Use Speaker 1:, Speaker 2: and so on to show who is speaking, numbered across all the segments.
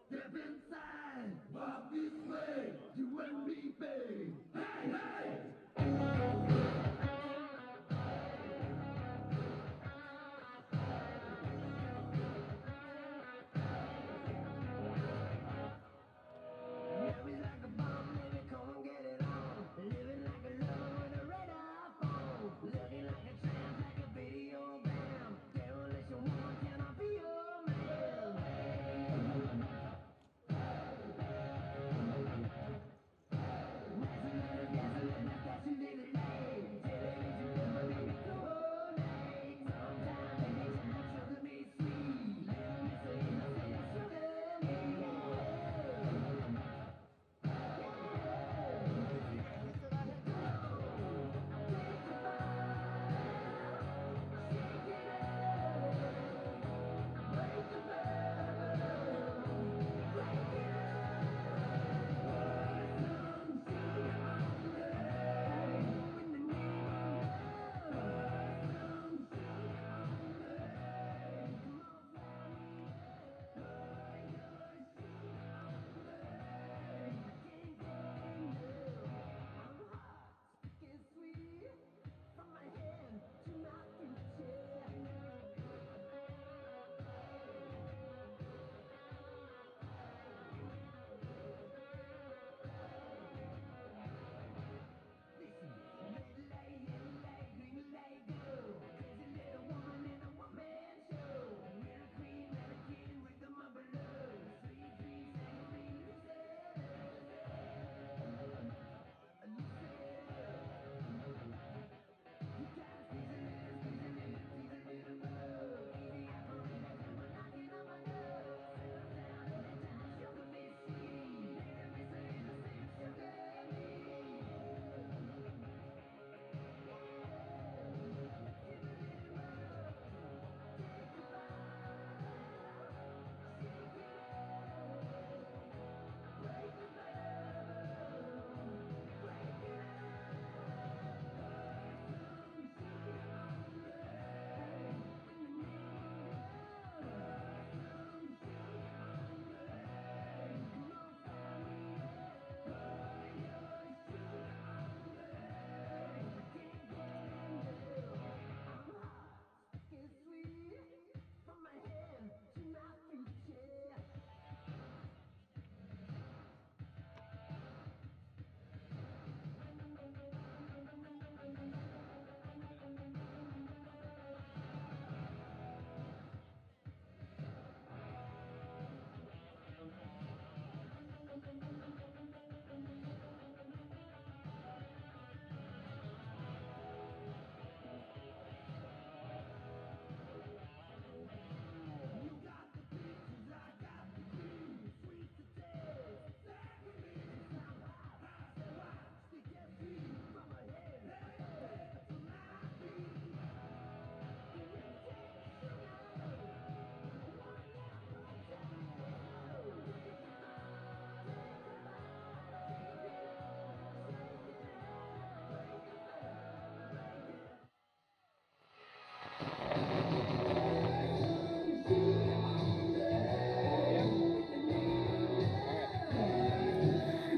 Speaker 1: Step inside, walk this way, you and me, babe. Hey, hey! Living like a bomb, living, come and get it on. Living like a lover with a radar phone. Looking like a tramp, like a video bam. Demolition woman, can I be your man?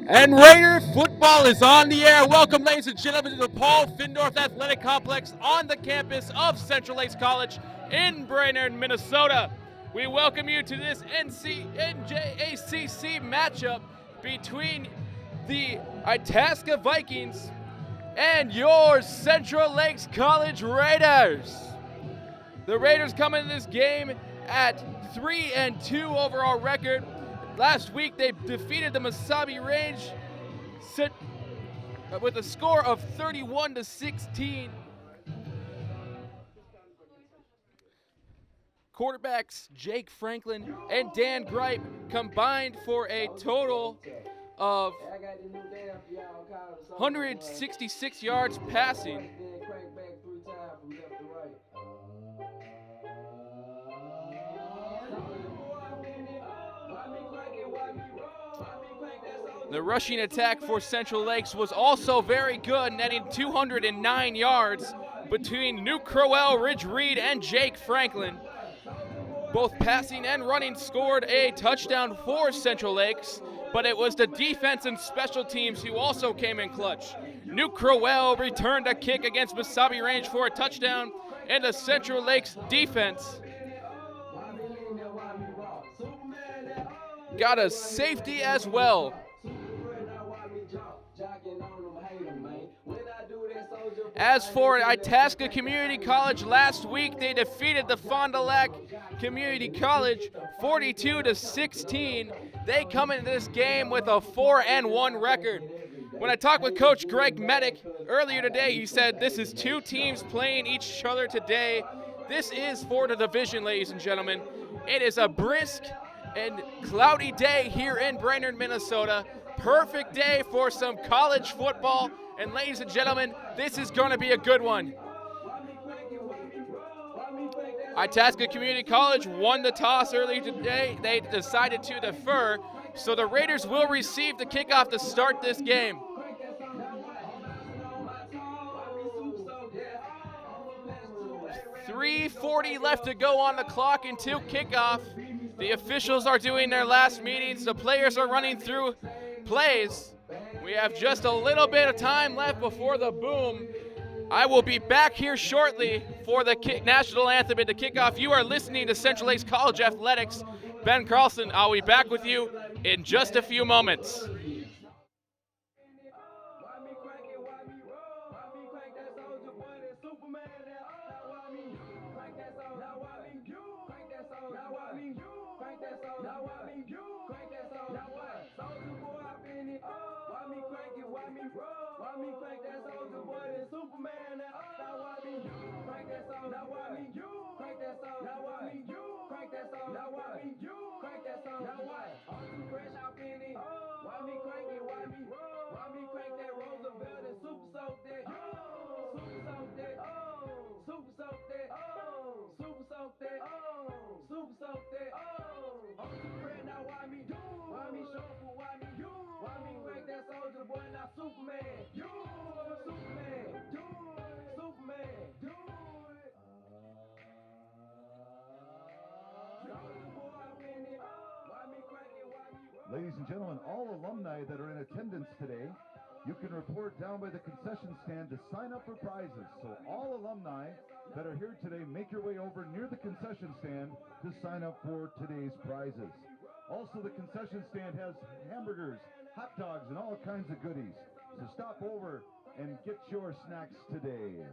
Speaker 2: And Raider football is on the air. Welcome, ladies and gentlemen, to the Paul Findorff Athletic Complex on the campus of Central Lakes College in Brainerd, Minnesota. We welcome you to this NJACC matchup between the Itasca Vikings and your Central Lakes College Raiders. The Raiders come into this game at 3-2 overall record. Last week, they defeated the Masabi Range with a score of 31-16. Quarterbacks Jake Franklin and Dan Gripe combined for a total of 166 yards passing. The rushing attack for Central Lakes was also very good, netting 209 yards between New Crowell, Ridge Reed, and Jake Franklin. both passing and running, scored a touchdown for Central Lakes, but it was the defense and special teams who also came in clutch. Nuke Crowell returned a kick against Mesabi Range for a touchdown, and the Central Lakes defense got a safety as well. As for Itasca Community College, last week they defeated the Fond du Lac Community College 42-16. They come into this game with a 4-1 record. When I talked with Coach Greg Medic earlier today, he said this is two teams playing each other today. This is for the division, ladies and gentlemen. It is a brisk and cloudy day here in Brainerd, Minnesota. Perfect day for some college football. And ladies and gentlemen, this is going to be a good one. Itasca Community College won the toss earlier today. They decided to defer, so the Raiders will receive the kickoff to start this game. .340 left to go on the clock until kickoff. The officials are doing their last meetings. The players are running through plays. We have just a little bit of time left before the boom. I will be back here shortly for the national anthem and the kickoff. You are listening to Central Lakes College Athletics. Ben Carlson, I'll be back with you in just a few moments.
Speaker 3: Ladies and gentlemen, all alumni that are in attendance today, you can report down by the concession stand to sign up for prizes. So all alumni that are here today, make your way over near the concession stand to sign up for today's prizes. Also, the concession stand has hamburgers, hot dogs, and all kinds of goodies. So stop over and get your snacks today.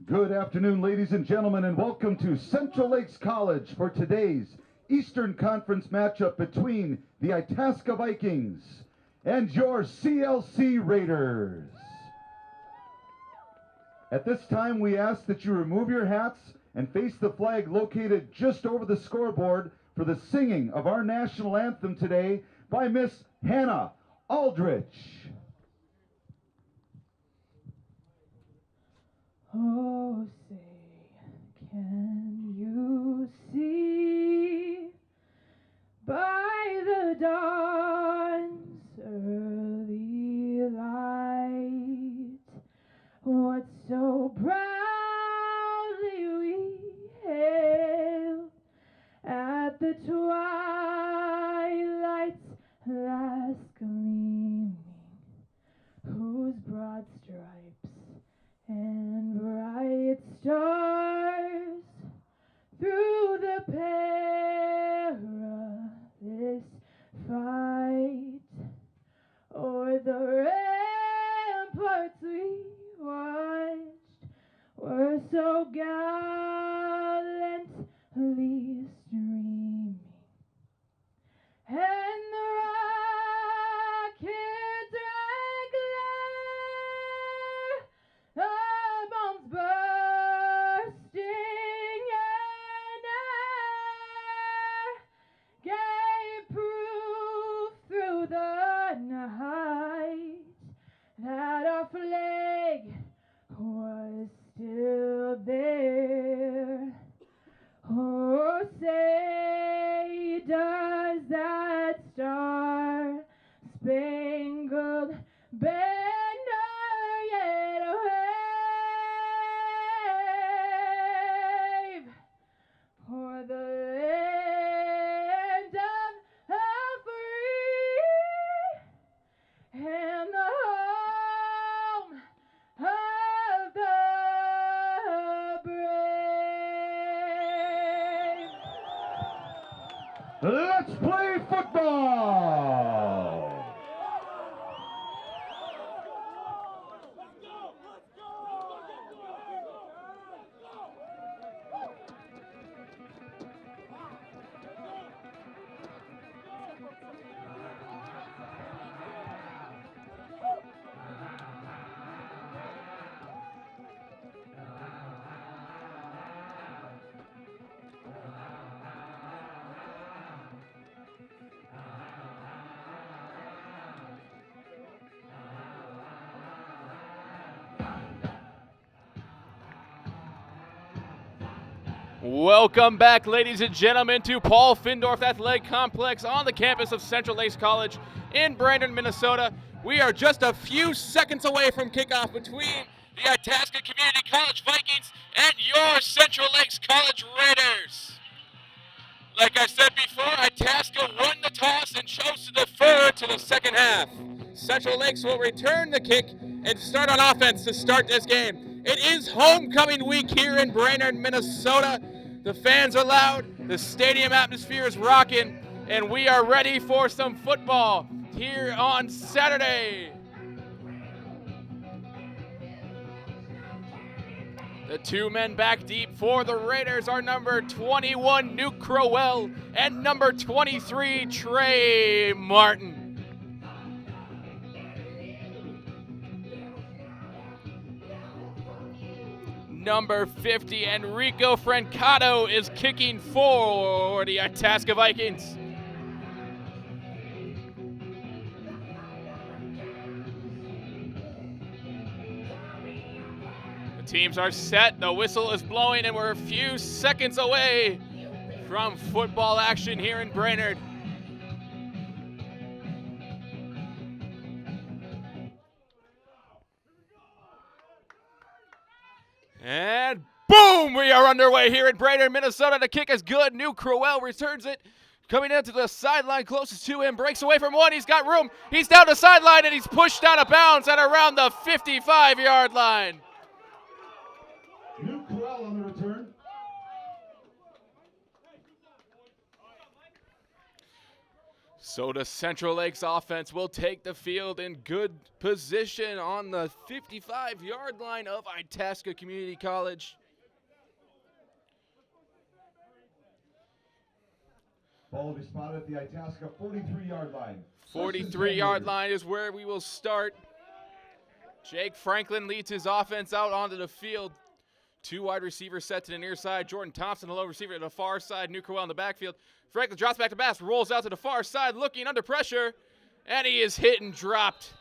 Speaker 3: Good afternoon, ladies and gentlemen, and welcome to Central Lakes College for today's Eastern Conference matchup between the Itasca Vikings and your CLC Raiders. At this time, we ask that you remove your hats and face the flag located just over the scoreboard for the singing of our national anthem today by Miss Hannah Aldrich.
Speaker 4: Oh, say, can you see by the dawn's early light what so proudly we hailed at the twilight's last gleaming, whose broad stripes and bright stars through the perilous fight o'er the ramparts we watched were so gallantly streaming, and the rockets regular, the bombs bursting in air, gave proof through the night that our flag was still there. Oh, say, does that star-spangled banner yet wave for the land of the free and the home of the brave?
Speaker 3: Let's play football!
Speaker 2: Welcome back, ladies and gentlemen, to Paul Findorff Athletic Complex on the campus of Central Lakes College in Brandon, Minnesota. We are just a few seconds away from kickoff between the Itasca Community College Vikings and your Central Lakes College Raiders. Like I said before, Itasca won the toss and chose to defer to the second half. Central Lakes will return the kick and start on offense to start this game. It is homecoming week here in Brainerd, Minnesota. The fans are loud, the stadium atmosphere is rocking, and we are ready for some football here on Saturday. The two men back deep for the Raiders are number 21, Nuke Crowell, and number 23, Trey Martin. Number 50, Enrico Francato, is kicking for the Itasca Vikings. The teams are set, the whistle is blowing, and we're a few seconds away from football action here in Brainerd. And boom, we are underway here in Brainerd, Minnesota. The kick is good. Nuke Crowell returns it. Coming into the sideline closest to him, breaks away from one. He's got room. He's down the sideline, and he's pushed out of bounds at around the 55-yard line.
Speaker 3: Nuke Crowell on the return.
Speaker 2: So the Central Lakes offense will take the field in good position on the 55-yard line of Itasca Community College.
Speaker 3: Ball will be spotted at the Itasca 43-yard line.
Speaker 2: 43-yard line is where we will start. Jake Franklin leads his offense out onto the field. Two wide receivers set to the near side. Jordan Thompson, the low receiver to the far side. New Crowell in the backfield. Franklin drops back to pass, rolls out to the far side, looking under pressure, and he is hit and dropped.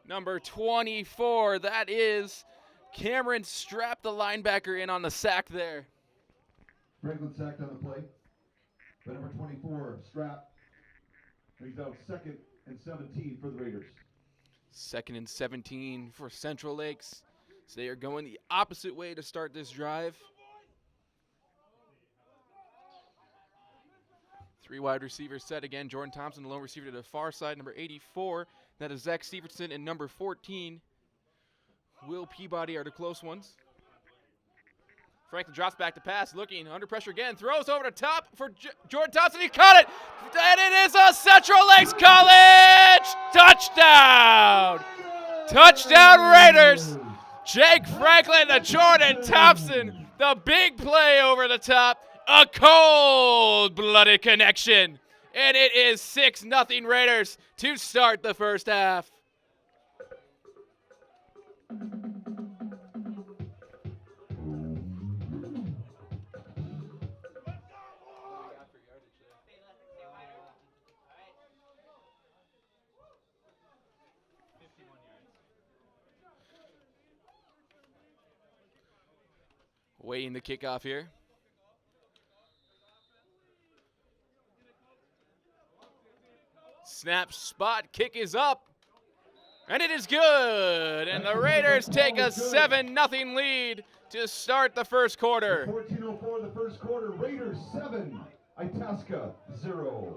Speaker 2: Number 24, that is Cameron Strapp, the linebacker, in on the sack there.
Speaker 3: Franklin sacked on the play. But number 24, Strapp, brings out 2nd and 17 for the Raiders.
Speaker 2: 2nd and 17 for Central Lakes. So they are going the opposite way to start this drive. 3 wide receivers set again. Jordan Thompson, the lone receiver to the far side. Number 84, that is Zach Stevenson. And number 14, Will Peabody are the close ones. Franklin drops back to pass, looking under pressure again. Throws over the top for Jordan Thompson. He caught it. And it is a Central Lakes College touchdown. Touchdown Raiders. Jake Franklin to Jordan Thompson. The big play over the top. A cold-blooded connection. And it is 6-0 Raiders to start the first half. Waiting the kickoff here. Snap, spot, kick is up. And it is good. And the Raiders take a 7-0 lead to start the first quarter.
Speaker 3: 14:04 the first quarter. Raiders 7, Itasca 0.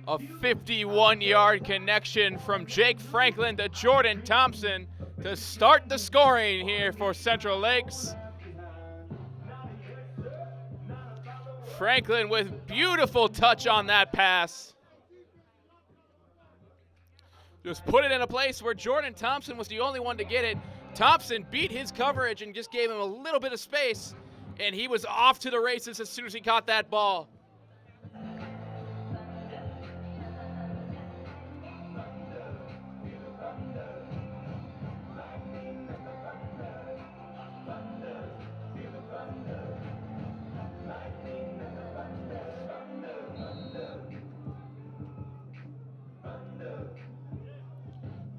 Speaker 2: A 51-yard connection from Jake Franklin to Jordan Thompson to start the scoring here for Central Lakes. Franklin with beautiful touch on that pass. Just put it in a place where Jordan Thompson was the only one to get it. Thompson beat his coverage and just gave him a little bit of space, and he was off to the races as soon as he caught that ball.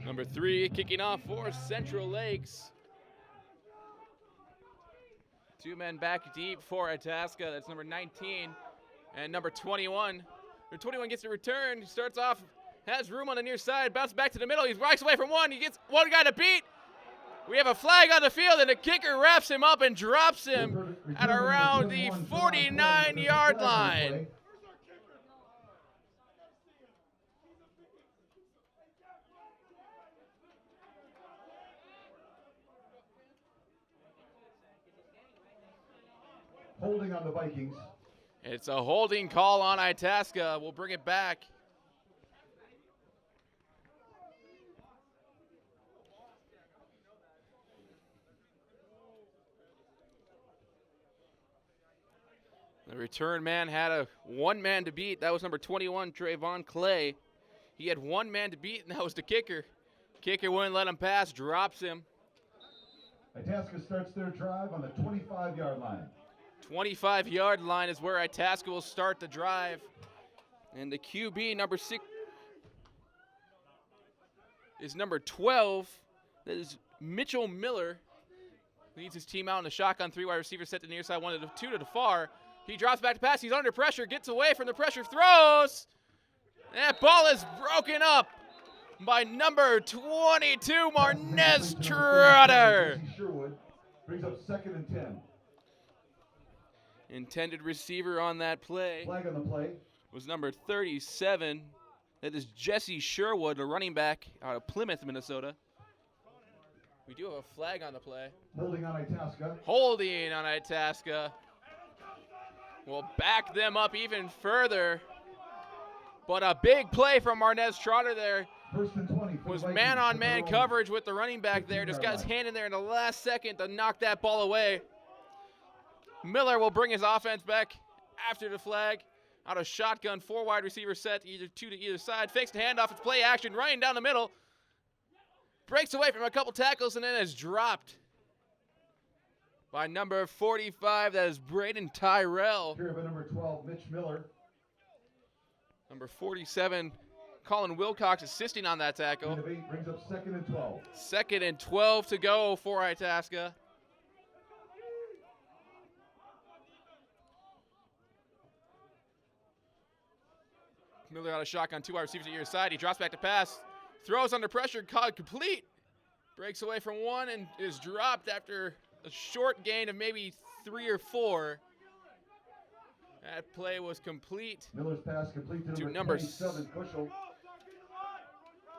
Speaker 2: Number 3 kicking off for Central Lakes. 2 men back deep for Itasca. That's number 19 and number 21. Number 21 gets the return. He starts off, has room on the near side, bounces back to the middle. He walks away from one. He gets one guy to beat. We have a flag on the field, and the kicker wraps him up and drops him at around the 49-yard line.
Speaker 3: Holding on the Vikings.
Speaker 2: It's a holding call on Itasca. We'll bring it back. The return man had one man to beat. That was number 21, Trayvon Clay. He had one man to beat, and that was the kicker. Kicker wouldn't let him pass, drops him.
Speaker 3: Itasca starts their drive on the 25-yard line.
Speaker 2: 25-yard line is where Itasca will start the drive. And the QB, number 6, is number 12. That is Mitchell Miller. Leads his team out in the shotgun. 3 wide receivers set to the near side, 1 to the 2 to the far. He drops back to pass. He's under pressure, gets away from the pressure, throws. That ball is broken up by number 22, Marnez Trotter.
Speaker 3: Sherwood brings up 2nd and 10.
Speaker 2: Intended receiver on that play
Speaker 3: Flag on the play.
Speaker 2: was number 37, That is Jesse Sherwood, the running back out of Plymouth, Minnesota. We do have a flag on the play.
Speaker 3: Holding on Itasca.
Speaker 2: Holding on Itasca. Will back them up even further. But a big play from Marnez Trotter there.
Speaker 3: First and 20 for
Speaker 2: Was
Speaker 3: the Vikings
Speaker 2: man-on-man
Speaker 3: at their own
Speaker 2: coverage with the running back there. Just got his
Speaker 3: 15-yard line.
Speaker 2: hand in there in the last second to knock that ball away. Miller will bring his offense back after the flag. Out of shotgun, 4 wide receiver set, two to either side. Fakes the handoff, it's play action, running down the middle. Breaks away from a couple tackles and then is dropped by number 45. That is Braden Tyrell.
Speaker 3: Here by number 12, Mitch Miller.
Speaker 2: Number 47, Colin Wilcox assisting on that tackle.
Speaker 3: Gain of 8 brings up 2nd and 12.
Speaker 2: 2nd and 12 to go for Itasca. Miller out of shotgun, 2 wide receivers at your side. He drops back to pass, throws under pressure, caught complete. Breaks away from one and is dropped after a short gain of maybe 3 or 4. That play was complete.
Speaker 3: Miller's pass complete to
Speaker 2: To
Speaker 3: number
Speaker 2: number
Speaker 3: 27, Kushel.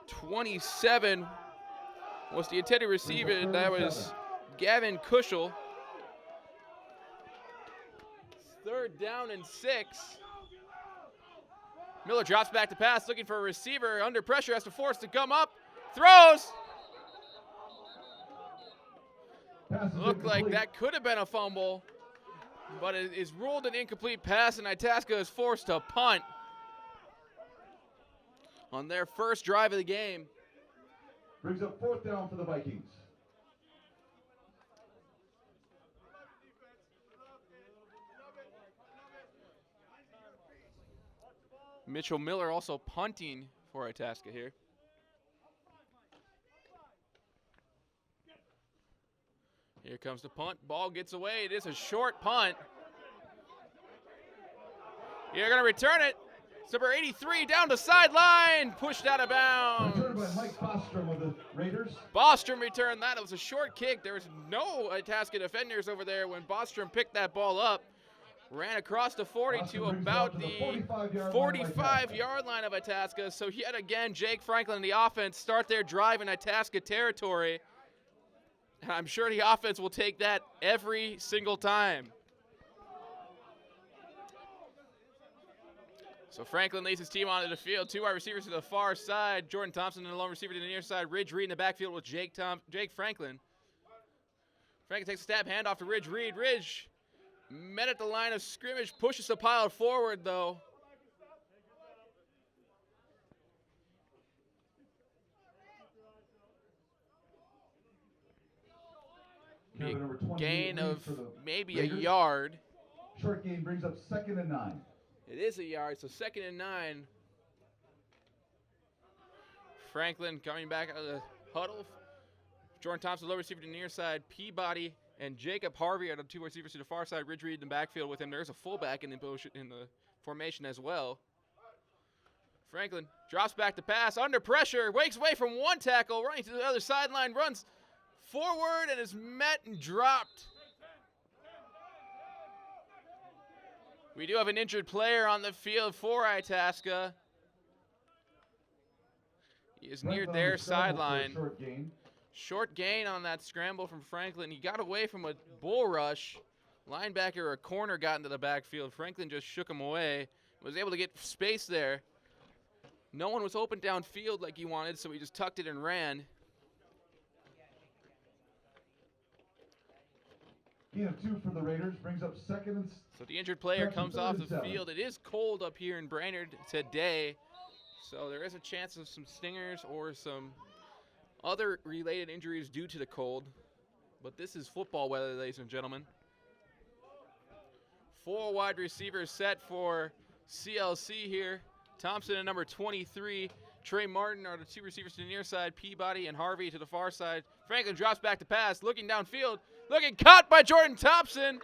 Speaker 2: 27 was the intended receiver. That was Gavin Kushel. 3rd down and 6. Miller drops back to pass, looking for a receiver. Under pressure, has to force to come up. Throws.
Speaker 3: Pass is
Speaker 2: Looked like
Speaker 3: incomplete.
Speaker 2: that could have been a fumble, but it is ruled an incomplete pass, and Itasca is forced to punt on their first drive of the game.
Speaker 3: Brings up 4th down for the Vikings.
Speaker 2: Mitchell Miller also punting for Itasca here. Here comes the punt. Ball gets away. It is a short punt. You're going to return it. It's number 83 down the sideline. Pushed out of bounds.
Speaker 3: Returned by Mike Bostrom of the Raiders.
Speaker 2: Bostrom returned that. It was a short kick. There was no Itasca defenders over there when Bostrom picked that ball up. Ran across the 40 to about the 45-yard line of Itasca. So yet again, Jake Franklin and the offense start their drive in Itasca territory. And I'm sure the offense will take that every single time. So Franklin leads his team onto the field. 2 wide receivers to the far side. Jordan Thompson and the lone receiver to the near side. Ridge Reed in the backfield with Jake Franklin. Franklin takes a stab, handoff to Ridge Reed. Ridge met at the line of scrimmage, pushes the pile forward though. Be a
Speaker 3: Number 28
Speaker 2: gain
Speaker 3: lead
Speaker 2: of
Speaker 3: for the
Speaker 2: maybe a
Speaker 3: Raiders.
Speaker 2: yard.
Speaker 3: Short gain brings up 2nd and 9.
Speaker 2: It is a yard, so 2nd and 9. Franklin coming back out of the huddle. Jordan Thompson, low receiver to the near side. Peabody and Jacob Harvey are the 2 receivers to the far side. Ridge Reed in the backfield with him. There's a fullback in the formation as well. Franklin drops back to pass, under pressure, wakes away from one tackle, running to the other sideline, runs forward and is met and dropped. We do have an injured player on the field for Itasca. He is near
Speaker 3: Franklin on
Speaker 2: their
Speaker 3: the scramble for a
Speaker 2: sideline.
Speaker 3: Short gain.
Speaker 2: Short gain on that scramble from Franklin. He got away from a bull rush. Linebacker or a corner got into the backfield. Franklin just shook him away. Was able to get space there. No one was open downfield like he wanted, so he just tucked it and ran.
Speaker 3: Gain of 2 for the Raiders brings up 2nd and
Speaker 2: So the injured player
Speaker 3: Correction,
Speaker 2: comes off the
Speaker 3: 3rd and 7.
Speaker 2: field. It is cold up here in Brainerd today, so there is a chance of some stingers or some other related injuries due to the cold. But this is football weather, ladies and gentlemen. 4 wide receivers set for CLC here. Thompson at number 23. Trey Martin are the 2 receivers to the near side. Peabody and Harvey to the far side. Franklin drops back to pass, looking downfield. Looking caught by Jordan Thompson.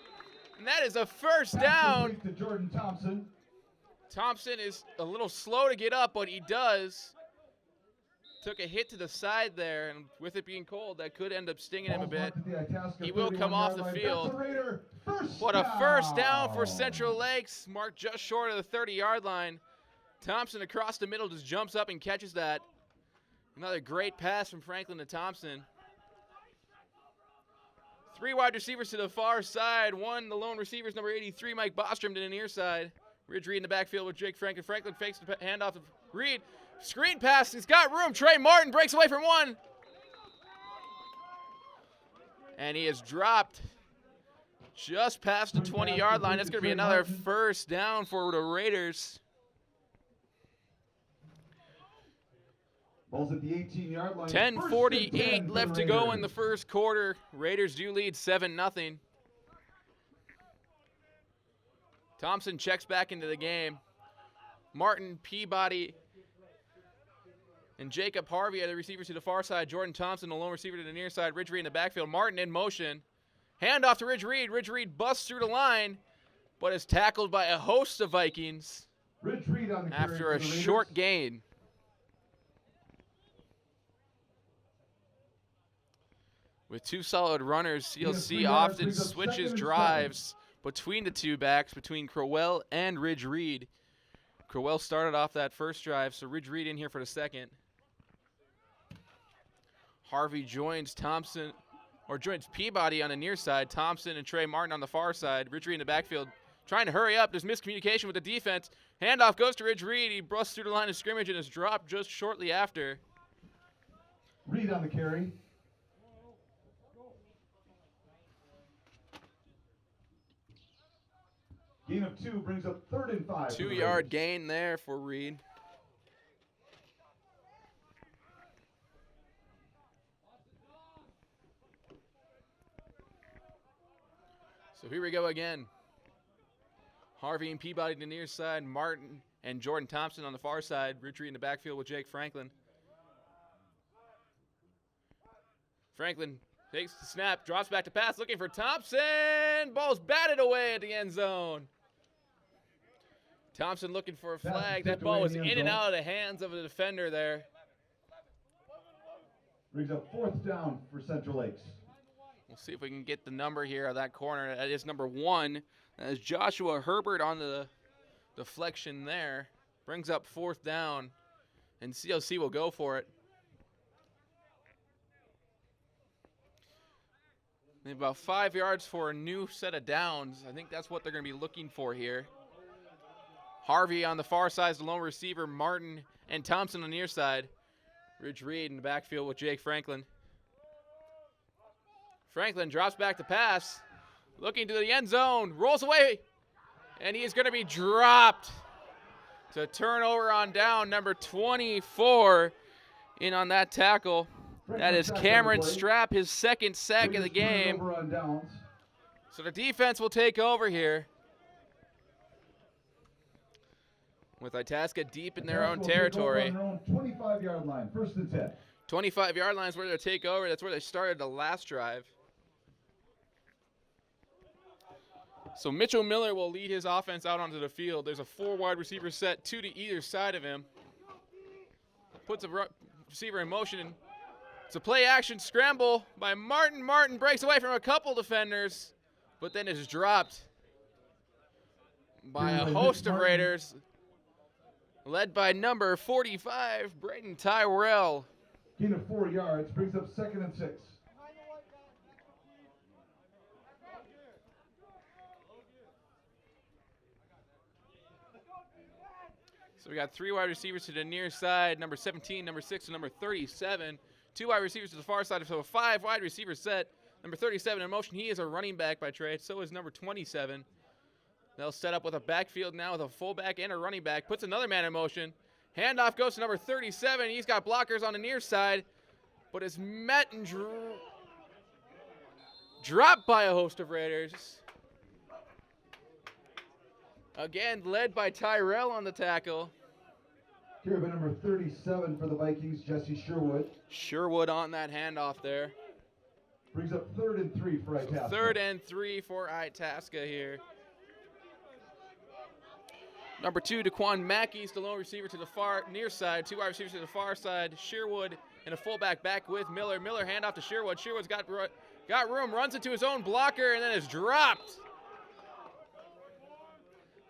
Speaker 2: And that is a first
Speaker 3: pass
Speaker 2: down.
Speaker 3: complete to Jordan Thompson.
Speaker 2: Thompson is a little slow to get up, but he does. Took a hit to the side there, and with it being cold, that could end up stinging him a
Speaker 3: Ball's
Speaker 2: bit.
Speaker 3: marked at the Itasca
Speaker 2: He will come
Speaker 3: 31-yard
Speaker 2: off the
Speaker 3: line.
Speaker 2: field.
Speaker 3: That's a Raider. First
Speaker 2: But a first down for
Speaker 3: down.
Speaker 2: Central Lakes, marked just short of the 30-yard line. Thompson across the middle just jumps up and catches that. Another great pass from Franklin to Thompson. 3 wide receivers to the far side. One, the lone receiver is number 83, Mike Bostrom, to the near side. Ridge Reed in the backfield with Jake Franklin. Franklin fakes the handoff to Reed. Screen pass, he's got room. Trey Martin breaks away from one. And he is dropped just past the 20-yard line. That's going to be another first down for the Raiders.
Speaker 3: Ball's at the 18-yard line.
Speaker 2: 10:48 left to go in the first quarter. Raiders do lead 7-0. Thompson checks back into the game. Martin, Peabody, and Jacob Harvey are the receivers to the far side. Jordan Thompson, the lone receiver, to the near side. Ridge Reed in the backfield. Martin in motion. Handoff to Ridge Reed. Ridge Reed busts through the line, but is tackled by a host of Vikings
Speaker 3: Ridge Reed on the
Speaker 2: after a short gain. With 2 solid runners, CLC often switches drives between the 2 backs, between Crowell and Ridge Reed. Crowell started off that first drive, so Ridge Reed in here for the second. Harvey joins Thompson, or joins Peabody on the near side. Thompson and Trey Martin on the far side. Ridge Reed in the backfield trying to hurry up. There's miscommunication with the defense. Handoff goes to Ridge Reed. He busts through the line of scrimmage and is dropped just shortly after.
Speaker 3: Reed on the carry. Gain of 2 brings up 3rd and 5.
Speaker 2: 2-yard gain there for Reed. So here we go again. Harvey and Peabody to the near side. Martin and Jordan Thompson on the far side. Ridge Reed in the backfield with Jake Franklin. Franklin takes the snap, drops back to pass, looking for Thompson. Ball's batted away at the end zone. Thompson looking for a flag. That ball was in and out of the hands of the defender there.
Speaker 3: Brings up 4th down for Central Lakes.
Speaker 2: We'll see if we can get the number here of that corner. That is number 1. That is Joshua Herbert on the deflection there. Brings up 4th down, and CLC will go for it. They have about 5 yards for a new set of downs. I think that's what they're going to be looking for here. Harvey on the far side is the lone receiver. Martin and Thompson on the near side. Ridge Reed in the backfield with Jake Franklin. Franklin drops back to pass. Looking to the end zone. Rolls away. And he is going to be dropped. To turnover on down. Number 24 in on that tackle. That is Cameron Strapp, his 2nd sack of the game. So the defense will take over here. With Itasca deep in their own territory.
Speaker 3: 25-yard line, 1st and 10.
Speaker 2: 25-yard line is where they'll take over. That's where they started the last drive. So Mitchell Miller will lead his offense out onto the field. There's a 4 wide receiver set, 2 to either side of him. Puts a receiver in motion. It's a play-action scramble by Martin. Martin breaks away from a couple defenders, but then is dropped by a host of Raiders, led by number 45, Braden Tyrell.
Speaker 3: Gain of 4 yards, brings up 2nd and 6.
Speaker 2: So we got 3 wide receivers to the near side, number 17, number 6, and number 37. 2 wide receivers to the far side, so a 5 wide receiver set. Number 37 in motion, he is a running back by trade, so is number 27. They'll set up with a backfield now with a fullback and a running back. Puts another man in motion. Handoff goes to number 37. He's got blockers on the near side, but is met and dropped by a host of Raiders. Again, led by Tyrell on the tackle.
Speaker 3: Here by number 37 for the Vikings, Jesse Sherwood.
Speaker 2: Sherwood on that handoff there.
Speaker 3: Brings up 3rd and 3 for Itasca.
Speaker 2: 3rd and 3 for Itasca here. Number 2, Daquan Mackey's the lone receiver to the far near side. 2 wide receivers to the far side. Sherwood and a fullback back with Miller. Miller handoff to Sherwood. Sherwood's got room, runs into his own blocker, and then is dropped.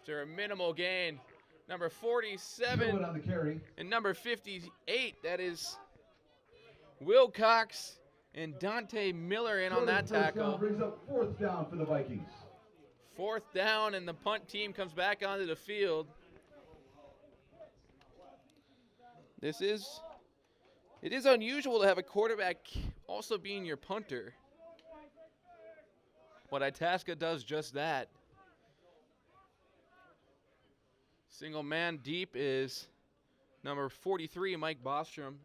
Speaker 2: After a minimal gain number
Speaker 3: Field
Speaker 2: 47,
Speaker 3: on the carry.
Speaker 2: and number 58. That is Wilcox and Dante Miller in on that
Speaker 3: First down
Speaker 2: tackle.
Speaker 3: brings up 4th down for the Vikings.
Speaker 2: 4th down, and the punt team comes back onto the field. It is unusual to have a quarterback also being your punter. But Itasca does just that. Single man deep is number 43, Mike Bostrom.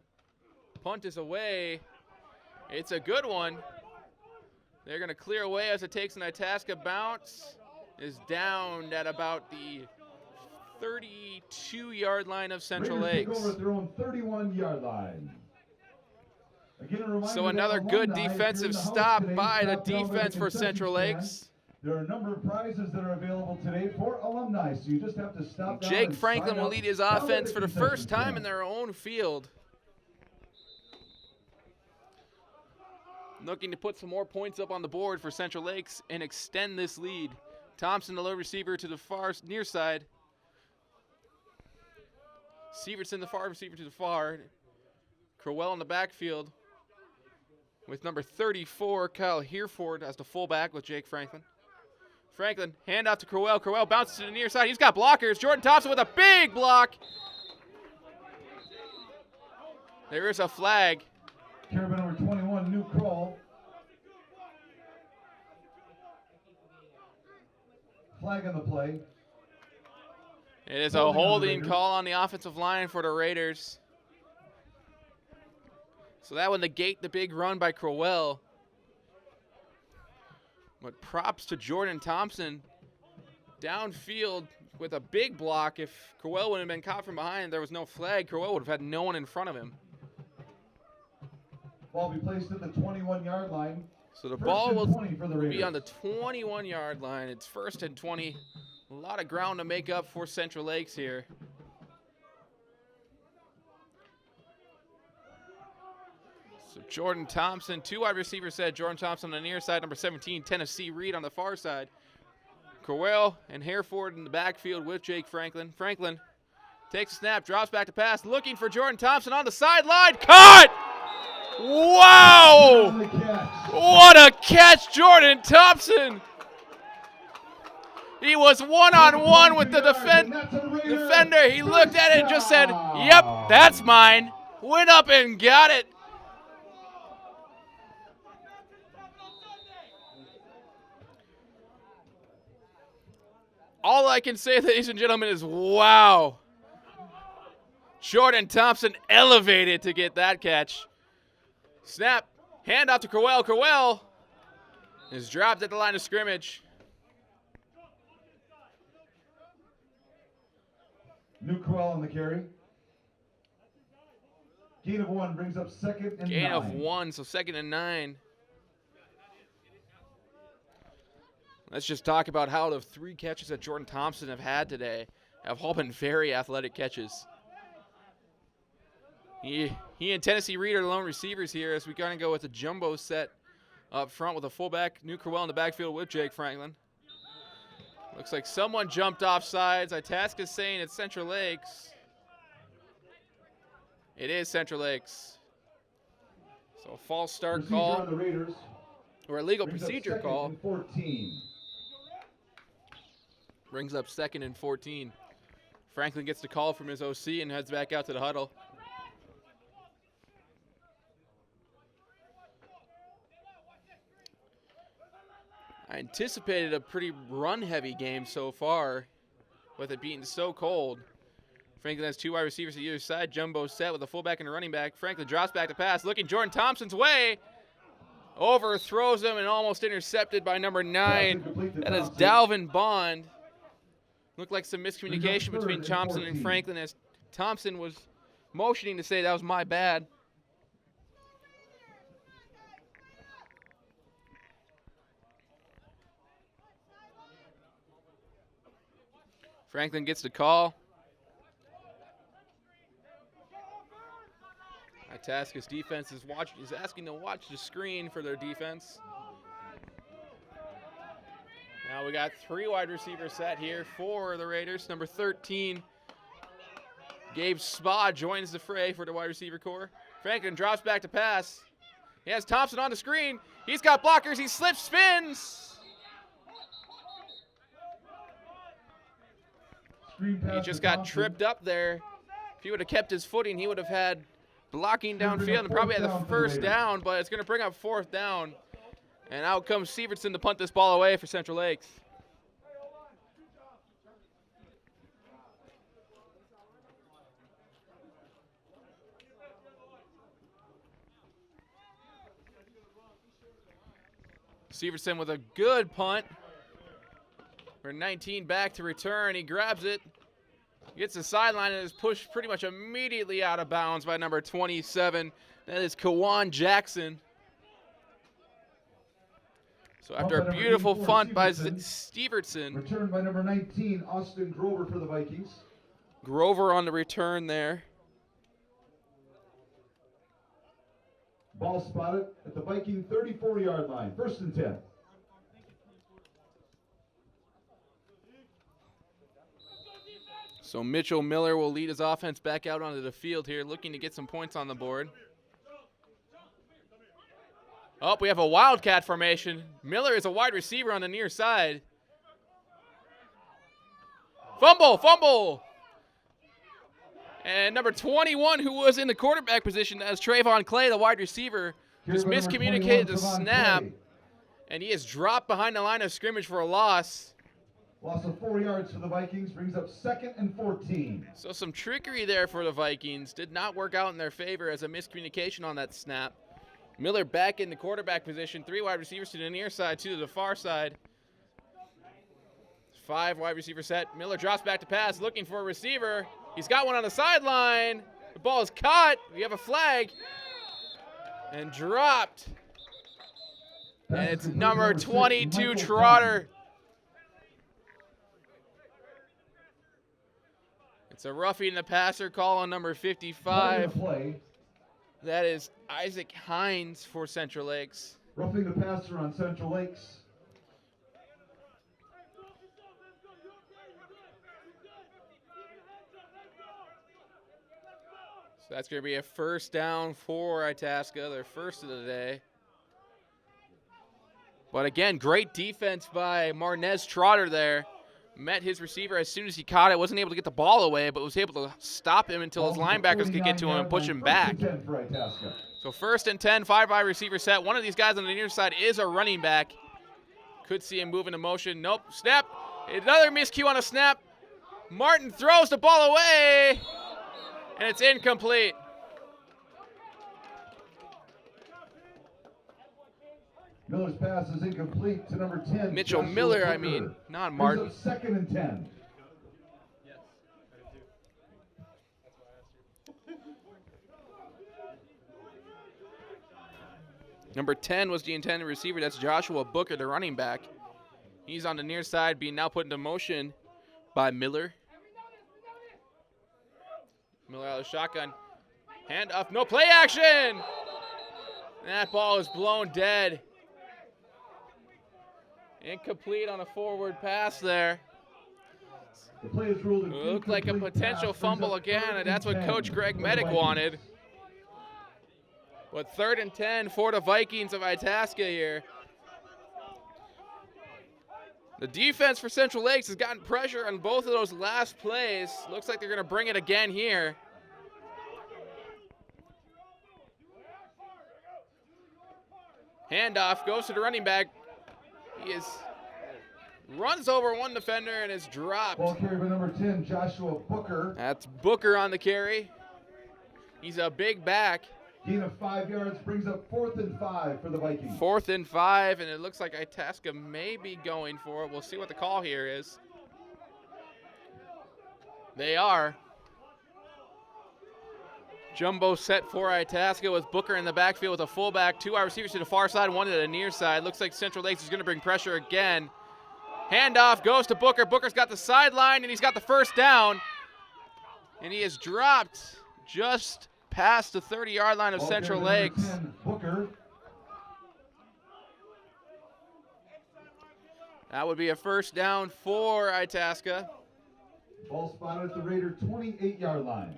Speaker 2: Punt is away. It's a good one. They're going to clear away as it takes an Itasca bounce. Is down at about the 32-yard line of Central
Speaker 3: Raiders
Speaker 2: Lakes.
Speaker 3: take over at their own 31-yard line. Again, a reminder
Speaker 2: So
Speaker 3: that
Speaker 2: another good
Speaker 3: alumni, if you're
Speaker 2: defensive
Speaker 3: in the house
Speaker 2: stop
Speaker 3: today,
Speaker 2: by the
Speaker 3: stop down by
Speaker 2: defense for
Speaker 3: concession
Speaker 2: Central
Speaker 3: stand.
Speaker 2: Lakes.
Speaker 3: There are a number of prizes that are available today for alumni, so you just have to stop down
Speaker 2: Jake
Speaker 3: and
Speaker 2: Franklin
Speaker 3: sign
Speaker 2: will
Speaker 3: up
Speaker 2: lead his
Speaker 3: down by
Speaker 2: offense for the
Speaker 3: concession
Speaker 2: first time
Speaker 3: stand.
Speaker 2: in their own field. Looking to put some more points up on the board for Central Lakes and extend this lead. Thompson, the low receiver to the far near side. Sievertson, the far receiver to the far. Crowell in the backfield with number 34, Kyle Hereford as the fullback with Jake Franklin. Franklin, hand out to Crowell. Crowell bounces to the near side. He's got blockers. Jordan Thompson with a big block. There is a flag.
Speaker 3: Carabin number 21, New Kroll. Flag on the play.
Speaker 2: It is a
Speaker 3: Holding on the
Speaker 2: holding
Speaker 3: Raiders.
Speaker 2: call on the offensive line for the Raiders. So that would negate the big run by Crowell. But props to Jordan Thompson. Downfield with a big block. If Crowell would have been caught from behind, there was no flag. Crowell would have had no one in front of him.
Speaker 3: Ball will be placed at the 21-yard line.
Speaker 2: So the
Speaker 3: First
Speaker 2: ball
Speaker 3: and
Speaker 2: will
Speaker 3: 20 for the
Speaker 2: be on the
Speaker 3: Raiders.
Speaker 2: 21-yard line. It's 1st and 20. A lot of ground to make up for Central Lakes here. So Jordan Thompson, 2 wide receivers set. Jordan Thompson on the near side, number 17, Tennessee Reed on the far side. Crowell and Hereford in the backfield with Jake Franklin. Franklin takes a snap, drops back to pass, looking for Jordan Thompson on the sideline. Caught! Wow!
Speaker 3: On the catch.
Speaker 2: What a catch, Jordan Thompson! He was one-on-one with the defender. He looked at it and just said, "Yep, that's mine." Went up and got it. All I can say, ladies and gentlemen, is wow. Jordan Thompson elevated to get that catch. Snap, hand out to Crowell. Crowell is dropped at the line of scrimmage.
Speaker 3: New Kroll on the carry. Gain of 1 brings up 2nd and 9.
Speaker 2: Gain of 1, so 2nd and 9. Let's just talk about how the 3 catches that Jordan Thompson have had today have all been very athletic catches. He and Tennessee Reed are the lone receivers here as we kind of go with a jumbo set up front with a fullback, New Crowell in the backfield with Jake Franklin. Looks like someone jumped off sides. Itasca's saying it's Central Lakes. It is Central Lakes. So a false start
Speaker 3: Procedure
Speaker 2: call
Speaker 3: on the Raiders.
Speaker 2: or a legal
Speaker 3: Brings up
Speaker 2: procedure
Speaker 3: 2nd
Speaker 2: call.
Speaker 3: and 14.
Speaker 2: Brings up 2nd and 14. Franklin gets the call from his OC and heads back out to the huddle. I anticipated a pretty run-heavy game so far with it being so cold. Franklin has 2 wide receivers at either side. Jumbo set with a fullback and a running back. Franklin drops back to pass, looking Jordan Thompson's way. Overthrows him and almost intercepted by number 9. That is Dalvin Bond. Looked like some miscommunication between Thompson and Franklin as Thompson was motioning to say that was my bad. Franklin gets the call. Itasca's defense is asking to watch the screen for their defense. Now we got 3 wide receivers set here for the Raiders. Number 13, Gabe Spa joins the fray for the wide receiver core. Franklin drops back to pass. He has Thompson on the screen. He's got blockers. He slips, spins. He just got tripped up there. If he would have kept his footing, he would have had blocking downfield and probably had the first down, but it's going to bring up 4th down. And out comes Sievertson to punt this ball away for Central Lakes. Sievertson with a good punt. For 19 back to return. He grabs it. Gets the sideline and is pushed pretty much immediately out of bounds by number 27. That is Kawan Jackson. So after a beautiful punt by Stevertson.
Speaker 3: Returned by number 19, Austin Grover for the Vikings.
Speaker 2: Grover on the return there.
Speaker 3: Ball spotted at the Viking 34-yard line. 1st and 10.
Speaker 2: So Mitchell Miller will lead his offense back out onto the field here, looking to get some points on the board. Oh, we have a wildcat formation. Miller is a wide receiver on the near side. Fumble, fumble. And number 21, who was in the quarterback position as Trayvon Clay, the wide receiver, just miscommunicated the snap. And he is dropped behind the line of scrimmage for a loss.
Speaker 3: Loss of 4 yards for the Vikings brings up 2nd and 14.
Speaker 2: So some trickery there for the Vikings. Did not work out in their favor as a miscommunication on that snap. Miller back in the quarterback position. 3 wide receivers to the near side, 2 to the far side. 5 wide receiver set. Miller drops back to pass, looking for a receiver. He's got one on the sideline. The ball is caught. We have a flag. And dropped. And it's number 22, Trotter. It's a roughing the passer call on number 55. That is Isaac Hines for Central Lakes.
Speaker 3: Roughing the passer on Central Lakes.
Speaker 2: So that's going to be a 1st down for Itasca, their first of the day. But again, great defense by Marnez Trotter there. Met his receiver as soon as he caught it. Wasn't able to get the ball away, but was able to stop him until his linebackers could get to him and push him back. So 1st and 10, 5 wide receiver set. One of these guys on the near side is a running back. Could see him move into motion. Nope. Snap. Another miscue on a snap. Martin throws the ball away, and it's incomplete.
Speaker 3: Miller's pass is incomplete to number 10.
Speaker 2: Mitchell Miller, I mean, not Martin.
Speaker 3: 2nd and 10.
Speaker 2: Number 10 was the intended receiver. That's Joshua Booker, the running back. He's on the near side, being now put into motion by Miller. Miller out of the shotgun. Hand off, no play action! That ball is blown dead. Incomplete on a forward pass there.
Speaker 3: The play is ruled an
Speaker 2: Looked like a potential fumble again, and that's what Coach Greg Medic wanted. But 3rd and 10 for the Vikings of Itasca here. The defense for Central Lakes has gotten pressure on both of those last plays. Looks like they're going to bring it again here. Handoff goes to the running back. He runs over one defender and is dropped.
Speaker 3: Ball carried by number 10, Joshua Booker.
Speaker 2: That's Booker on the carry. He's a big back.
Speaker 3: Gain of 5 yards brings up 4th and 5 for the Vikings.
Speaker 2: 4th and 5, and it looks like Itasca may be going for it. We'll see what the call here is. They are. Jumbo set for Itasca with Booker in the backfield with a fullback. 2 wide receivers to the far side, 1 to the near side. Looks like Central Lakes is going to bring pressure again. Handoff goes to Booker. Booker's got the sideline, and he's got the 1st down. And he is dropped just past the 30-yard line of Central Lakes.
Speaker 3: Booker.
Speaker 2: That would be a 1st down for Itasca.
Speaker 3: Ball spotted at the Raider 28-yard line.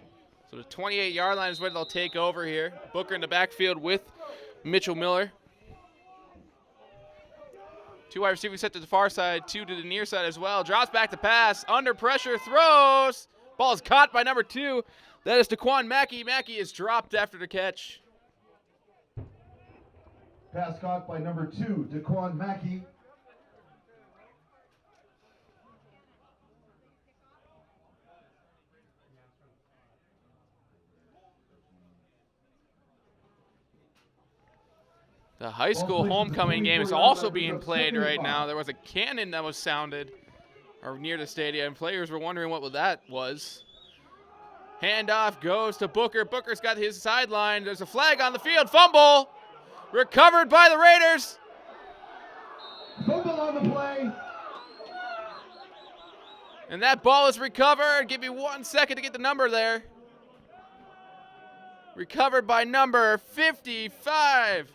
Speaker 2: So the 28-yard line is where they'll take over here. Booker in the backfield with Mitchell Miller. 2 wide receivers set to the far side, 2 to the near side as well. Drops back to pass, under pressure, throws. Ball is caught by number 2. That is Daquan Mackey. Mackey is dropped after the catch.
Speaker 3: Pass caught by number 2, Daquan Mackey.
Speaker 2: The high school homecoming game is also being played right now. There was a cannon that was sounded near the stadium. Players were wondering what that was. Handoff goes to Booker. Booker's got his sideline. There's a flag on the field. Fumble. Recovered by the Raiders.
Speaker 3: Fumble on the play.
Speaker 2: And that ball is recovered. Give me 1 second to get the number there. Recovered by number 55.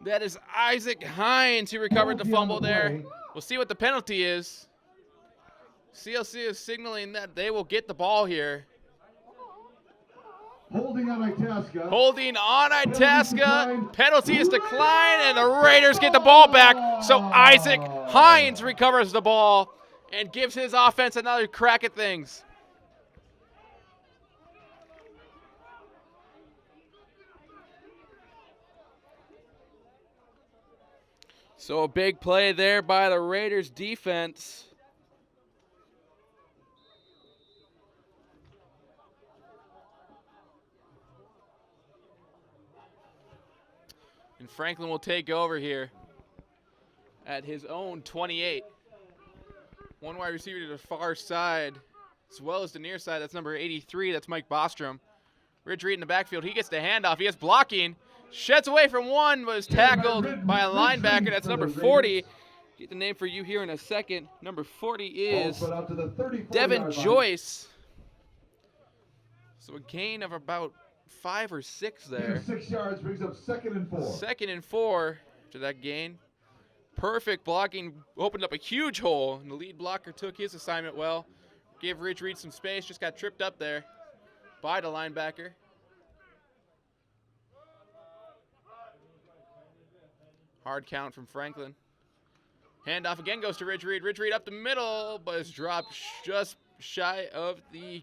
Speaker 2: That is Isaac Hines who recovered the fumble there. We'll see what the penalty is. CLC is signaling that they will get the ball here.
Speaker 3: Holding on Itasca.
Speaker 2: Holding on Itasca. Penalty is declined, and the Raiders get the ball back. So Isaac Hines recovers the ball and gives his offense another crack at things. So a big play there by the Raiders defense. And Franklin will take over here at his own 28. 1 wide receiver to the far side, as well as the near side. That's number 83. That's Mike Bostrom. Rich Reed in the backfield. He gets the handoff. He has blocking. Sheds away from one, but is tackled by a linebacker. That's number 40. Get the name for you here in a second. Number 40 is Devin Joyce. So a gain of about 5 or 6 there.
Speaker 3: 6 yards brings up 2nd and 4.
Speaker 2: 2nd and 4 to that gain. Perfect blocking, opened up a huge hole, and the lead blocker took his assignment well. Gave Rich Reed some space, just got tripped up there by the linebacker. Hard count from Franklin. Handoff again goes to Rich Reed. Rich Reed up the middle, but is dropped just shy of the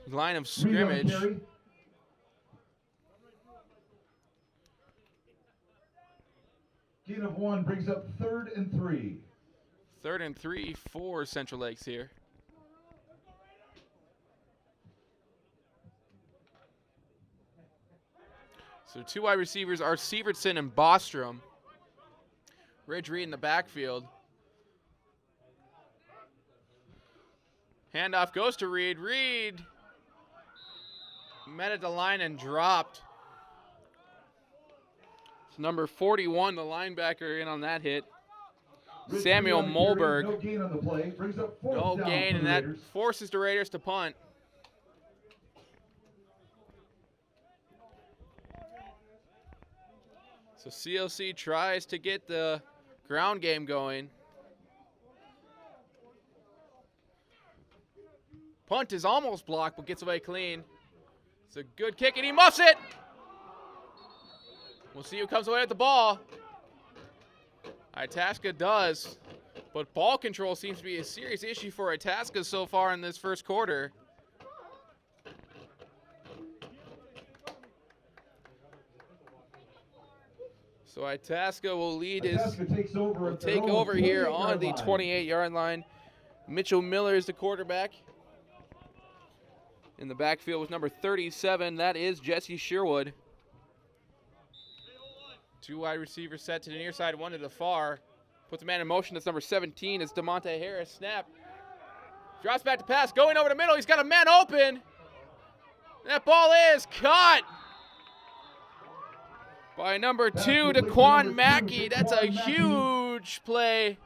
Speaker 2: line of scrimmage.
Speaker 3: Gain of 1 brings up 3rd and 3.
Speaker 2: 3rd and 3 for Central Lakes here. So 2 wide receivers are Sievertson and Bostrom. Ridge Reed in the backfield. Handoff goes to Reed. Reed met at the line and dropped. It's number 41, the linebacker, in on that hit. Samuel Molberg.
Speaker 3: No gain on the play. Brings up 4th
Speaker 2: No
Speaker 3: down
Speaker 2: gain,
Speaker 3: for
Speaker 2: and
Speaker 3: the
Speaker 2: that
Speaker 3: Raiders.
Speaker 2: forces the Raiders to punt. So CLC tries to get the ground game going. Punt is almost blocked, but gets away clean. It's a good kick, and he muffs it. We'll see who comes away with the ball. Itasca does, but ball control seems to be a serious issue for Itasca so far in this first quarter. So Itasca will lead take over here on the 28-yard line. Mitchell Miller is the quarterback. In the backfield with number 37, that is Jesse Sherwood. 2 wide receivers set to the near side, 1 to the far. Puts a man in motion. That's number 17. It's DeMonte Harris. Snap. Drops back to pass. Going over the middle. He's got a man open. That ball is caught by number 2, Daquan Mackey. That's a huge play.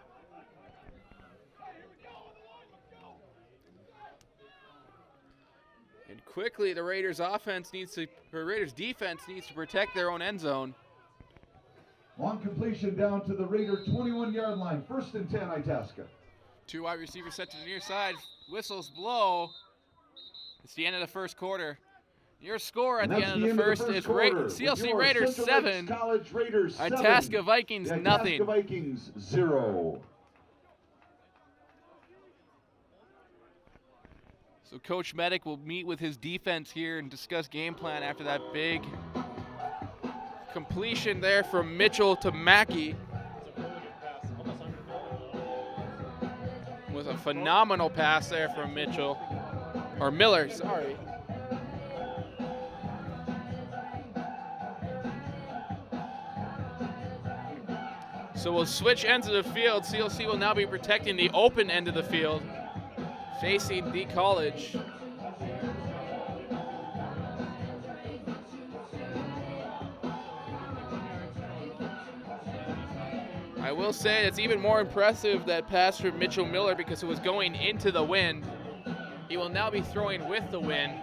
Speaker 2: And quickly, the Raiders defense needs to protect their own end zone.
Speaker 3: On completion down to the Raider 21-yard line. 1st and 10, Itasca.
Speaker 2: Two wide receivers set to the near side. Whistles blow. It's the end of the first quarter. Your score at the end of the first is CLC Raiders 7, Itasca Vikings nothing.
Speaker 3: Itasca Vikings 0.
Speaker 2: So Coach Medic will meet with his defense here and discuss game plan after that big completion there from Mitchell to Mackey. Was a phenomenal pass there from Mitchell, or Miller, sorry. So we'll switch ends of the field. CLC will now be protecting the open end of the field, facing the college. I will say it's even more impressive that pass from Mitchell Miller because it was going into the wind. He will now be throwing with the wind.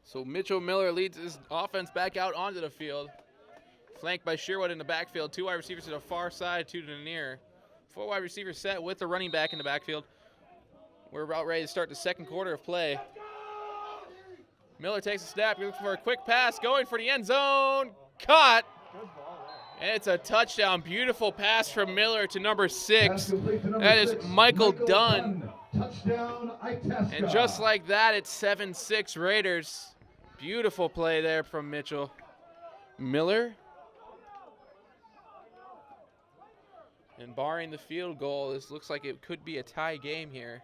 Speaker 2: So Mitchell Miller leads his offense back out onto the field, flanked by Sherwood in the backfield. Two wide receivers to the far side, two to the near. Four wide receivers set with the running back in the backfield. We're about ready to start the second quarter of play. Miller takes a snap, looking for a quick pass, going for the end zone, caught. And it's a touchdown. Beautiful pass from Miller to number 6. That is Michael Dunn.
Speaker 3: Touchdown, Itasca.
Speaker 2: And just like that, it's 7-6 Raiders. Beautiful play there from Mitchell. Miller. And barring the field goal, this looks like it could be a tie game here.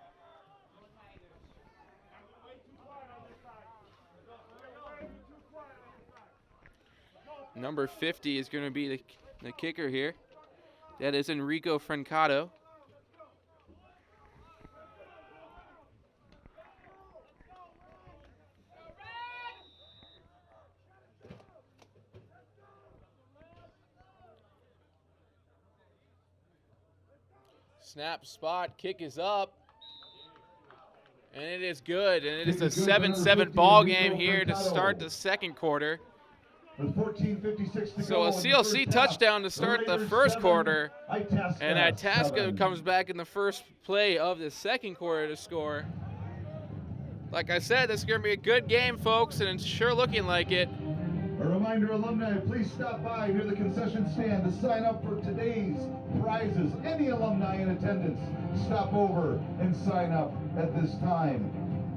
Speaker 2: Number 50 is going to be the kicker here. That is Enrico Francato. Snap, spot, kick is up. And it is good. And it is a 7-7 ball game here to start the second quarter. So a CLC touchdown to start the first quarter. And Itasca comes back in the first play of the second quarter to score. Like I said, this is going to be a good game, folks, and it's sure looking like it.
Speaker 3: A reminder, alumni, please stop by near the concession stand to sign up for today's prizes. Any alumni in attendance, stop over and sign up at this time.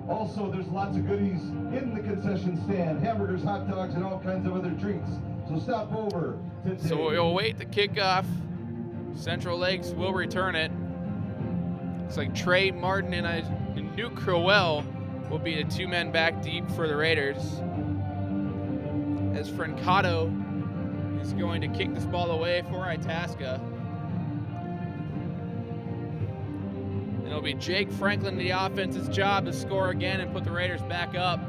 Speaker 3: Also, there's lots of goodies in the concession stand, hamburgers, hot dogs, and all kinds of other treats. So stop over today.
Speaker 2: So we'll wait the kickoff. Central Lakes will return it. Looks like Trey Martin and Nuke Crowell will be the two men back deep for the Raiders. As Francato is going to kick this ball away for Itasca. And it'll be Jake Franklin, the offense's job, to score again and put the Raiders back up.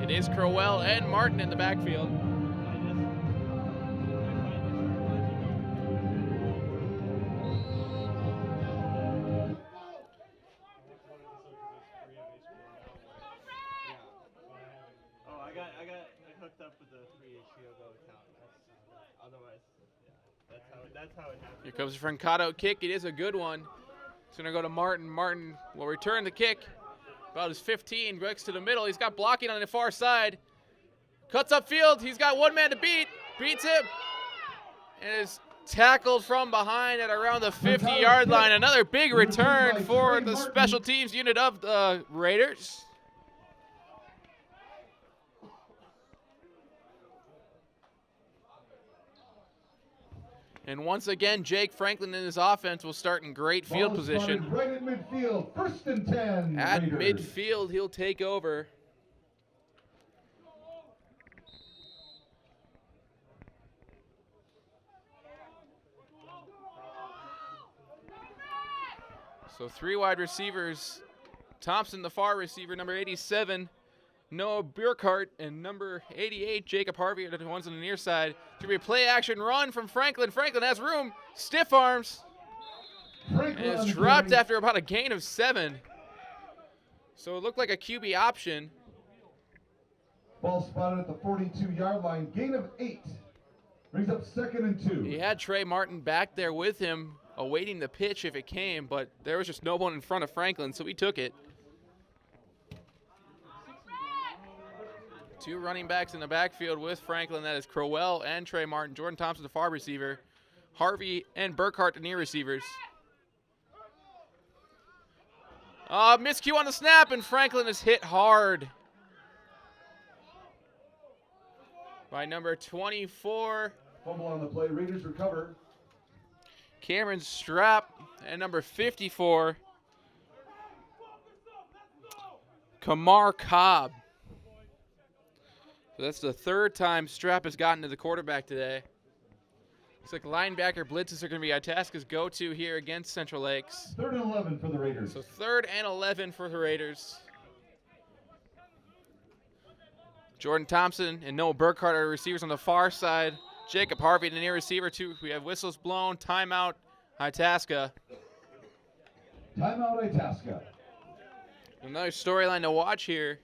Speaker 2: It is Crowell and Martin in the backfield. Here comes the Francato kick. It is a good one. It's going to go to Martin. Martin will return the kick. About his 15, breaks to the middle. He's got blocking on the far side. Cuts upfield. He's got one man to beat. Beats him. And is tackled from behind at around the 50-yard line. Another big return for the special teams unit of the Raiders. And once again, Jake Franklin and his offense will start in great field position.
Speaker 3: Right at midfield, 1st and 10.
Speaker 2: At
Speaker 3: Raiders.
Speaker 2: midfield, he'll take over. So 3 wide receivers. Thompson, the far receiver, number 87. Noah Burkhart and number 88, Jacob Harvey, are the ones on the near side. To be a play action run from Franklin. Franklin has room, stiff arms, and it's dropped after about a gain of 7. So it looked like a QB option.
Speaker 3: Ball spotted at the 42-yard line, gain of 8. Brings up 2nd and 2.
Speaker 2: He had Trey Martin back there with him, awaiting the pitch if it came, but there was just no one in front of Franklin, so he took it. 2 running backs in the backfield with Franklin. That is Crowell and Trey Martin. Jordan Thompson, the far receiver. Harvey and Burkhart, the near receivers. Miscue on the snap, and Franklin is hit hard by number 24.
Speaker 3: Fumble on the play. Raiders recover.
Speaker 2: Cameron Strapp, and number 54, Kamar Cobb. So that's the 3rd time Strapp has gotten to the quarterback today. Looks like linebacker blitzes are going to be Itasca's go-to here against Central Lakes.
Speaker 3: 3rd and 11 for the Raiders.
Speaker 2: So 3rd and 11 for the Raiders. Jordan Thompson and Noah Burkhart are receivers on the far side. Jacob Harvey, the near receiver, too. We have whistles blown. Timeout, Itasca.
Speaker 3: Timeout, Itasca.
Speaker 2: Another storyline to watch here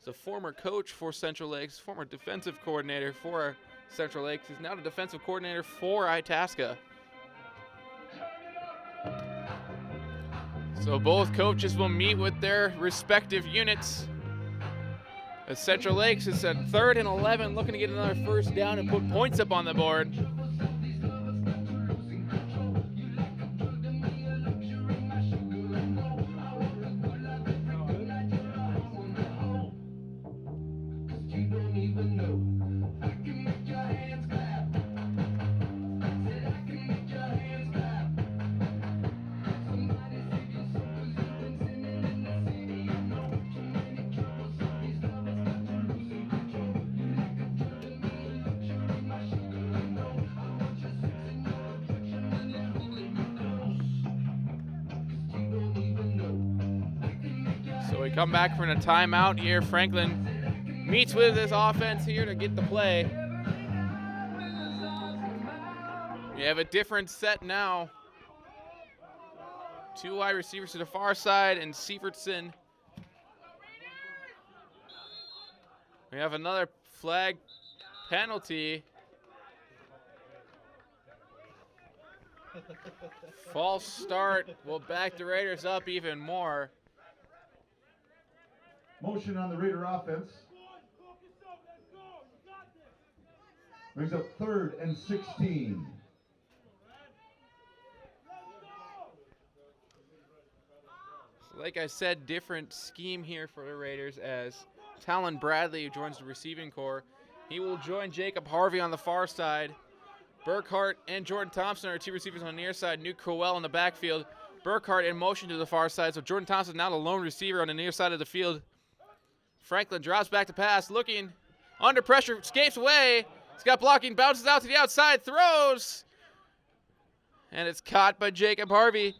Speaker 2: is a former coach for Central Lakes, former defensive coordinator for Central Lakes. He's now the defensive coordinator for Itasca. So both coaches will meet with their respective units. As Central Lakes is at 3rd and 11, looking to get another 1st down and put points up on the board. So we come back from a timeout here. Franklin meets with his offense here to get the play. We have a different set now. 2 wide receivers to the far side and Sievertson. We have another flag penalty. False start will back the Raiders up even more.
Speaker 3: Motion on the Raider offense. Brings up 3rd and 16.
Speaker 2: So like I said, different scheme here for the Raiders as Talon Bradley, who joins the receiving corps, he will join Jacob Harvey on the far side. Burkhart and Jordan Thompson are 2 receivers on the near side. Nuke Crowell in the backfield. Burkhart in motion to the far side, so Jordan Thompson now the lone receiver on the near side of the field. Franklin drops back to pass, looking under pressure, escapes away. He's got blocking, bounces out to the outside, throws. And it's caught by Jacob Harvey.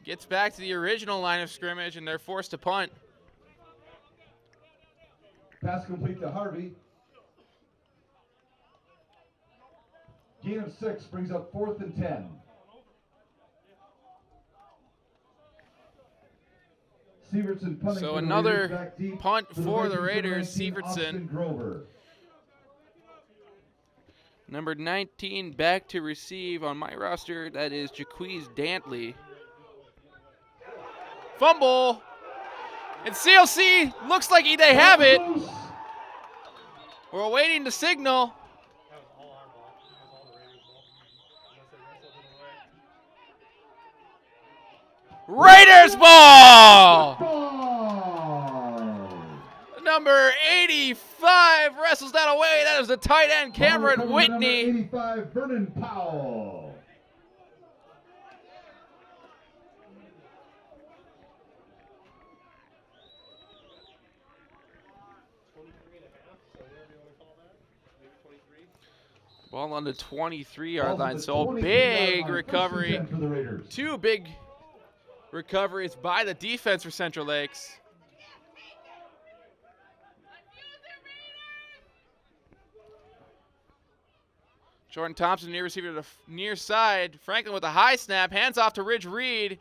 Speaker 2: Gets back to the original line of scrimmage, and they're forced to punt.
Speaker 3: Pass complete to Harvey. Gain of 6 brings up 4th and 10. Sievertson punting
Speaker 2: So
Speaker 3: for the
Speaker 2: another
Speaker 3: Raiders, back deep
Speaker 2: punt
Speaker 3: for the
Speaker 2: for the
Speaker 3: Vikings,
Speaker 2: Raiders.
Speaker 3: 19, Austin
Speaker 2: Sievertson,
Speaker 3: Grover.
Speaker 2: number 19, back to receive on my roster. That is Jaquez Dantley. Fumble. And CLC looks like they have it. We're waiting to signal. Raiders ball! Number 85 wrestles that away. That is the tight end, Cameron Whitney.
Speaker 3: Number 85, Vernon Powell.
Speaker 2: Ball on the 23-yard line, so a big recovery. 2 big recoveries by the defense for Central Lakes. Jordan Thompson, near receiver to the near side. Franklin with a high snap, hands off to Ridge Reed.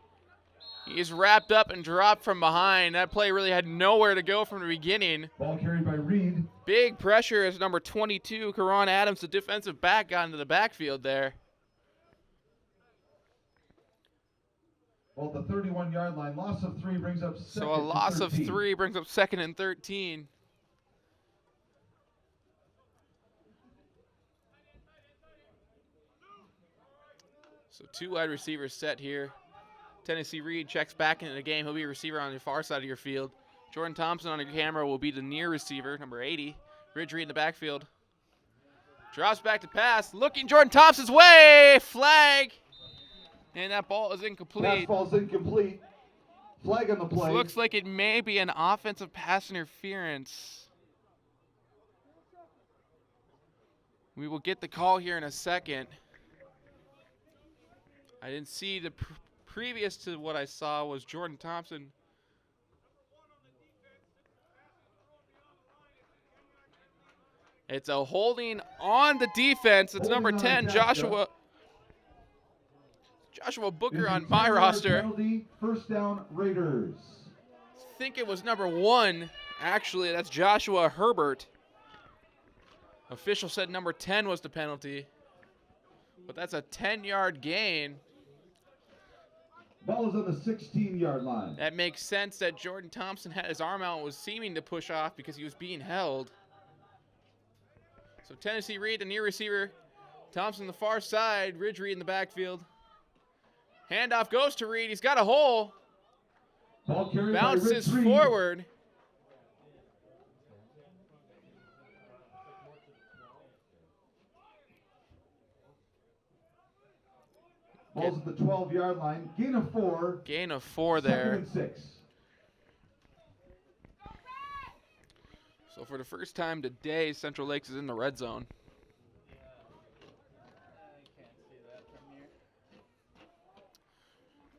Speaker 2: He's wrapped up and dropped from behind. That play really had nowhere to go from the beginning.
Speaker 3: Ball carried by Reed.
Speaker 2: Big pressure as number 22, Karan Adams, the defensive back, got into the backfield there.
Speaker 3: Well, the 31-yard line, loss of 3 brings up second.
Speaker 2: So a loss of
Speaker 3: 13.
Speaker 2: 3 brings up 2nd and 13. So 2 wide receivers set here. Tennessee Reed checks back into the game. He'll be a receiver on the far side of your field. Jordan Thompson on your camera will be the near receiver, number 80. Ridge Reed in the backfield. Drops back to pass. Looking Jordan Thompson's way. Flag. And that ball is incomplete.
Speaker 3: Pass ball's incomplete. Flag on the play.
Speaker 2: Looks like it may be an offensive pass interference. We will get the call here in a second. I didn't see the previous to what I saw was Jordan Thompson. It's a holding on the defense. It's number 10, Joshua Booker on my roster.
Speaker 3: Penalty, first down, Raiders.
Speaker 2: I think it was number 1. Actually, that's Joshua Herbert. Official said number 10 was the penalty. But that's a 10-yard gain.
Speaker 3: Ball is on the 16-yard line.
Speaker 2: That makes sense that Jordan Thompson had his arm out and was seeming to push off because he was being held. So Tennessee Reed, the near receiver. Thompson the far side. Ridge Reed in the backfield. Handoff goes to Reed. He's got a hole.
Speaker 3: Ball carried
Speaker 2: Bounces
Speaker 3: by Ridge Reed.
Speaker 2: forward.
Speaker 3: Ball's at the 12-yard line. Gain of 4.
Speaker 2: Gain of 4
Speaker 3: Second
Speaker 2: there.
Speaker 3: and 6.
Speaker 2: So for the first time today, Central Lakes is in the red zone.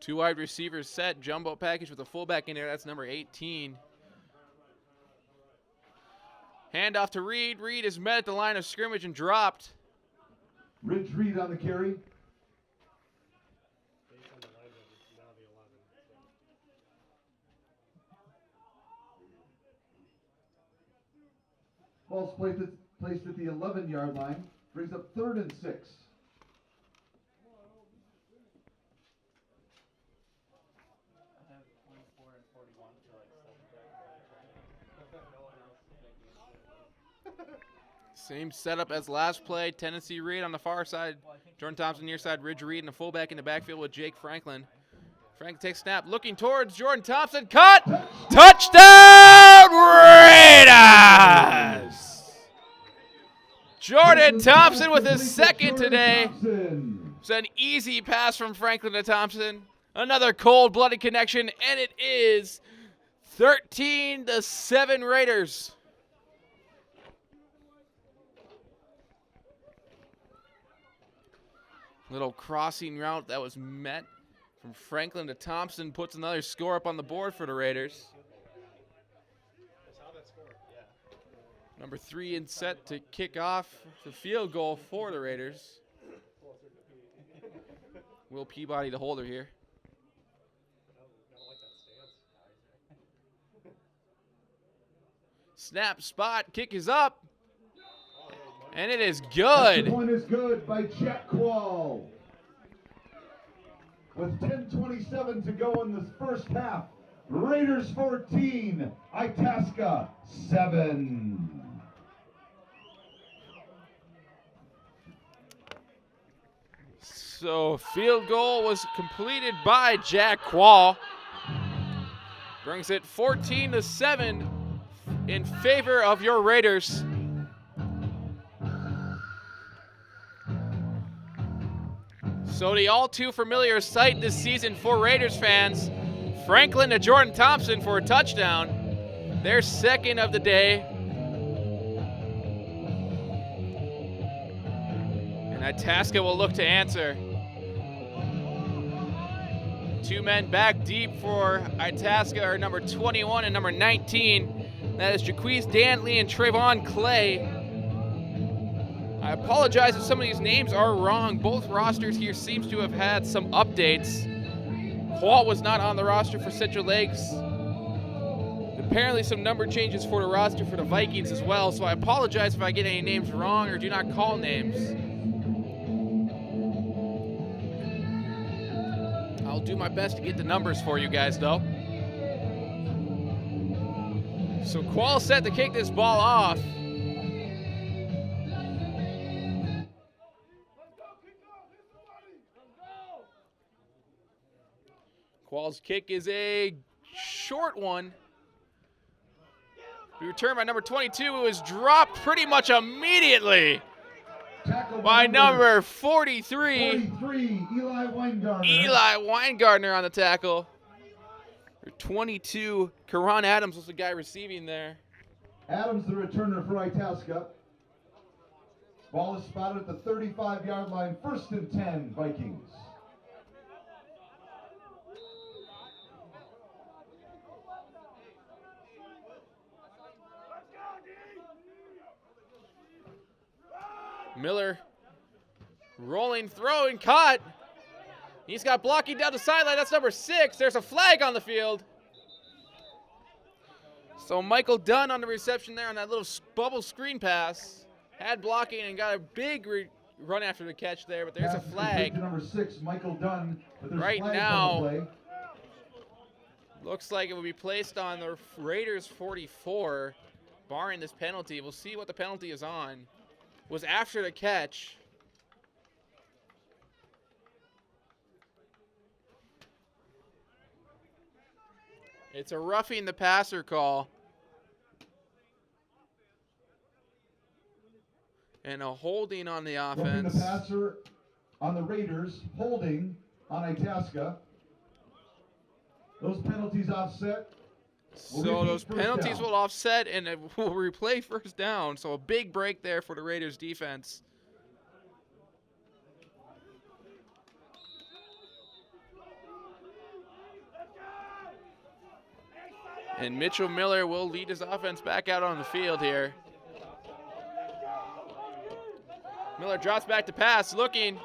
Speaker 2: Two wide receivers set. Jumbo package with a fullback in there. That's number 18. Handoff to Reed. Reed is met at the line of scrimmage and dropped.
Speaker 3: Ridge Reed on the carry. Ball's placed at the 11-yard line. Brings up 3rd and 6.
Speaker 2: Same setup as last play. Tennessee Reed on the far side. Jordan Thompson near side. Ridge Reed and a fullback in the backfield with Jake Franklin. Franklin takes snap. Looking towards Jordan Thompson. Cut! Touchdown Raiders! Jordan Thompson with his second today. It's an easy pass from Franklin to Thompson. Another cold-blooded connection, and it is 13-7 Raiders. Little crossing route that was met from Franklin to Thompson puts another score up on the board for the Raiders. Number 3 in set to kick off the field goal for the Raiders. Will Peabody, the holder here. Snap, spot, kick is up. And it is good.
Speaker 3: The point is good by Jack Quall. With 10:27 to go in this first half, Raiders 14, Itasca 7.
Speaker 2: So field goal was completed by Jack Quall. Brings it 14-7 in favor of your Raiders. So the all too familiar sight this season for Raiders fans, Franklin to Jordan Thompson for a touchdown. Their second of the day. And Itasca will look to answer. 2 men back deep for Itasca are number 21 and number 19. That is Jaquez Dantley and Trayvon Clay. I apologize if some of these names are wrong. Both rosters here seems to have had some updates. Qualt was not on the roster for Central Lakes. Apparently some number changes for the roster for the Vikings as well, so I apologize if I get any names wrong or do not call names. I'll do my best to get the numbers for you guys though. So Qual set to kick this ball off. Qual's kick is a short one. We return by number 22, who is dropped pretty much immediately by number 43.
Speaker 3: Eli Weingartner.
Speaker 2: Eli Weingartner on the tackle. 22, Karan Adams was the guy receiving there.
Speaker 3: Adams, the returner for Itasca. Ball is spotted at the 35-yard line. 1st and 10, Vikings.
Speaker 2: Miller rolling, throwing, caught. He's got blocking down the sideline. That's number 6. There's a flag on the field. So Michael Dunn on the reception there on that little bubble screen pass. Had blocking and got a big run after the catch there, but there's a flag.
Speaker 3: Number 6, Michael Dunn.
Speaker 2: Right now, looks like it will be placed on the Raiders 44, barring this penalty. We'll see what the penalty is on. Was after the catch. It's a roughing the passer call. And a holding on the offense.
Speaker 3: Roughing the passer on the Raiders, holding on Itasca. Those penalties offset.
Speaker 2: So those penalties will offset and it will replay first down. So a big break there for the Raiders defense. And Mitchell Miller will lead his offense back out on the field here. Miller drops back to pass, looking,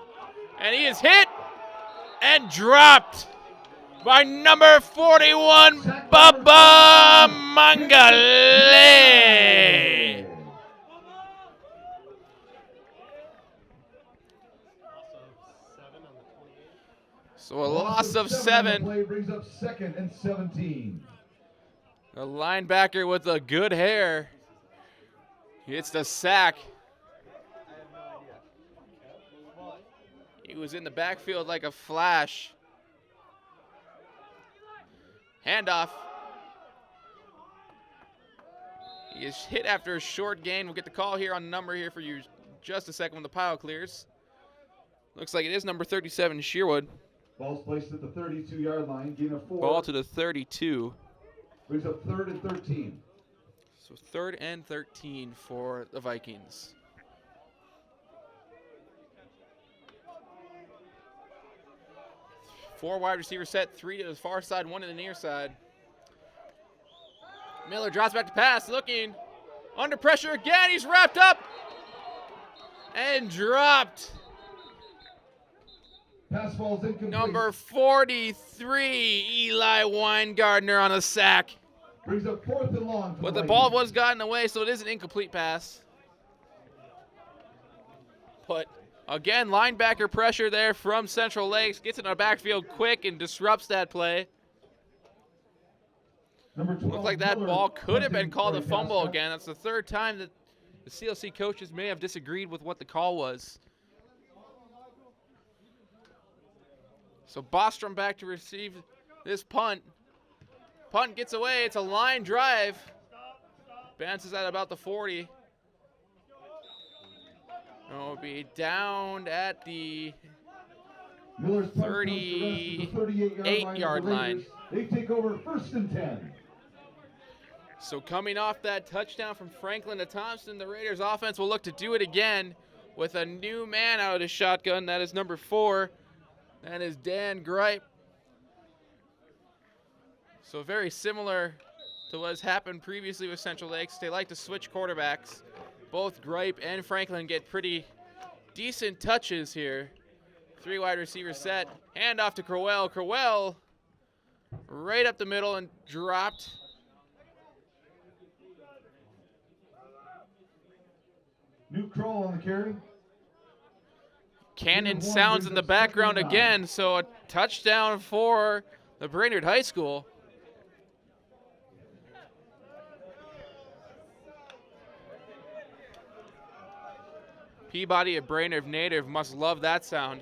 Speaker 2: and he is hit and dropped by number 41, Baba Mangale. So a loss of 7.
Speaker 3: Play brings up 2nd and 17.
Speaker 2: A linebacker with a good hair gets the sack. He was in the backfield like a flash. Handoff. He is hit after a short gain. We'll get the call here on the number here for you just a second when the pile clears. Looks like it is number 37, Sherwood.
Speaker 3: Ball's placed at the 32-yard line, gain of 4.
Speaker 2: Ball to the 32.
Speaker 3: Brings up 3rd and 13.
Speaker 2: So 3rd and 13 for the Vikings. Four wide receiver set, 3 to the far side, 1 to the near side. Miller drops back to pass, looking. Under pressure again, he's wrapped up and dropped.
Speaker 3: Pass ball's incomplete.
Speaker 2: Number 43, Eli Weingartner on a sack.
Speaker 3: Brings up 4th and long.
Speaker 2: But the ball was gotten away, so it is an incomplete pass. But again, linebacker pressure there from Central Lakes. Gets in the backfield quick and disrupts that play.
Speaker 3: Number 12,
Speaker 2: Looked like that
Speaker 3: Miller
Speaker 2: ball could have been
Speaker 3: punting
Speaker 2: called a
Speaker 3: for
Speaker 2: fumble
Speaker 3: Itasca.
Speaker 2: again. That's the 3rd time that the CLC coaches may have disagreed with what the call was. So Bostrom back to receive this punt. Punt gets away. It's a line drive. Bounces at about the 40. It'll be down at the
Speaker 3: Miller's punt comes to rest at the
Speaker 2: 38-yard line.
Speaker 3: They take over 1st and 10.
Speaker 2: So coming off that touchdown from Franklin to Thompson, the Raiders offense will look to do it again with a new man out of the shotgun. That is number 4. That is Dan Gripe. So very similar to what has happened previously with Central Lakes. They like to switch quarterbacks. Both Gripe and Franklin get pretty decent touches here. 3 wide receiver set. Hand off to Crowell. Crowell right up the middle and dropped.
Speaker 3: New Crowell on the carry.
Speaker 2: Cannon sounds in the background again, so a touchdown for the Brainerd High School. Peabody, a Brainerd native, must love that sound.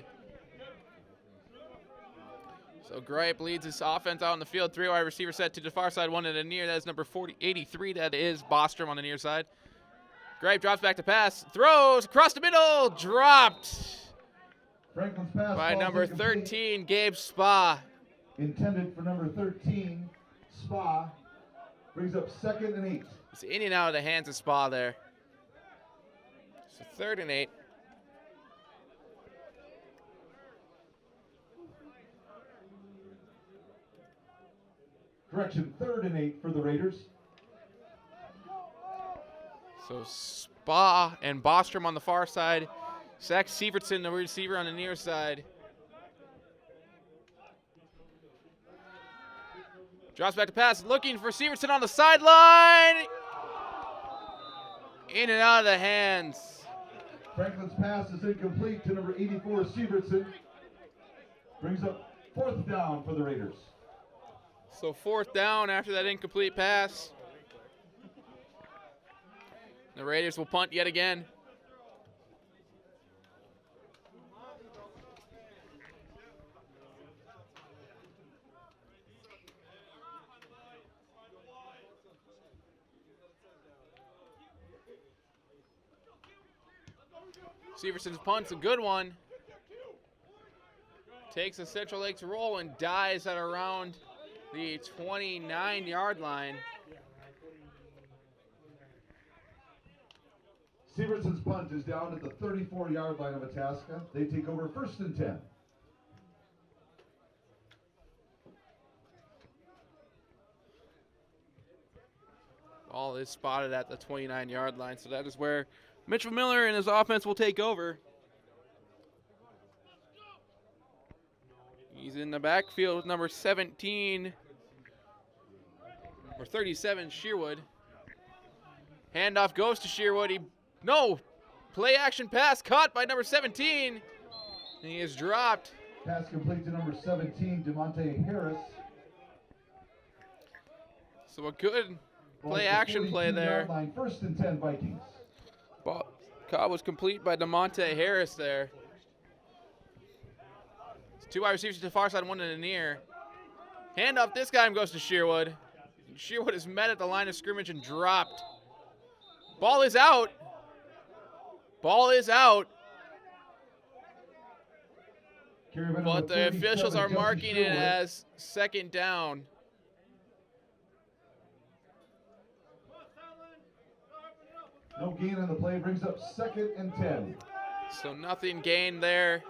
Speaker 2: So Gripe leads his offense out on the field. 3 wide receiver set to the far side, 1 in the near. That is number 83. That is Bostrom on the near side. Gripe drops back to pass, throws across the middle, dropped
Speaker 3: Franklin's pass
Speaker 2: by number
Speaker 3: incomplete.
Speaker 2: 13, Gabe Spa.
Speaker 3: Intended for number 13, Spa. Brings up 2nd and 8.
Speaker 2: It's in and out of the hands of Spa there. So 3rd and 8.
Speaker 3: Correction, 3rd and 8 for the Raiders.
Speaker 2: So Spa and Bostrom on the far side. Zach Sievertson, the receiver, on the near side. Drops back to pass, looking for Sievertson on the sideline. In and out of the hands.
Speaker 3: Franklin's pass is incomplete to number 84, Sievertson. Brings up 4th down for the Raiders.
Speaker 2: So 4th down after that incomplete pass. The Raiders will punt yet again. Severson's punt's a good one. Takes a Central Lakes roll and dies at around the 29-yard line.
Speaker 3: Severson's punt is down at the 34-yard line of Itasca. They take over 1st and 10.
Speaker 2: Ball is spotted at the 29-yard line, so that is where Mitchell Miller and his offense will take over. He's in the backfield with number 17, or 37, Sherwood. Handoff goes to Sherwood. Play action pass caught by number 17. And he is dropped.
Speaker 3: Pass complete to number 17, DeMonte Harris.
Speaker 2: So a good play action play there.
Speaker 3: Line, 1st and 10 Vikings.
Speaker 2: Ball caught was complete by DeMonte Harris there. 2 wide receivers to the far side, 1 in the near. Handoff this time goes to Sherwood. Sherwood is met at the line of scrimmage and dropped. Ball is out. Ball is out. But the officials are marking it as 2nd down.
Speaker 3: No gain on the play, brings up 2nd and 10.
Speaker 2: So nothing gained there.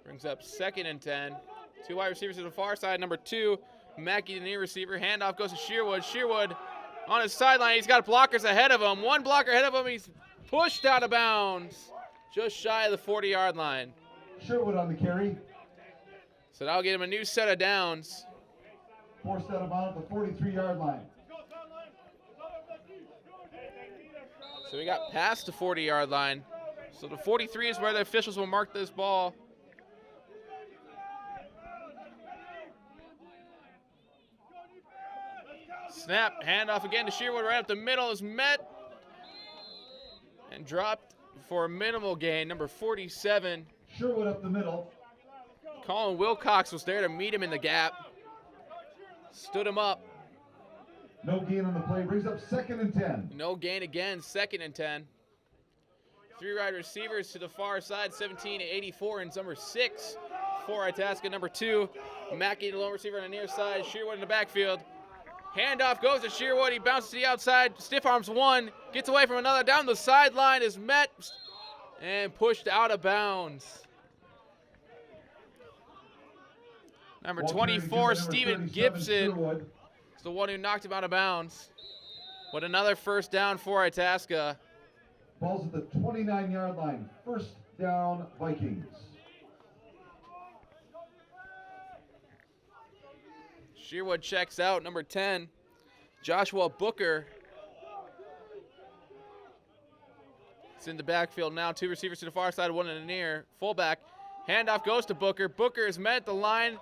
Speaker 2: Brings up 2nd and 10. 2 wide receivers to the far side. Number 2, Mackey, the near receiver. Handoff goes to Sherwood. Sherwood on his sideline. He's got blockers ahead of him. 1 blocker ahead of him. He's pushed out of bounds. Just shy of the 40-yard line.
Speaker 3: Sherwood on the carry.
Speaker 2: So that'll get him a new set of downs.
Speaker 3: Forced out of bounds at the 43-yard line.
Speaker 2: So we got past the 40-yard line. So the 43 is where the officials will mark this ball. Snap, handoff again to Sherwood right up the middle, is met and dropped for a minimal gain. Number 47.
Speaker 3: Sherwood up the middle.
Speaker 2: Colin Wilcox was there to meet him in the gap. Stood him up.
Speaker 3: No gain on the play, brings up 2nd and 10.
Speaker 2: No gain again, 2nd and 10. 3 wide receivers to the far side, 17 to 84, and number 6 for Itasca. Number 2, Mackey, the lone receiver on the near side. Sherwood in the backfield. Handoff goes to Sherwood. He bounces to the outside. Stiff arms 1. Gets away from another. Down the sideline, is met and pushed out of bounds. Number 24, Steven Gibson, is the one who knocked him out of bounds. But another first down for Itasca.
Speaker 3: Ball's at the 29-yard line. First down, Vikings.
Speaker 2: Sherwood checks out, number 10, Joshua Booker. It's in the backfield now. Two receivers to the far side, one in the near. Fullback. Handoff goes to Booker. Booker is met at the line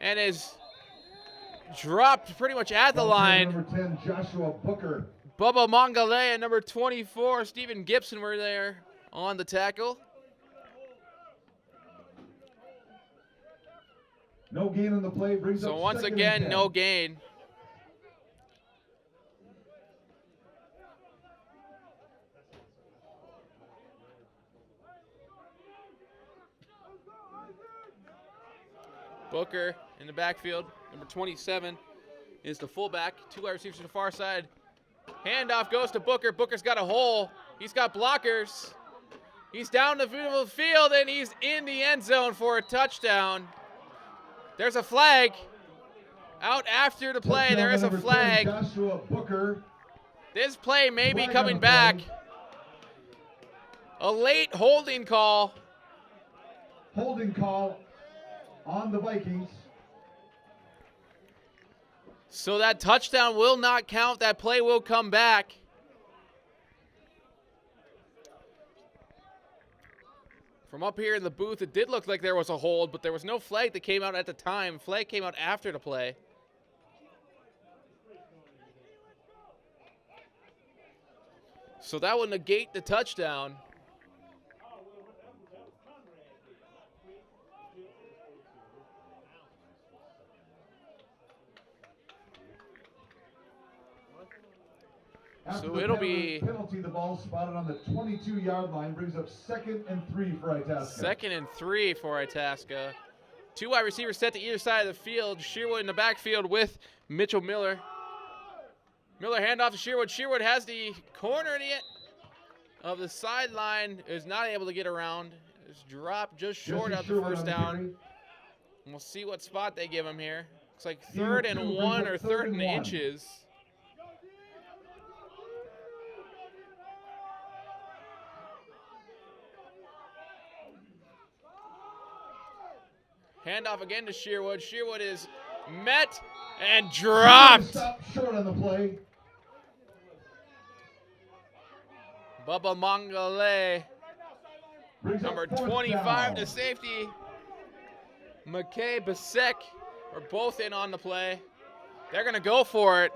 Speaker 2: and is dropped pretty much at the line.
Speaker 3: Number 10, Joshua Booker.
Speaker 2: Bubba Mongale and number 24, Stephen Gibson, were there on the tackle.
Speaker 3: No gain on the play. Brings
Speaker 2: So
Speaker 3: up
Speaker 2: once
Speaker 3: second
Speaker 2: again,
Speaker 3: and 10.
Speaker 2: no gain. Booker in the backfield. Number 27 is the fullback. Two wide receivers to the far side. Handoff goes to Booker. Booker's got a hole. He's got blockers. He's down the middle of the field, and he's in the end zone for a touchdown. There's a flag. Out after the play,
Speaker 3: Touchdown
Speaker 2: there is a
Speaker 3: number 10,
Speaker 2: flag.
Speaker 3: Joshua Booker.
Speaker 2: This play may be
Speaker 3: Flag on
Speaker 2: coming
Speaker 3: the
Speaker 2: back.
Speaker 3: play.
Speaker 2: A late holding call.
Speaker 3: Holding call on the Vikings.
Speaker 2: So that touchdown will not count. That play will come back. From up here in the booth, it did look like there was a hold, but there was no flag that came out at the time. Flag came out after the play. So that will negate the touchdown.
Speaker 3: After
Speaker 2: So
Speaker 3: the
Speaker 2: it'll be
Speaker 3: penalty, the ball spotted on the 22-yard line, brings up 2nd and 3 for Itasca.
Speaker 2: 2nd and 3 for Itasca. Two wide receivers set to either side of the field. Sherwood in the backfield with Mitchell Miller. Miller handoff to Sherwood. Sherwood has the corner of the sideline, is not able to get around. It's dropped just short of the first down. And we'll see what spot they give him here. Looks like 3rd and 1 or 3rd and inches. Handoff again to Sherwood. Sherwood is met and dropped.
Speaker 3: Stop short on the play.
Speaker 2: Bubba Mongale,
Speaker 3: Brings
Speaker 2: number
Speaker 3: up 4th
Speaker 2: 25
Speaker 3: down.
Speaker 2: to safety. McKay Basek are both in on the play. They're going to go for it.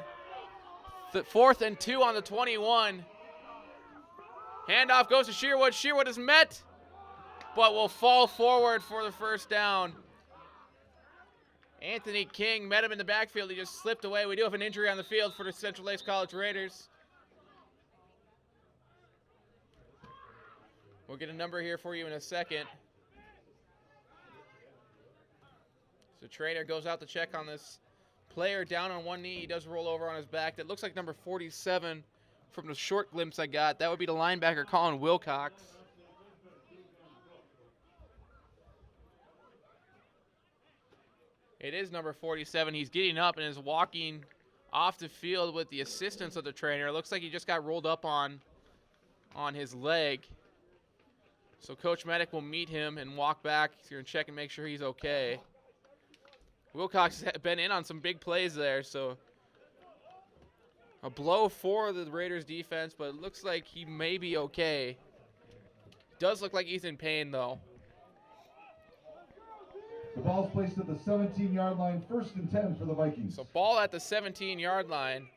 Speaker 2: 4th and 2 on the 21. Handoff goes to Sherwood. Sherwood is met, but will fall forward for the first down. Anthony King met him in the backfield. He just slipped away. We do have an injury on the field for the Central Lakes College Raiders. We'll get a number here for you in a second. So Trader goes out to check on this player down on one knee. He does roll over on his back. That looks like number 47 from the short glimpse I got. That would be the linebacker, Colin Wilcox. It is number 47. He's getting up and is walking off the field with the assistance of the trainer. It looks like he just got rolled up on his leg. So Coach Medic will meet him and walk back here and check and make sure he's okay. Wilcox has been in on some big plays there, so a blow for the Raiders defense, but it looks like he may be okay. Does look like he's in pain, though.
Speaker 3: The ball's placed at the 17-yard line, 1st and 10 for the Vikings.
Speaker 2: So ball at the 17-yard line.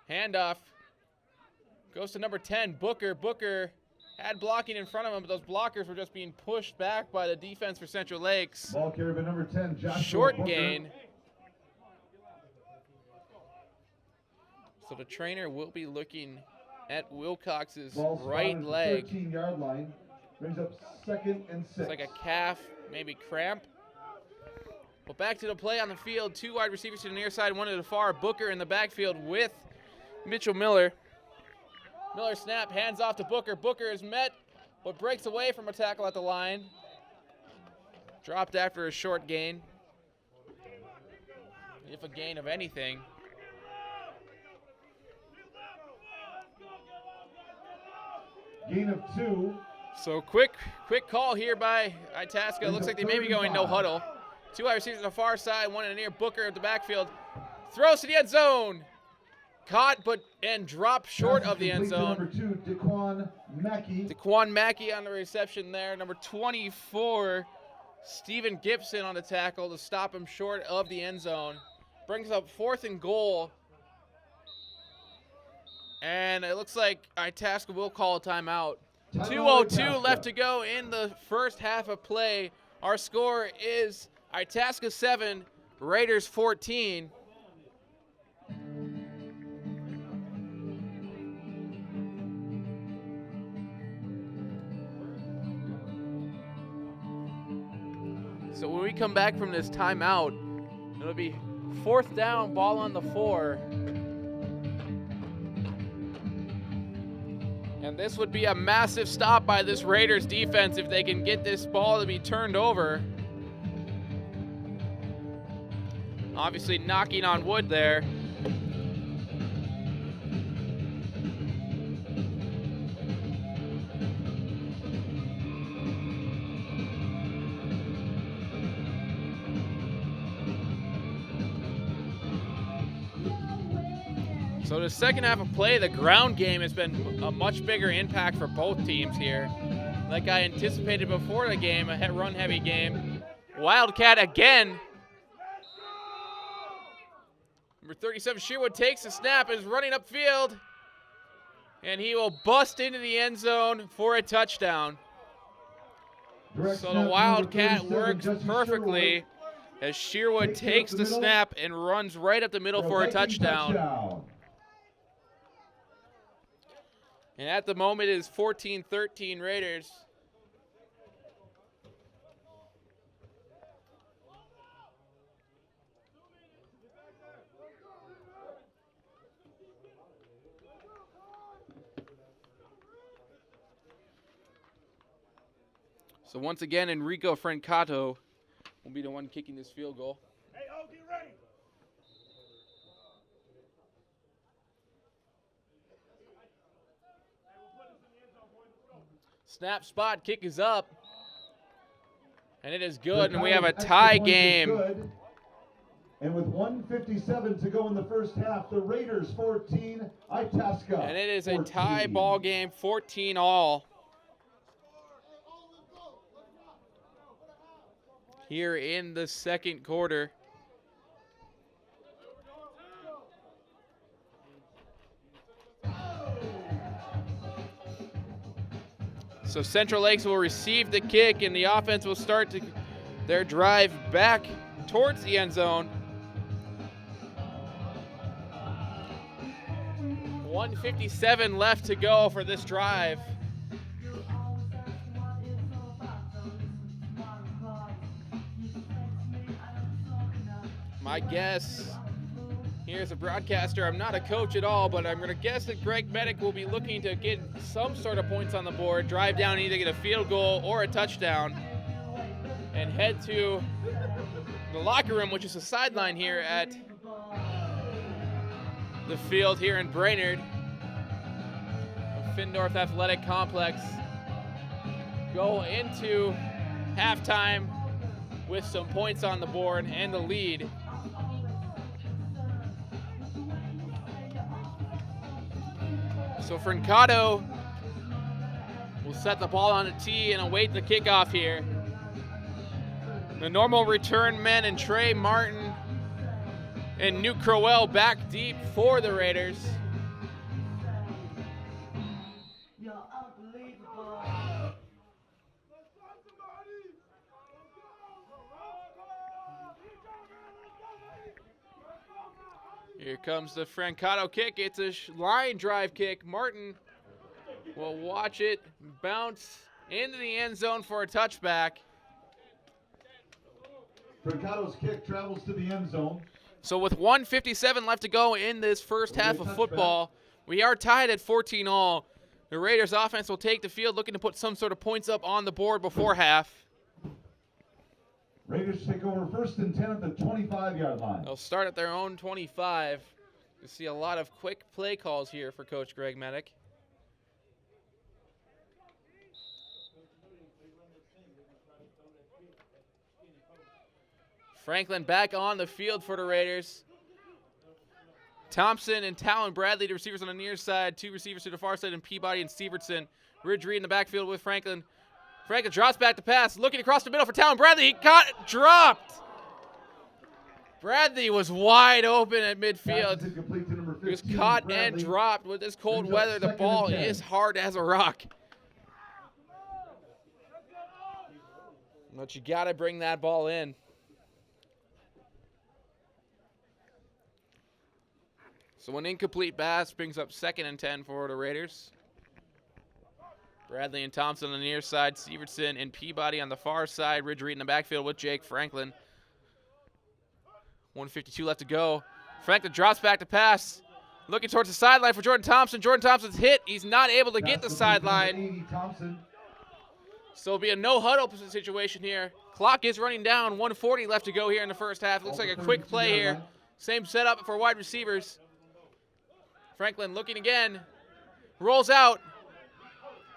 Speaker 2: Handoff goes to number 10, Booker. Booker had blocking in front of him, but those blockers were just being pushed back by the defense for Central Lakes.
Speaker 3: Ball carried by number 10, Joshua
Speaker 2: Short
Speaker 3: Booker.
Speaker 2: gain. So the trainer will be looking at Wilcox's
Speaker 3: Ball spotted
Speaker 2: right
Speaker 3: at the
Speaker 2: leg.
Speaker 3: 13-yard line, brings up 2nd and 6.
Speaker 2: It's like a calf, maybe cramp. Well, back to the play on the field. Two wide receivers to the near side, one to the far. Booker in the backfield with Mitchell Miller. Miller snap, hands off to Booker. Booker is met, but breaks away from a tackle at the line. Dropped after a short gain. If a gain of anything.
Speaker 3: Gain of 2.
Speaker 2: So quick call here by Itasca. Looks like they may be going no huddle. 2 wide receivers on the far side, one in the near Booker at the backfield. Throws to the end zone. Caught and dropped short of the end zone.
Speaker 3: Number 2, Daquan Mackey.
Speaker 2: Daquan Mackey on the reception there. Number 24, Stephen Gibson on the tackle to stop him short of the end zone. Brings up 4th and goal. And it looks like Itasca will call a timeout. 2:02 left to go in the first half of play. Our score is Itasca 7, Raiders 14. So when we come back from this timeout, it'll be 4th down, ball on the 4. And this would be a massive stop by this Raiders defense if they can get this ball to be turned over. Obviously knocking on wood there. So the second half of play, the ground game has been a much bigger impact for both teams here. Like I anticipated before the game, a run-heavy game. Wildcat again. Number 37, Sherwood takes the snap, is running upfield, and he will bust into the end zone for a touchdown. So the Wildcat works perfectly as Sherwood takes the snap and runs right up the middle for a touchdown. And at the moment it is 14-13 Raiders. So once again, Enrico Francato will be the one kicking this field goal.
Speaker 5: Hey, O, get ready.
Speaker 2: Snap, spot, kick is up. And it is good, and we have a tie game.
Speaker 3: And with 1:57 to go in the first half, the Raiders 14, Itasca 14.
Speaker 2: And it is a tie ball game, 14-all. Here in the second quarter. So Central Lakes will receive the kick, and the offense will start their drive back towards the end zone. 1:57 left to go for this drive. My guess, here's a broadcaster, I'm not a coach at all, but I'm going to guess that Greg Medic will be looking to get some sort of points on the board, drive down, either get a field goal or a touchdown, and head to the locker room, which is a sideline here at the field here in Brainerd, Findorff Athletic Complex. Go into halftime with some points on the board and the lead. So Francato will set the ball on the tee and await the kickoff here. The normal return men and Trey Martin and Nuke Crowell back deep for the Raiders. Here comes the Francato kick. It's a line drive kick. Martin will watch it bounce into the end zone for a touchback.
Speaker 3: Francato's kick travels to the end zone.
Speaker 2: So with 1:57 left to go in this first half of football, we are tied at 14-all. The Raiders offense will take the field looking to put some sort of points up on the board before half.
Speaker 3: Raiders take over 1st and 10 at the 25-yard line.
Speaker 2: They'll start at their own 25. You see a lot of quick play calls here for Coach Greg Medic. Franklin back on the field for the Raiders. Thompson and Talon Bradley, the receivers on the near side. 2 receivers to the far side, and Peabody and Severson. Ridge Reed in the backfield with Franklin. Franklin drops back to pass, looking across the middle for Talon Bradley. He got dropped. Bradley was wide open at midfield. He was caught and dropped. With this cold weather, the ball is hard as a rock. But you got to bring that ball in. So an incomplete pass brings up 2nd and 10 for the Raiders. Bradley and Thompson on the near side, Severson and Peabody on the far side. Ridge Reed in the backfield with Jake Franklin. 1:52 left to go. Franklin drops back to pass. Looking towards the sideline for Jordan Thompson. Jordan Thompson's hit. He's not able to get the sideline. So it'll be a no-huddle situation here. Clock is running down. 1:40 left to go here in the first half. Looks like a quick play here. Same setup for wide receivers. Franklin looking again. Rolls out.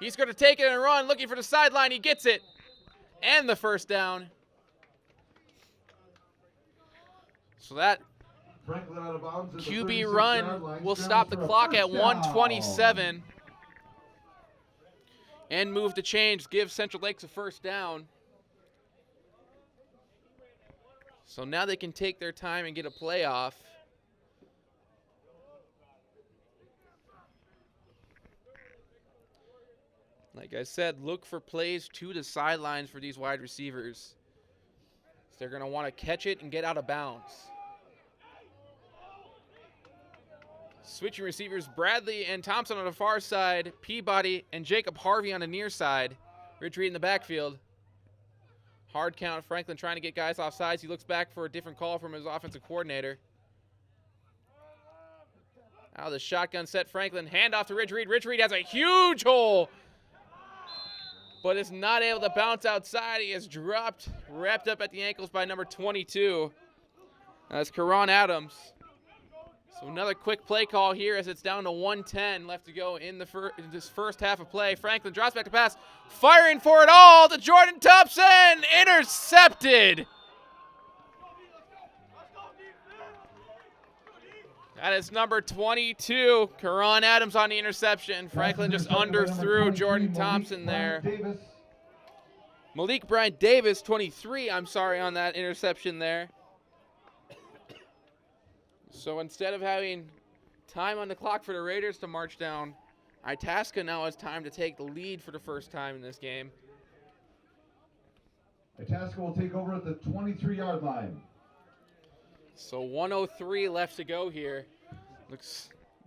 Speaker 2: He's going to take it and run, looking for the sideline. He gets it. And the first down. So that QB run will stop the clock at 1:27. And move the change. Give Central Lakes a first down. So now they can take their time and get a playoff. Like I said, look for plays to the sidelines for these wide receivers. They're going to want to catch it and get out of bounds. Switching receivers, Bradley and Thompson on the far side, Peabody and Jacob Harvey on the near side. Ridge Reed in the backfield. Hard count, Franklin trying to get guys off sides. He looks back for a different call from his offensive coordinator. Out of the shotgun set, Franklin, handoff to Ridge Reed. Ridge Reed has a huge hole, but is not able to bounce outside. He is dropped, wrapped up at the ankles by number 22. That's Karan Adams. So another quick play call here as it's down to 1:10 left to go in this first half of play. Franklin drops back to pass, firing for it all to Jordan Thompson. Intercepted. That is number 22, Karan Adams on the interception. Franklin just underthrew Jordan Thompson there. Malik Bryant Davis, 23, on that interception there. So instead of having time on the clock for the Raiders to march down, Itasca now has time to take the lead for the first time in this game.
Speaker 3: Itasca will take over at the 23-yard line.
Speaker 2: So 1:03 left to go here.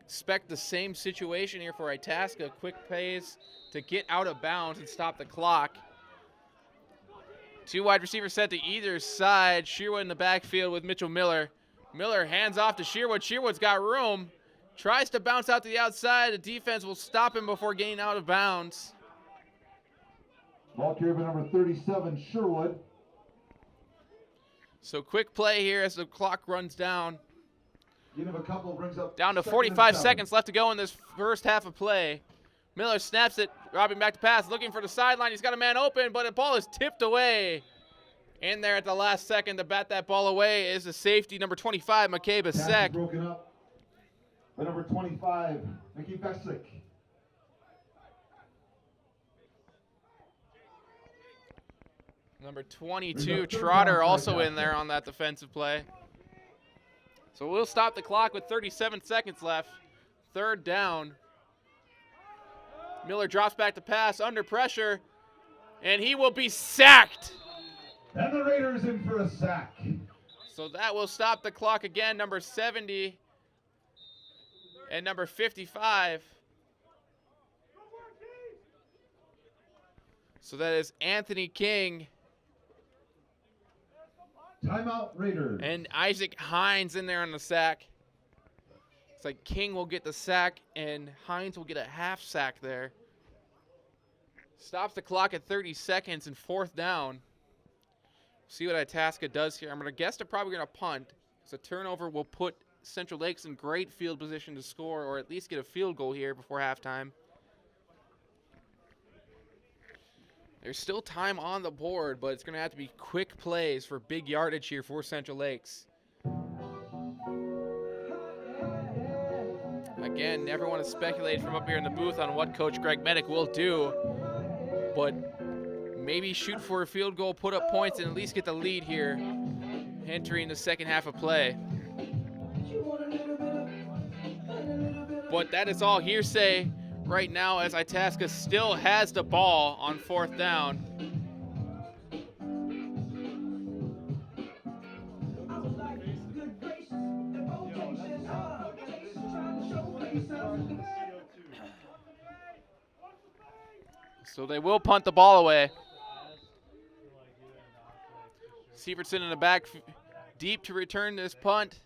Speaker 2: Expect the same situation here for Itasca. Quick plays to get out of bounds and stop the clock. 2 wide receivers set to either side. Sherwood in the backfield with Mitchell Miller. Miller hands off to Sherwood. Sherwood's got room. Tries to bounce out to the outside. The defense will stop him before getting out of bounds.
Speaker 3: Ball carrier by number 37, Sherwood.
Speaker 2: So quick play here as the clock runs down.
Speaker 3: Gain of a couple brings up
Speaker 2: down to 45 seconds left to go in this first half of play. Miller snaps it, dropping back to pass, looking for the sideline. He's got a man open, but the ball is tipped away. In there at the last second to bat that ball away is the safety, number 25, McCabe Basek.
Speaker 3: Broken up by number 25, Mickey Besick.
Speaker 2: Number 22, Trotter, also in there on that defensive play. So we'll stop the clock with 37 seconds left. Third down. Miller drops back to pass under pressure, and he will be sacked.
Speaker 3: And the Raiders in for a sack.
Speaker 2: So that will stop the clock again, number 70 and number 55. So that is Anthony King.
Speaker 3: Timeout, Raiders.
Speaker 2: And Isaac Hines in there on the sack. It's like King will get the sack and Hines will get a half sack there. Stops the clock at 30 seconds and 4th down. See what Itasca does here. I'm going to guess they're probably going to punt. So a turnover will put Central Lakes in great field position to score or at least get a field goal here before halftime. There's still time on the board, but it's going to have to be quick plays for big yardage here for Central Lakes. Again, never want to speculate from up here in the booth on what Coach Greg Medic will do, but maybe shoot for a field goal, put up points, and at least get the lead here entering the second half of play. But that is all hearsay right now as Itasca still has the ball on 4th down. So they will punt the ball away. Sievertson in the back deep to return this punt.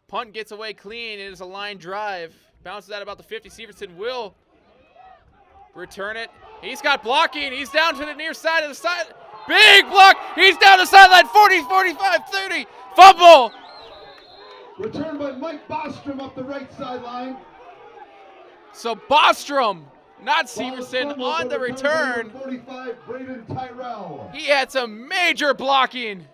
Speaker 2: Punt gets away clean. It is a line drive. Bounces out about the 50. Sievertson will return it. He's got blocking. He's down to the near side of the side. Big block. He's down the sideline. 40, 45, 30. Fumble.
Speaker 3: Returned by Mike Bostrom up the right sideline.
Speaker 2: So Bostrom, not Sievertson, on the return.
Speaker 3: 45, Braden Tyrell.
Speaker 2: He had some major blocking.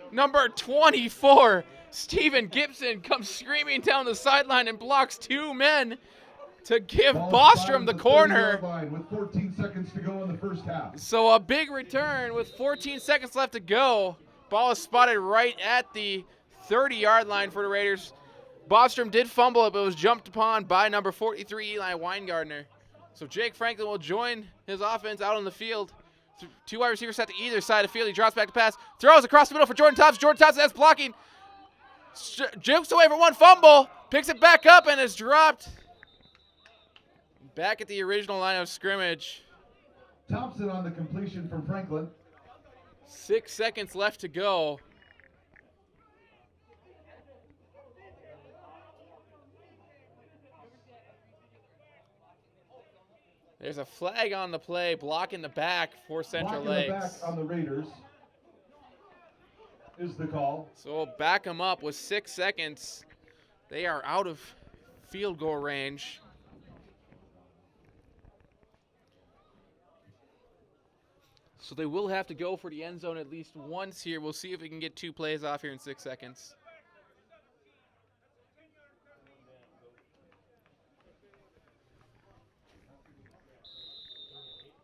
Speaker 2: Number 24, Steven Gibson, comes screaming down the sideline and blocks 2 men to give Bostrom the corner.
Speaker 3: With 14 seconds to go in the first half.
Speaker 2: So a big return with 14 seconds left to go. Ball is spotted right at the 30-yard line for the Raiders. Bostrom did fumble it, but was jumped upon by number 43, Eli Weingartner. So Jake Franklin will join his offense out on the field. 2 wide receivers set to either side of the field. He drops back to pass. Throws across the middle for Jordan Thompson. Jordan Thompson has blocking. Jukes away for 1 fumble. Picks it back up and is dropped. Back at the original line of scrimmage.
Speaker 3: Thompson on the completion from Franklin.
Speaker 2: 6 seconds left to go. There's a flag on the play, blocking the back for Central Lakes.
Speaker 3: Blocking the back on the Raiders is the call.
Speaker 2: So we'll back them up with 6 seconds. They are out of field goal range. So they will have to go for the end zone at least once here. We'll see if we can get 2 plays off here in 6 seconds.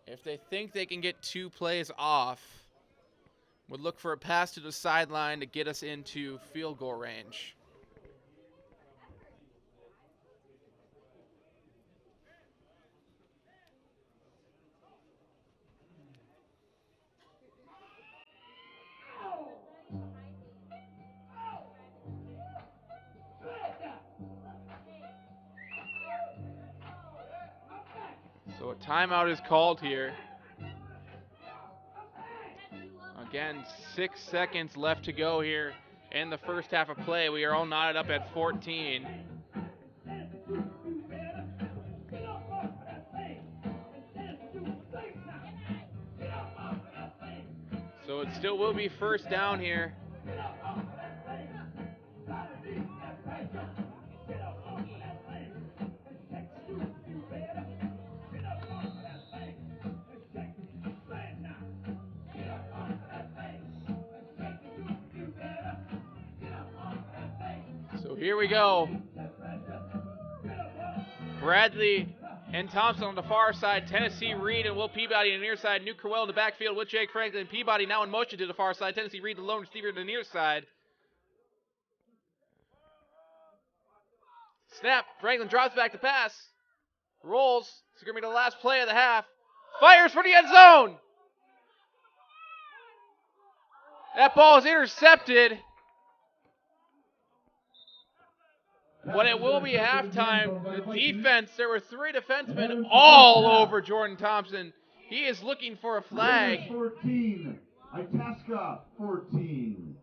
Speaker 2: If they think they can get 2 plays off, would look for a pass to the sideline to get us into field goal range. So a timeout is called here. Again, 6 seconds left to go here in the first half of play. We are all knotted up at 14. So it still will be first down here. So here we go. Bradley and Thompson on the far side. Tennessee Reed and Will Peabody on the near side. New Crowell in the backfield with Jake Franklin. Peabody now in motion to the far side. Tennessee Reed, the lone receiver to the near side. Snap. Franklin drops back to pass. Rolls. It's going to be the last play of the half. Fires for the end zone. That ball is intercepted. But it will be halftime. The defense, there were 3 defensemen all over Jordan Thompson. He is looking for a flag.
Speaker 3: 14, Itasca 14.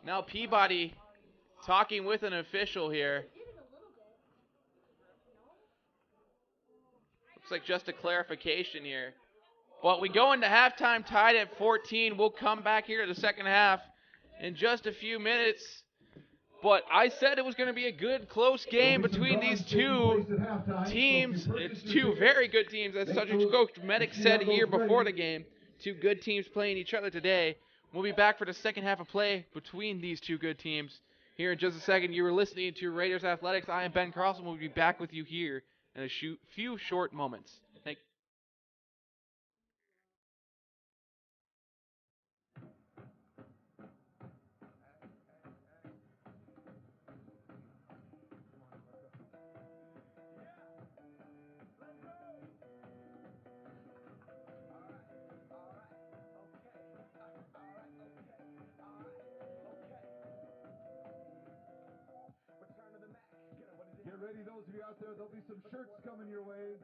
Speaker 2: Now Peabody talking with an official here. Looks like just a clarification here. But we go into halftime tied at 14. We'll come back here to the second half in just a few minutes. But I said it was going to be a good, close game between these two teams. It's two very good teams, as Subject Coach Medic said here before the game. Two good teams playing each other today. We'll be back for the second half of play between these two good teams here in just a second. You were listening to Raiders Athletics. I am Ben Carlson. We'll be back with you here in a few short moments. Thank you.
Speaker 3: Get ready, those of you out there. There'll be some shirts coming your way.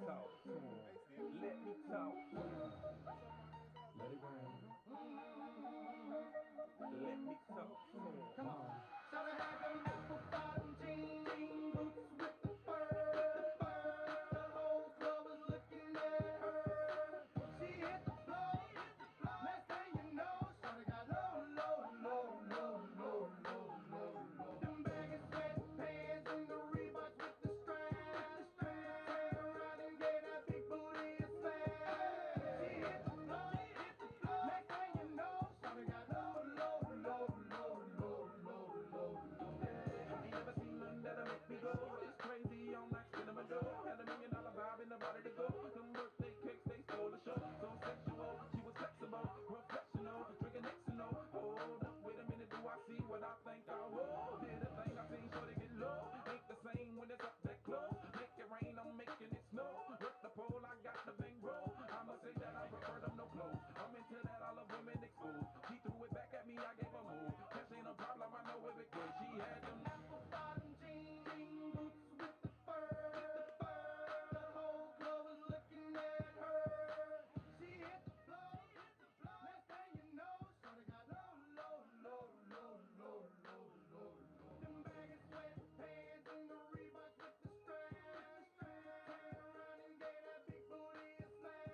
Speaker 5: talk to 'em. Let me talk to 'em. Let it rain. Let me talk to 'em. Come on.
Speaker 1: Shawty had them apple bottom jean boots with the fur. The whole club was looking at her. She hit the floor. Next thing you know, shawty got low. Them baggy sweatpants and the Reeboks with the straps. Turned around and gave that big booty a slap. She hit the floor. Next thing you know, shawty got low.
Speaker 5: I ain't never seen nothing that'll make me go. It's crazy, I'm like cinnamon dough. Had $1 million vibe in the body to go. Them birthday cakes, they stole the show. So sexual, she was flexible, professional, drinking Xano. Hold up, wait a minute, do I see what I think I will? Did a thing I seen, sure to get low. Ain't the same when it's up that close. Make it rain, I'm making it snow. Work the pole, I got the bang roll. I must say that I prefer them no clothes. I'm into that, I love women exposed. She threw it back at me, I gave her move. Cash ain't a problem, I know it good. She had them
Speaker 1: Apple bottom jean boots with the fur. The whole club was looking at her. She hit the floor. Next thing you know, shawty got low. Them baggy sweatpants and the Reeboks with the straps. Turned around and gave that big booty a slap.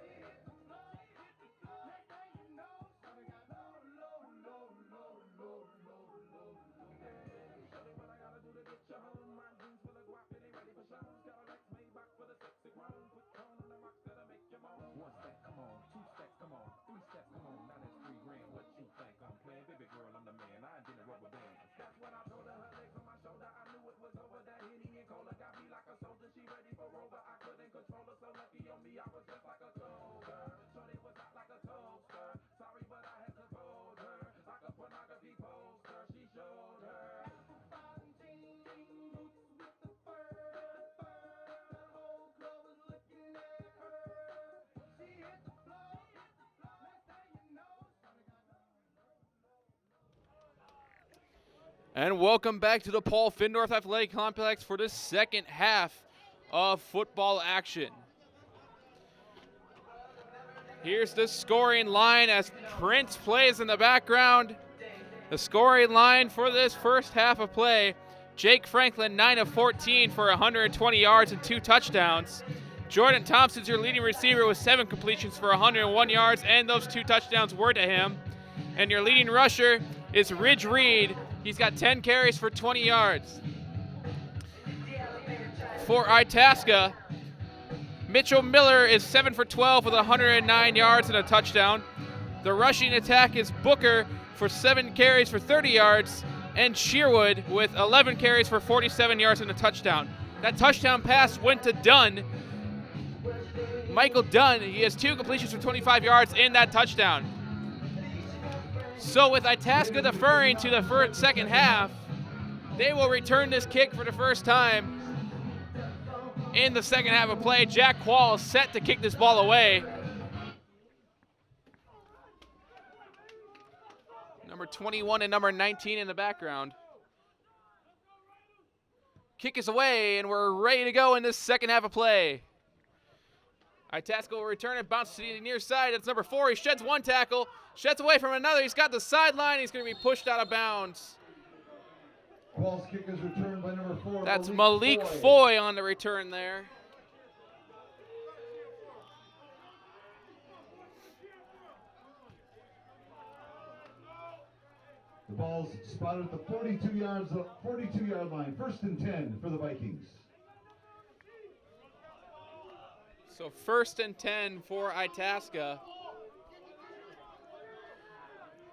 Speaker 1: She hit the floor. Next thing you know, shawty got low.
Speaker 5: Shorty, what I gotta do to get you home? My jeans full of guap, it ain't ready for shows. Cadillacs made back for the sexy grown. Put tone on the rocks that'll make you moan. One step, come on. Two steps, come on. Three steps, come on. Now that's $3 grand. What you think I'm playing? Baby girl, I'm the man. I ain't been a rubber band. That's what I told her. Her legs on my shoulder. I knew it was over. That Henny and Cola got me like a soldier. She ready for Rover. I couldn't control her. So lucky on me, I was just like a soldier. Shorty was hot like a toaster. Sorry, but I had to fold her. Like a pornography poster. She showed her.
Speaker 1: Bottom jean boots with the fur. The whole club was looking at her. She hit the floor. Next thing you know, shawty got low.
Speaker 2: And welcome back to the Paul Findorff Athletic Complex for the second half of football action. Here's the scoring line as Prince plays in the background. The scoring line for this first half of play: Jake Franklin, 9 of 14 for 120 yards and 2 touchdowns. Jordan Thompson's your leading receiver with 7 completions for 101 yards, and those 2 touchdowns were to him. And your leading rusher is Ridge Reed. He's got 10 carries for 20 yards. For Itasca, Mitchell Miller is 7 for 12 with 109 yards and a touchdown. The rushing attack is Booker for 7 carries for 30 yards, and Sherwood with 11 carries for 47 yards and a touchdown. That touchdown pass went to Dunn. Michael Dunn, he has 2 completions for 25 yards in that touchdown. So with Itasca deferring to the second half, they will return this kick for the first time in the second half of play. Jack Quall is set to kick this ball away. Number 21 and number 19 in the background. Kick is away, and we're ready to go in this second half of play. Itasca will return it, bounces to the near side. That's number 4. He sheds 1 tackle, sheds away from another. He's got the sideline. He's going to be pushed out of bounds.
Speaker 3: Quall's kick is returned by number 4.
Speaker 2: That's Malik Foy on the return there.
Speaker 3: The ball's spotted at the 42-yard line. 1st and 10 for the Vikings.
Speaker 2: So 1st and 10 for Itasca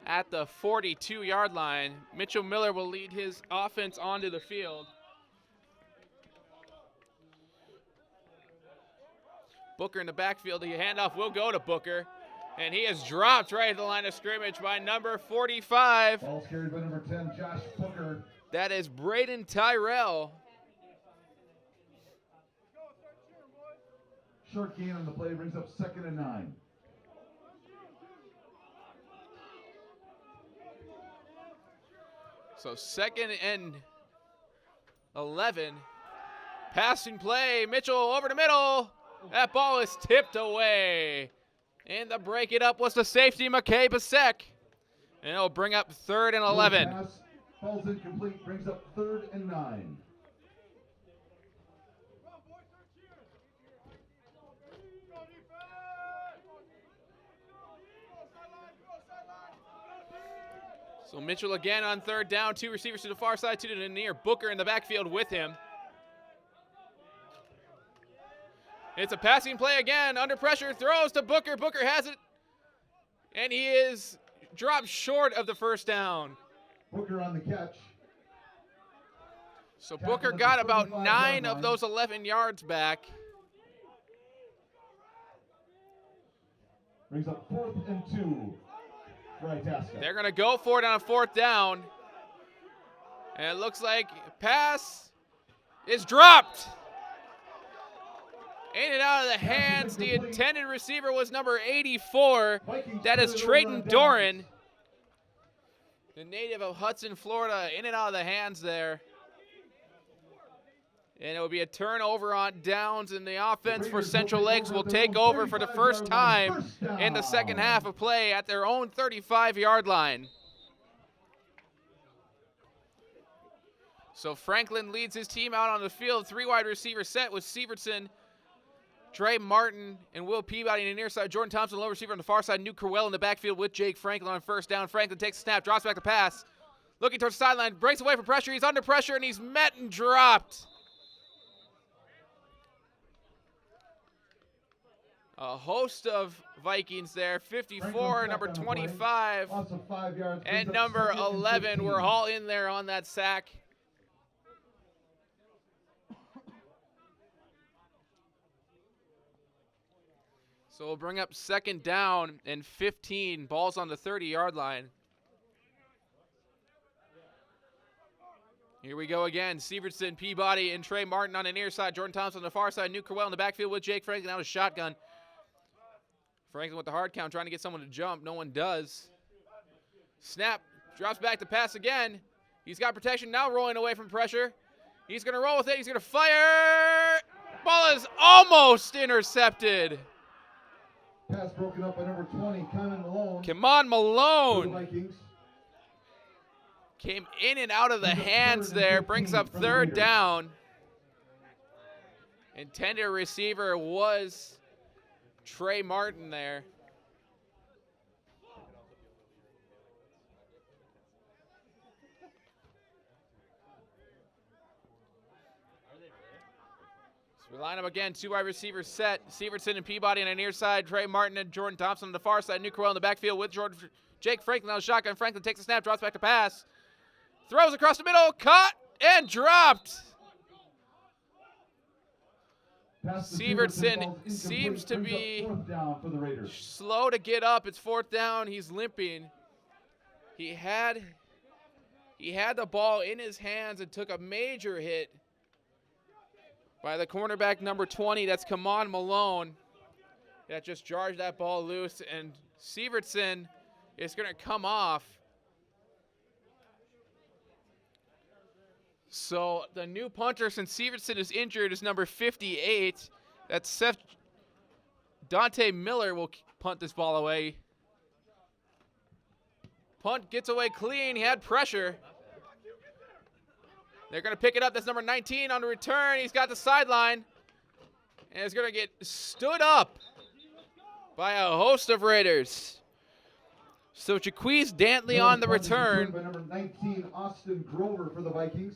Speaker 2: at the 42-yard line. Mitchell Miller will lead his offense onto the field. Booker in the backfield. The handoff will go to Booker, and he is dropped right at the line of scrimmage by number 45.
Speaker 3: Ball's carried by number 10, Josh Booker.
Speaker 2: That is Braden Tyrell.
Speaker 3: Short gain on the play brings up 2nd and 9.
Speaker 2: So 2nd and 11 Passing play, Mitchell over the middle. That ball is tipped away. And the break it up was the safety, McKay Basek. And it'll bring up 3rd and 11.
Speaker 3: Pass falls incomplete, brings up 3rd and 9.
Speaker 2: So Mitchell again on 3rd down, 2 receivers to the far side, 2 to the near. Booker in the backfield with him. It's a passing play again, under pressure, throws to Booker. Booker has it, and he is dropped short of the 1st down.
Speaker 3: Booker on the catch.
Speaker 2: So Booker got about 9 of those 11 yards back.
Speaker 3: Brings up 4th and 2 for Itasca.
Speaker 2: They're going to go for it on a 4th down. And it looks like pass is dropped. In and out of the hands. The intended receiver was number 84. That is Trayton Doran, the native of Hudson, Florida. In and out of the hands there. And it will be a turnover on downs, and the offense for Central Lakes will take over for the first time in the second half of play at their own 35-yard line. So Franklin leads his team out on the field. 3 wide receiver set with Sievertson, Trey Martin, and Will Peabody on the near side. Jordan Thompson, low receiver on the far side. New Crowell in the backfield with Jake Franklin on 1st down. Franklin takes a snap, drops back to pass. Looking towards the sideline, breaks away from pressure. He's under pressure, and he's met and dropped. A host of Vikings there. 54, number 25, and number 11 were all in there on that sack. So we'll bring up 2nd down and 15. Ball's on the 30-yard line. Here we go again. Sievertson, Peabody, and Trey Martin on the near side. Jordan Thompson on the far side. New Crowell in the backfield with Jake Franklin out of shotgun. Franklin with the hard count, trying to get someone to jump. No one does. Snap, drops back to pass again. He's got protection now, rolling away from pressure. He's going to roll with it. He's going to fire. Ball is almost intercepted.
Speaker 3: Pass broken up by number 20, Kamon Malone.
Speaker 2: Kamon Malone
Speaker 3: For the Vikings.
Speaker 2: came in and out of the hands there. Brings up 3rd down. Intended receiver was Trey Martin there. So we line up again, 2 wide receivers set. Sievertson and Peabody on the near side. Trey Martin and Jordan Thompson on the far side. New Crowell in the backfield with Jake Franklin on the shotgun. Franklin takes a snap, drops back to pass. Throws across the middle, caught and dropped. Sievertson seems to be slow to get up. It's 4th down. He's limping. He had the ball in his hands and took a major hit by the cornerback number 20. That's Kamon Malone. That just jarred that ball loose, and Sievertson is going to come off. So the new punter, since Sievertson is injured, is number 58. That's Dante Miller will punt this ball away. Punt gets away clean. He had pressure. They're going to pick it up. That's number 19 on the return. He's got the sideline. And it's going to get stood up by a host of Raiders. So Jaquez Dantley on the return.
Speaker 3: By number 19, Austin Grover for the Vikings.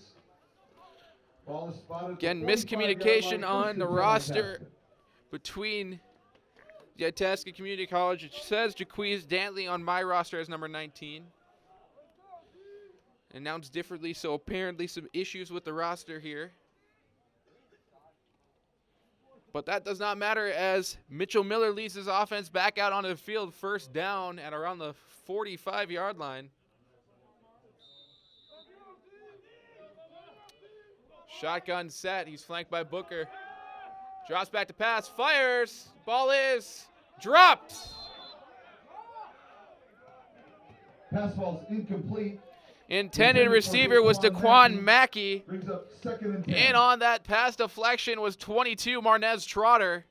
Speaker 3: Ball is spotted.
Speaker 2: Again, miscommunication on the roster between the Itasca Community College. It says Jaquez Dantley on my roster as number 19. Announced differently, so apparently some issues with the roster here. But that does not matter, as Mitchell Miller leads his offense back out onto the field, 1st down at around the 45-yard line. Shotgun set. He's flanked by Booker. Drops back to pass. Fires. Ball is dropped.
Speaker 3: Pass ball's incomplete.
Speaker 2: Intended receiver was Daquan Mackey.
Speaker 3: Brings up 2nd and 10.
Speaker 2: In on that pass deflection was 22 Marnez Trotter,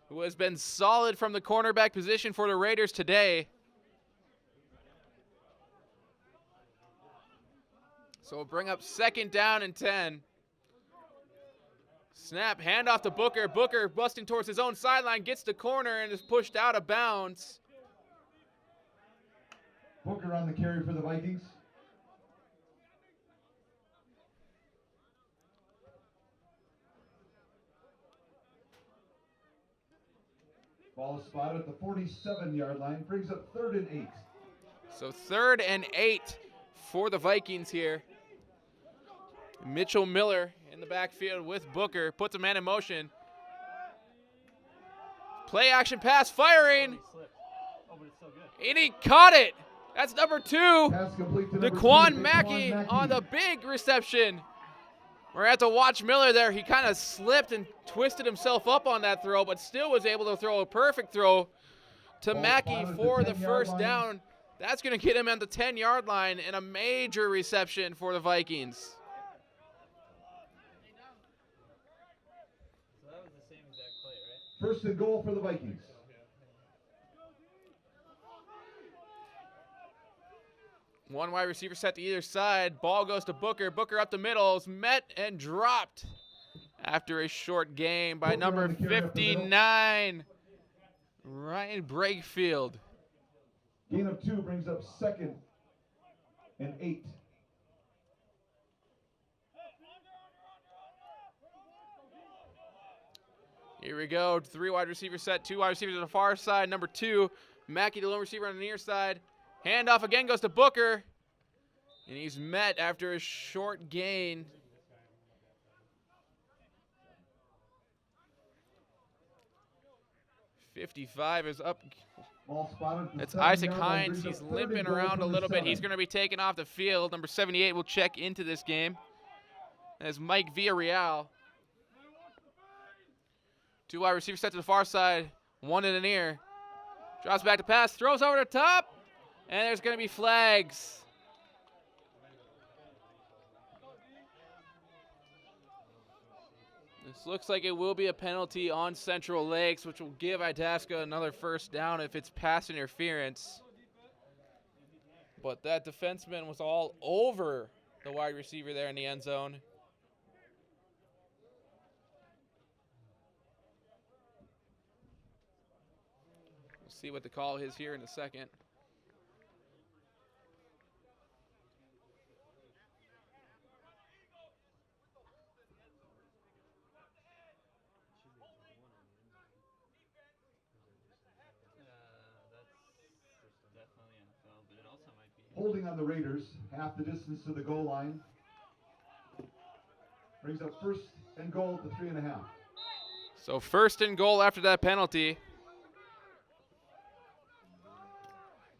Speaker 2: who has been solid from the cornerback position for the Raiders today. So we'll bring up 2nd down and 10. Snap, handoff to Booker. Booker busting towards his own sideline, gets the corner and is pushed out of bounds.
Speaker 3: Booker on the carry for the Vikings. Ball is spotted at the 47-yard line. Brings up 3rd and 8.
Speaker 2: So 3rd and 8 for the Vikings here. Mitchell Miller in the backfield with Booker. Puts a man in motion. Play action pass firing. And he caught it. That's number 2.
Speaker 3: Pass complete to number 2,
Speaker 2: Daquan Mackey on the big reception. We're going to have to watch Miller there. He kind of slipped and twisted himself up on that throw, but still was able to throw a perfect throw to Mackey for the first down. That's going to get him on the 10-yard line and a major reception for the Vikings.
Speaker 6: So that was the same exact play, right?
Speaker 3: 1st and goal for the Vikings.
Speaker 2: One wide receiver set to either side. Ball goes to Booker. Booker up the middle. Is met and dropped after a short gain by
Speaker 3: Booker
Speaker 2: number
Speaker 3: on the carry up the middle.
Speaker 2: 59, Ryan Brakefield.
Speaker 3: Gain of 2 brings up 2nd and 8.
Speaker 2: Here we go. 3 wide receiver set. 2 wide receivers on the far side. Number 2, Mackey, the lone receiver on the near side. Handoff again goes to Booker. And he's met after a short gain. .55 is up.
Speaker 3: Ball spotted.
Speaker 2: That's Isaac Hines. He's limping around a little bit. He's going to be taken off the field. Number 78 will check into this game. As Mike Villarreal. 2 wide receivers set to the far side. 1 in the near. Drops back to pass. Throws over the top. And there's going to be flags. This looks like it will be a penalty on Central Lakes, which will give Itasca another first down if it's pass interference. But that defenseman was all over the wide receiver there in the end zone. We'll see what the call is here in a second.
Speaker 6: That's definitely NFL, but it also might be.
Speaker 3: Holding on the Raiders, half the distance to the goal line. Brings up 1st and goal to 3.5.
Speaker 2: So 1st and goal after that penalty.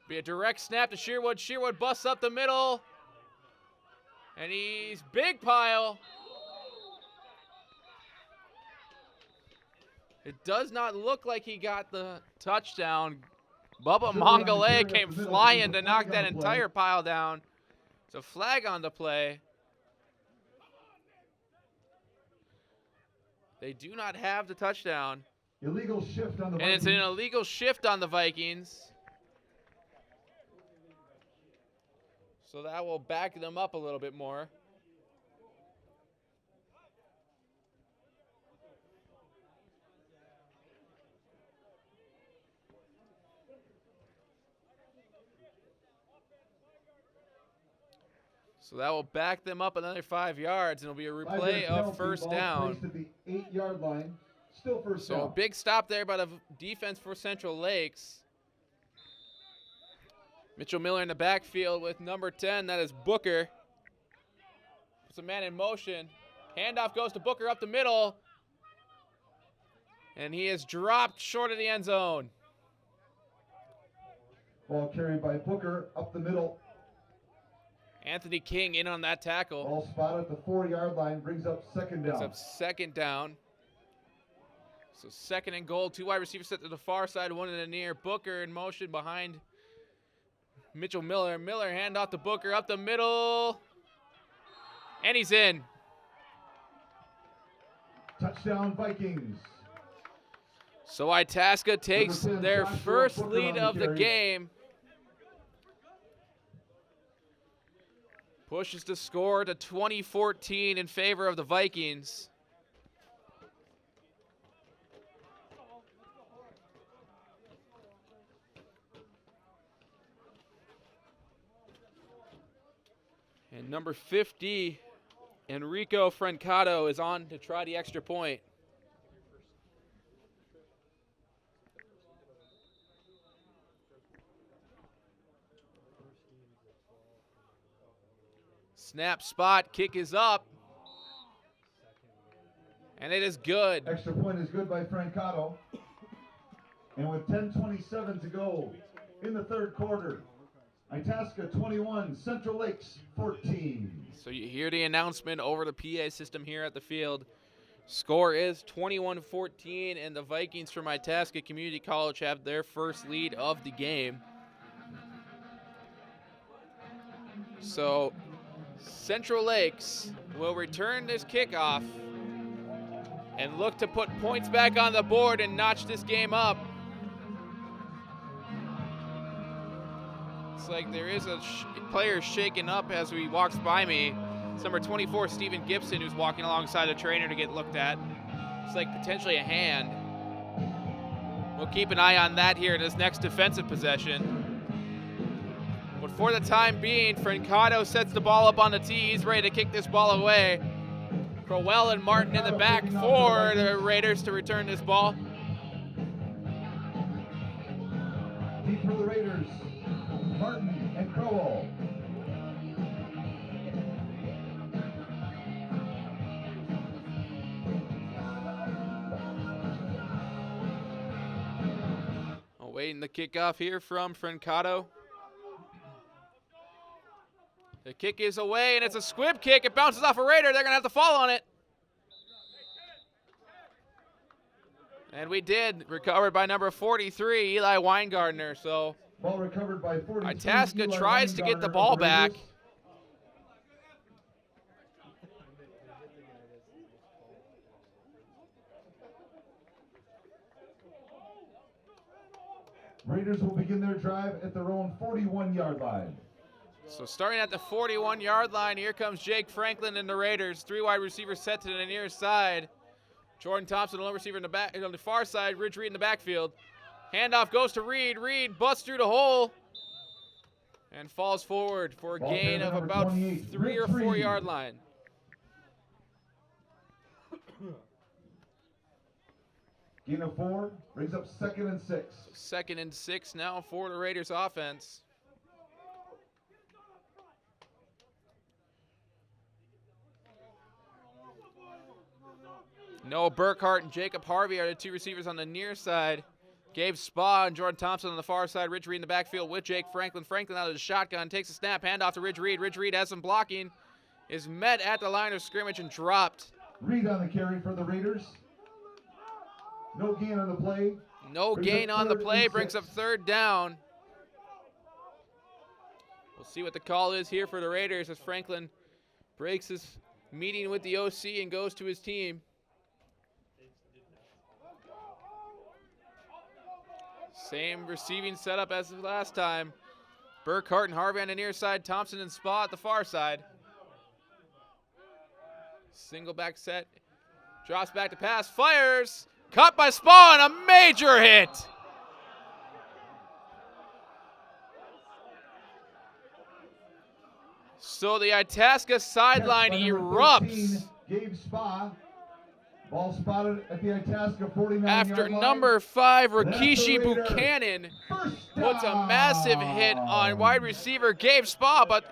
Speaker 2: Be a direct snap to Sherwood. Sherwood busts up the middle. And he's big pile. It does not look like he got the touchdown. Bubba Mongole came flying to knock that entire pile down. It's a flag on the play. They do not have the touchdown.
Speaker 3: Illegal shift on the
Speaker 2: And
Speaker 3: Vikings.
Speaker 2: it's an illegal shift on the Vikings. So that will back them up a little bit more. So that will back them up another 5 yards, and it'll be a replay of first down.
Speaker 3: Placed at the 8-yard line. Still first
Speaker 2: So
Speaker 3: down.
Speaker 2: a big stop there by the defense for Central Lakes. Mitchell Miller in the backfield with number 10. That is Booker. Puts a man in motion. Handoff goes to Booker up the middle. And he is dropped short of the end zone.
Speaker 3: Ball carried by Booker up the middle.
Speaker 2: Anthony King in on that tackle.
Speaker 3: Ball spotted at the 4-yard line. Brings up 2nd
Speaker 2: Brings
Speaker 3: down.
Speaker 2: up 2nd down. So 2nd and goal. 2 wide receivers set to the far side, 1 in the near. Booker in motion behind Mitchell Miller. Miller hand off to Booker, up the middle. And he's in.
Speaker 3: Touchdown Vikings.
Speaker 2: So Itasca takes their first lead of the game. Pushes the score to 20-14 in favor of the Vikings. And number 50, Enrico Francato, is on to try the extra point. Snap spot, kick is up. And it is good.
Speaker 3: Extra point is good by Francato. And with 10:27 to go in the third quarter, Itasca 21, Central Lakes 14.
Speaker 2: So you hear the announcement over the PA system here at the field. Score is 21-14, and the Vikings from Itasca Community College have their first lead of the game. So Central Lakes will return this kickoff and look to put points back on the board and notch this game up. It's like there is a player shaking up as he walks by me. It's number 24, Stephen Gibson, who's walking alongside the trainer to get looked at. It's like potentially a hand. We'll keep an eye on that here in this next defensive possession. But for the time being, Francato sets the ball up on the tee. He's ready to kick this ball away. Crowell and Martin in the back for the Raiders to return this ball.
Speaker 3: Deep for the Raiders, Martin and Crowell.
Speaker 2: Awaiting the kickoff here from Francato. The kick is away, and it's a squib kick. It bounces off a Raider. They're going to have to fall on it. And we did. Recovered by number 43, Eli Weingartner. So
Speaker 3: Ball recovered by 43.
Speaker 2: Itasca
Speaker 3: Eli
Speaker 2: tries to get the
Speaker 3: Weingartner
Speaker 2: ball
Speaker 3: of the
Speaker 2: back.
Speaker 3: Raiders. Raiders will begin their drive at their own 41-yard line.
Speaker 2: So starting at the 41-yard line, here comes Jake Franklin and the Raiders. Three wide receivers set to the near side. Jordan Thompson, the lone receiver in the back, on the far side. Ridge Reed in the backfield. Handoff goes to Reed. Reed busts through the hole and falls forward for a
Speaker 3: Ball
Speaker 2: gain
Speaker 3: carrier
Speaker 2: of
Speaker 3: number
Speaker 2: about
Speaker 3: 28,
Speaker 2: 3 or
Speaker 3: Ridge
Speaker 2: 4
Speaker 3: Reed.
Speaker 2: yard line.
Speaker 3: Gain of 4 brings up 2nd and 6.
Speaker 2: 2nd and 6 now for the Raiders offense. Noah Burkhart and Jacob Harvey are the two receivers on the near side. Gabe Spa and Jordan Thompson on the far side. Ridge Reed in the backfield with Jake Franklin. Franklin out of the shotgun, takes a snap, handoff to Ridge Reed. Ridge Reed has some blocking, is met at the line of scrimmage and dropped.
Speaker 3: Reed on the carry for the Raiders. No gain on the play.
Speaker 2: No
Speaker 3: Brings
Speaker 2: gain
Speaker 3: up
Speaker 2: on the
Speaker 3: 3rd
Speaker 2: play,
Speaker 3: and
Speaker 2: brings
Speaker 3: 6.
Speaker 2: up 3rd down. We'll see what the call is here for the Raiders as Franklin breaks his meeting with the OC and goes to his team. Same receiving setup as the last time. Burkhart and Harvey on the near side. Thompson and Spa at the far side. Single back set. Drops back to pass. Fires. Caught by Spa and a major hit. So the Itasca sideline
Speaker 3: Catch by number
Speaker 2: erupts
Speaker 3: 13, Gabe Spa. Ball spotted at the Itasca 49-yard
Speaker 2: after
Speaker 3: line.
Speaker 2: number 5,
Speaker 3: That's
Speaker 2: Rikishi
Speaker 3: the Raider.
Speaker 2: Buchanan
Speaker 3: First
Speaker 2: puts a
Speaker 3: down.
Speaker 2: massive hit on wide receiver Gabe Spa, but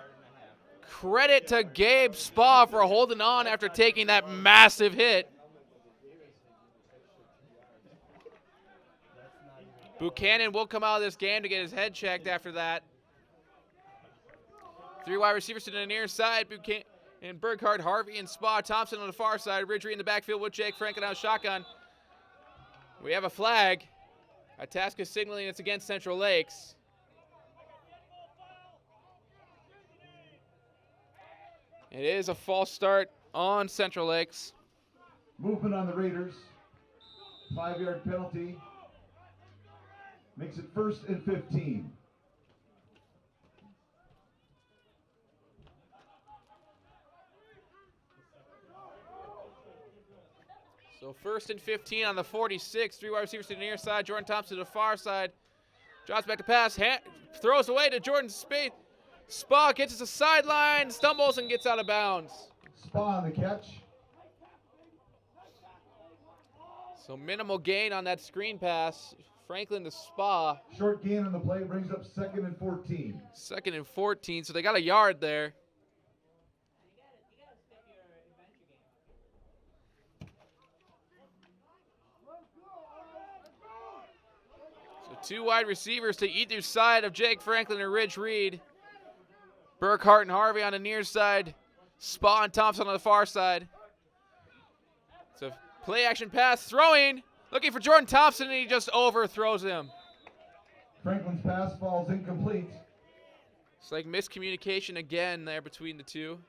Speaker 2: credit to Gabe Spa for holding on after taking that massive hit. Buchanan will come out of this game to get his head checked after that. 3 wide receivers to the near side. Buchanan and Burkhart, Harvey, and Spa. Thompson on the far side. Ridge Reed in the backfield with Jake Franklin out of shotgun. We have a flag. Itasca signaling it's against Central Lakes. It is a false start on Central Lakes.
Speaker 3: Movement on the Raiders. 5-yard penalty. Makes it 1st and 15.
Speaker 2: So 1st and 15 on the 46. 3 wide receivers to the near side. Jordan Thompson to the far side. Drops back to pass. Throws away to Jordan Spade. Spa gets to the sideline. Stumbles and gets out of bounds.
Speaker 3: Spa on the catch.
Speaker 2: So minimal gain on that screen pass. Franklin to Spa.
Speaker 3: Short gain on the play brings up 2nd and 14.
Speaker 2: 2nd and 14. So they got a yard there. So 2 wide receivers to either side of Jake Franklin and Ridge Reed. Burkhart and Harvey on the near side. Spa and Thompson on the far side. So play action pass, throwing, looking for Jordan Thompson, and he just overthrows him.
Speaker 3: Franklin's pass falls incomplete.
Speaker 2: It's like miscommunication again there between the two.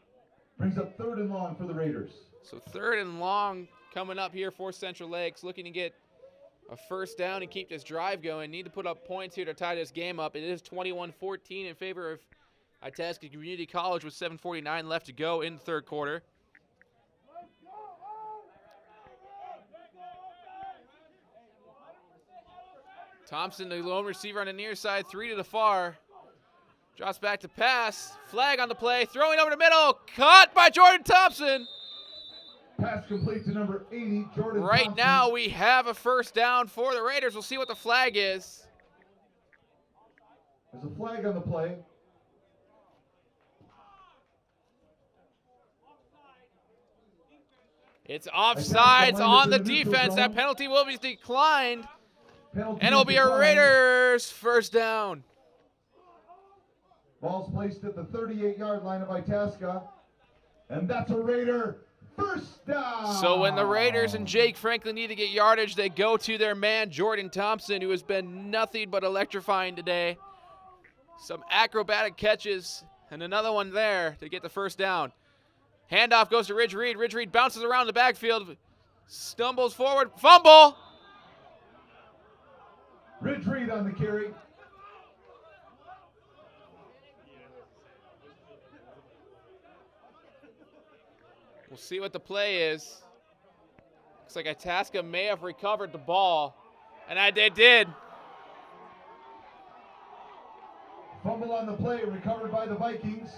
Speaker 3: Brings up 3rd and long for the Raiders.
Speaker 2: So 3rd and long coming up here for Central Lakes, looking to get a 1st down and keep this drive going. Need to put up points here to tie this game up. It is 21-14 in favor of Itasca Community College with 7:49 left to go in the 3rd quarter. Thompson, the lone receiver on the near side, 3 to the far. Drops back to pass. Flag on the play. Throwing over the middle. Caught by Jordan Thompson.
Speaker 3: Pass complete to number 80, Jordan
Speaker 2: Right
Speaker 3: Thompson.
Speaker 2: now we have a 1st down for the Raiders. We'll see what the flag is.
Speaker 3: There's a flag on the play.
Speaker 2: It's offsides on the defense. That penalty will be declined.
Speaker 3: Penalty
Speaker 2: And it'll be a
Speaker 3: declined.
Speaker 2: Raiders 1st down.
Speaker 3: Ball's placed at the 38-yard line of Itasca. And that's a Raider 1st down.
Speaker 2: So when the Raiders and Jake Franklin need to get yardage, they go to their man, Jordan Thompson, who has been nothing but electrifying today. Some acrobatic catches and another one there to get the 1st down. Handoff goes to Ridge Reed. Ridge Reed bounces around the backfield, stumbles forward, fumble.
Speaker 3: Ridge Reed on the carry.
Speaker 2: We'll see what the play is. Looks like Itasca may have recovered the ball, and they did.
Speaker 3: Fumble on the play, recovered by the Vikings.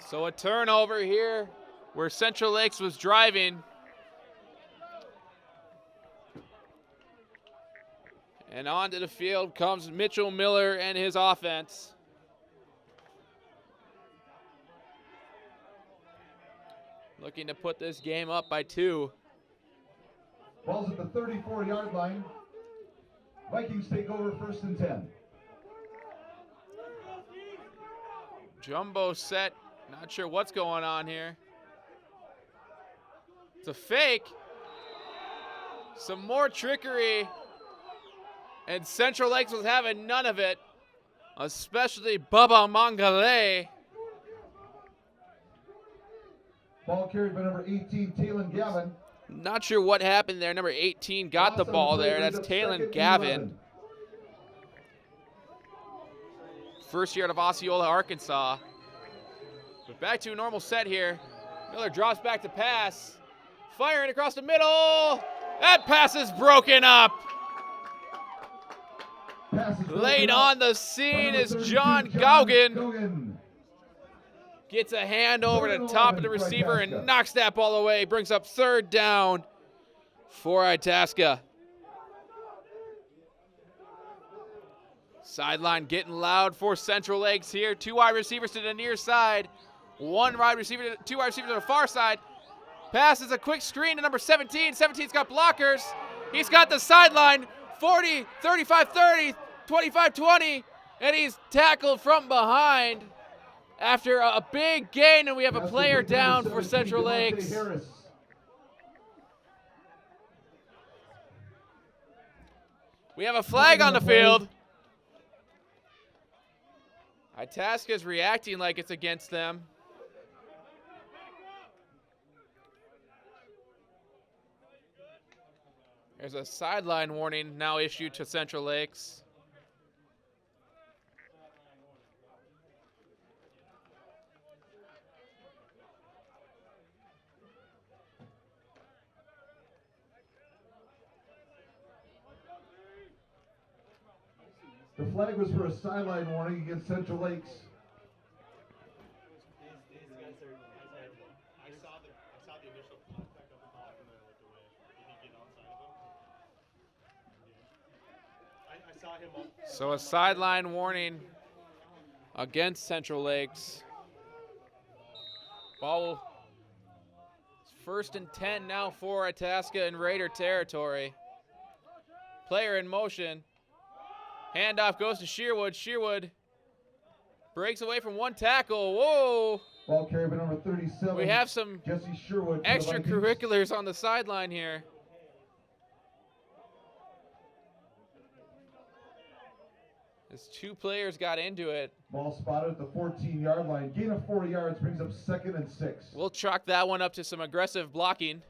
Speaker 2: So a turnover here where Central Lakes was driving. And onto the field comes Mitchell Miller and his offense. Looking to put this game up by 2.
Speaker 3: Ball's at the 34-yard line. Vikings take over 1st and 10.
Speaker 2: Jumbo set. Not sure what's going on here. It's a fake. Some more trickery. And Central Lakes was having none of it. Especially Bubba Mangale.
Speaker 3: Ball carried by number 18, Talon Gavin.
Speaker 2: Not sure what happened there. Number 18 got the ball there. That's Talon Gavin. First year out of Osceola, Arkansas. But back to a normal set here. Miller drops back to pass. Firing across the middle. That pass is broken up. Late on the scene is John Gaugen. Gets a hand over the top of the receiver and knocks that ball away. Brings up 3rd down for Itasca. Sideline getting loud for Central Lakes here. 2 wide receivers to the near side. 2 wide receivers to the far side. Pass is a quick screen to number 17. 17's got blockers. He's got the sideline. 40, 35, 30, 25, 20. And he's tackled from behind after a big gain, and we have a player down for Central Lakes. We have a flag on the field. Itasca's reacting like it's against them. There's a sideline warning now issued to Central Lakes.
Speaker 3: The flag was for a sideline warning against Central Lakes.
Speaker 6: These guys are. I saw the initial contact of the ball and then I looked away. Did he get outside of him? I saw him up.
Speaker 2: So a sideline warning against Central Lakes. Ball will, it's 1st and 10 now for Itasca in Raider territory. Player in motion. Handoff goes to Shearwood. Shearwood breaks away from one tackle. Whoa!
Speaker 3: Ball carried by number 37.
Speaker 2: We have some
Speaker 3: Jesse Sherwood.
Speaker 2: extracurriculars on the sideline here. As 2 players got into it.
Speaker 3: Ball spotted at the 14-yard line. Gain of 4 yards brings up 2nd and 6.
Speaker 2: We'll chalk that one up to some aggressive blocking.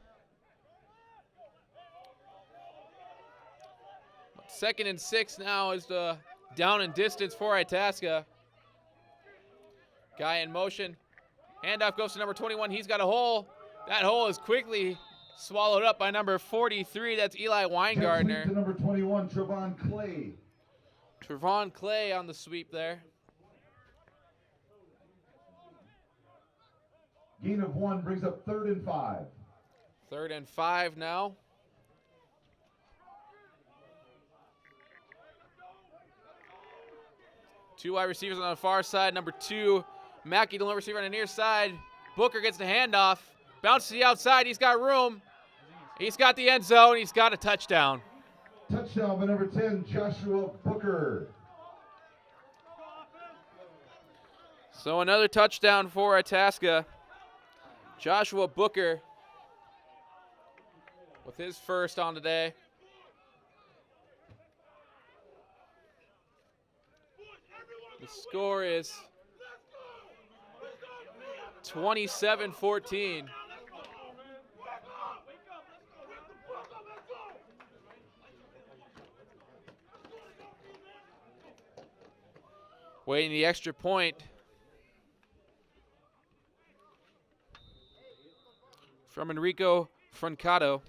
Speaker 2: 2nd and 6 now is the down and distance for Itasca. Guy in motion. Handoff goes to number 21. He's got a hole. That hole is quickly swallowed up by number 43. That's Eli Weingartner.
Speaker 3: To number 21, Trevon Clay.
Speaker 2: Trevon Clay on the sweep there.
Speaker 3: Gain of 1 brings up 3rd and 5.
Speaker 2: 3rd and 5 now. Two wide receivers on the far side. Number 2, Mackey, the lone receiver on the near side. Booker gets the handoff. Bounces to the outside. He's got room. He's got the end zone. He's got a touchdown.
Speaker 3: Touchdown by number 10, Joshua Booker.
Speaker 2: So another touchdown for Itasca. Joshua Booker with his first on today. The score is 27-14. Waiting the extra point from Enrico Francato.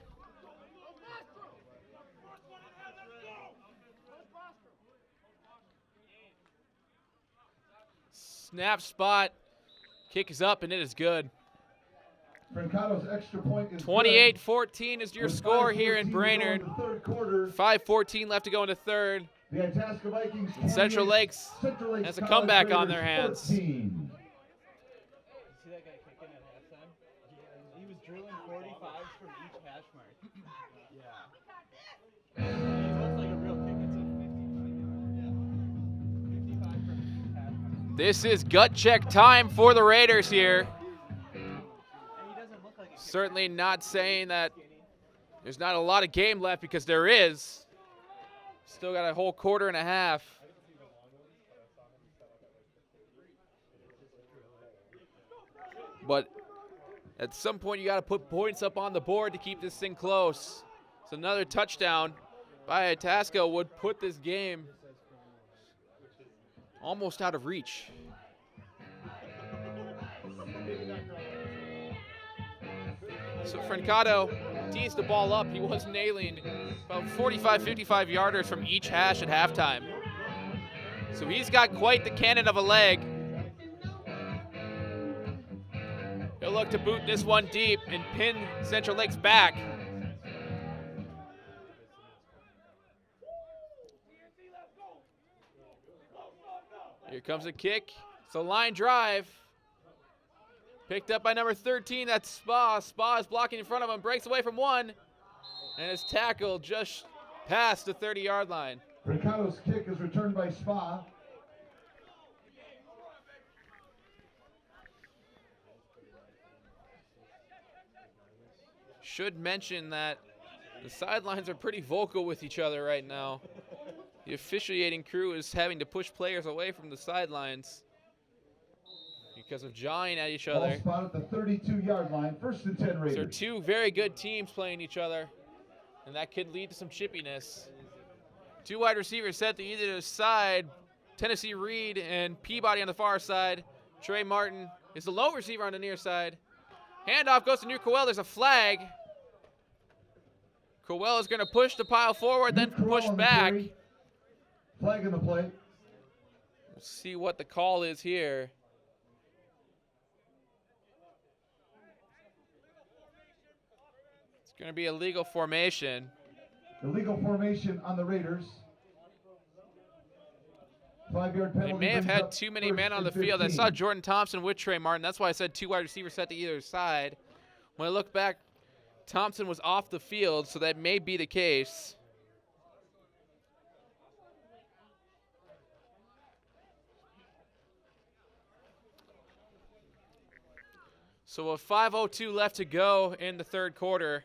Speaker 2: Snap spot, kick is up, and it is good.
Speaker 3: Francato's extra point is
Speaker 2: 28-14 is your score here in Brainerd. 5:14 left to go into third.
Speaker 3: The Itasca Vikings
Speaker 2: Central Lakes has a comeback on their hands.
Speaker 3: 14.
Speaker 6: You see that guy kicking at halftime? He was drilling 45s from each hash mark. Yeah. He looks like a real kick. It's a 55 yard. Yeah. 55 from each hash mark.
Speaker 2: This is gut check time for the Raiders here.
Speaker 6: And he doesn't look like a
Speaker 2: Certainly not saying that there's not a lot of game left, because there is. Still got a whole quarter and a half. But at some point, you got to put points up on the board to keep this thing close. So another touchdown by Itasca would put this game almost out of reach. So Francato tees the ball up. He was nailing about 45, 55 yarders from each hash at halftime. So he's got quite the cannon of a leg. He'll look to boot this one deep and pin Central Lakes back. Here comes a kick. It's a line drive. Picked up by number 13, that's Spa. Spa is blocking in front of him, breaks away from one, and is tackled just past the 30-yard line.
Speaker 3: Francato's kick is returned by Spa.
Speaker 2: Should mention that the sidelines are pretty vocal with each other right now. The officiating crew is having to push players away from the sidelines because of jawing at each other.
Speaker 3: Ball spot at the 32-yard line, 1st and 10 Raiders.
Speaker 2: So two very good teams playing each other. and that could lead to some chippiness. 2 wide receivers set to either side. Tennessee Reed and Peabody on the far side. Trey Martin is the lone receiver on the near side. Handoff goes to New Coel. There's a flag. Coel is going to push the pile forward, then push back.
Speaker 3: Flag in the play.
Speaker 2: We'll see what the call is here. It's going to be a legal formation.
Speaker 3: Illegal formation on the Raiders. 5-yard penalty.
Speaker 2: They may have
Speaker 3: brings
Speaker 2: had
Speaker 3: up
Speaker 2: too many
Speaker 3: 1st
Speaker 2: men on
Speaker 3: and
Speaker 2: the field. I
Speaker 3: 15.
Speaker 2: saw Jordan Thompson with Trey Martin. That's why I said 2 wide receivers set to either side. When I look back, Thompson was off the field, so that may be the case. So with 5:02 left to go in the third quarter,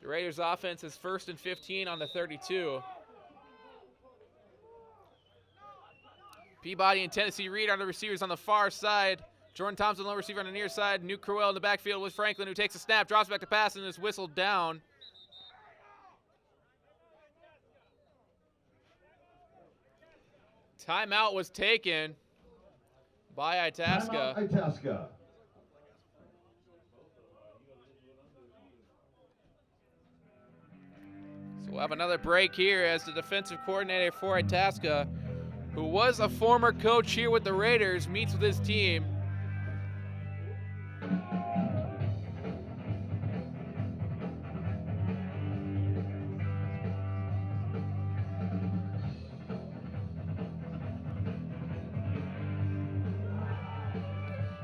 Speaker 2: the Raiders offense is 1st and 15 on the 32. Peabody and Tennessee Reed are the receivers on the far side. Jordan Thompson, lone receiver on the near side. Nuke Crowell in the backfield with Franklin, who takes a snap, drops back to pass, and is whistled down. Timeout was taken by Itasca.
Speaker 3: Timeout, Itasca.
Speaker 2: So we'll have another break here as the defensive coordinator for Itasca, who was a former coach here with the Raiders, meets with his team.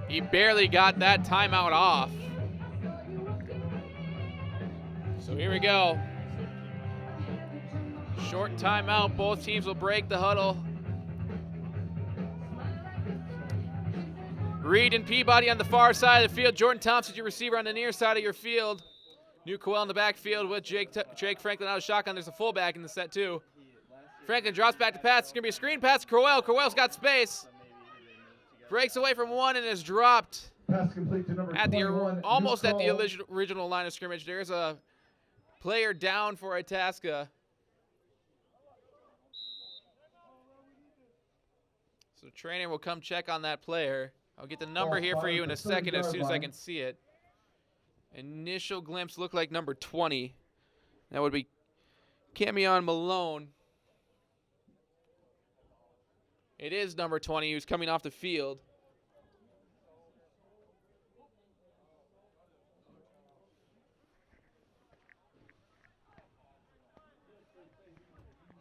Speaker 2: He barely got that timeout off. So here we go. Short timeout. Both teams will break the huddle. Reed and Peabody on the far side of the field. Jordan Thompson, your receiver, on the near side of your field. New Coel in the backfield with Jake Franklin out of shotgun. There's a fullback in the set, too. Franklin drops back to pass. It's going to be a screen pass to Crowell. Crowell's got space. Breaks away from one and is dropped
Speaker 3: Pass complete to number
Speaker 2: at the
Speaker 3: 21,
Speaker 2: almost
Speaker 3: New
Speaker 2: at the
Speaker 3: Coel.
Speaker 2: original line of scrimmage. There's a player down for Itasca. So trainer will come check on that player. I'll get the number
Speaker 3: Ball
Speaker 2: here for
Speaker 3: spotted
Speaker 2: you in
Speaker 3: at
Speaker 2: a
Speaker 3: the
Speaker 2: second as
Speaker 3: 30-yard
Speaker 2: soon as I
Speaker 3: line.
Speaker 2: can see it. Initial glimpse looked like number 20. That would be Camion Malone. It is number 20 who's coming off the field.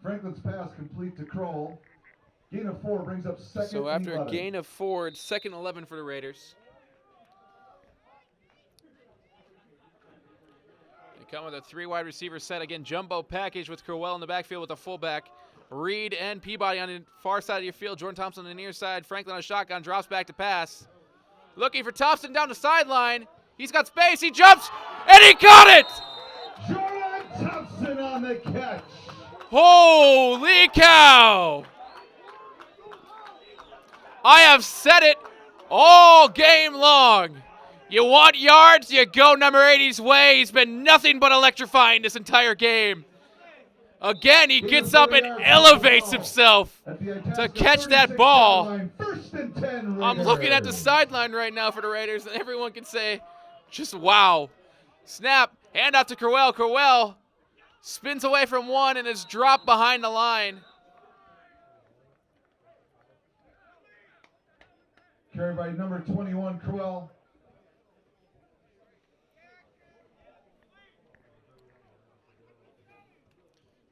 Speaker 3: Franklin's pass complete to Kroll. Gain of 4 brings up 2nd
Speaker 2: So
Speaker 3: and
Speaker 2: after
Speaker 3: 11.
Speaker 2: a gain of 4, it's 2nd and 11 for the Raiders. They come with a 3 wide receiver set. Again, jumbo package with Crowell in the backfield with a fullback. Reed and Peabody on the far side of your field. Jordan Thompson on the near side. Franklin on a shotgun, drops back to pass. Looking for Thompson down the sideline. He's got space, he jumps, and he caught it!
Speaker 3: Jordan Thompson on the catch.
Speaker 2: Holy cow! I have said it all game long. You want yards, you go number 80's way. He's been nothing but electrifying this entire game. Again, he gets up and elevates himself to catch that ball.
Speaker 3: 1st and 10
Speaker 2: I'm looking at the
Speaker 3: Raiders.
Speaker 2: sideline right now for the Raiders, and everyone can say, just wow. Snap, handoff to Crowell. Crowell spins away from one and is dropped behind the line.
Speaker 3: Carried by number 21, Crowell.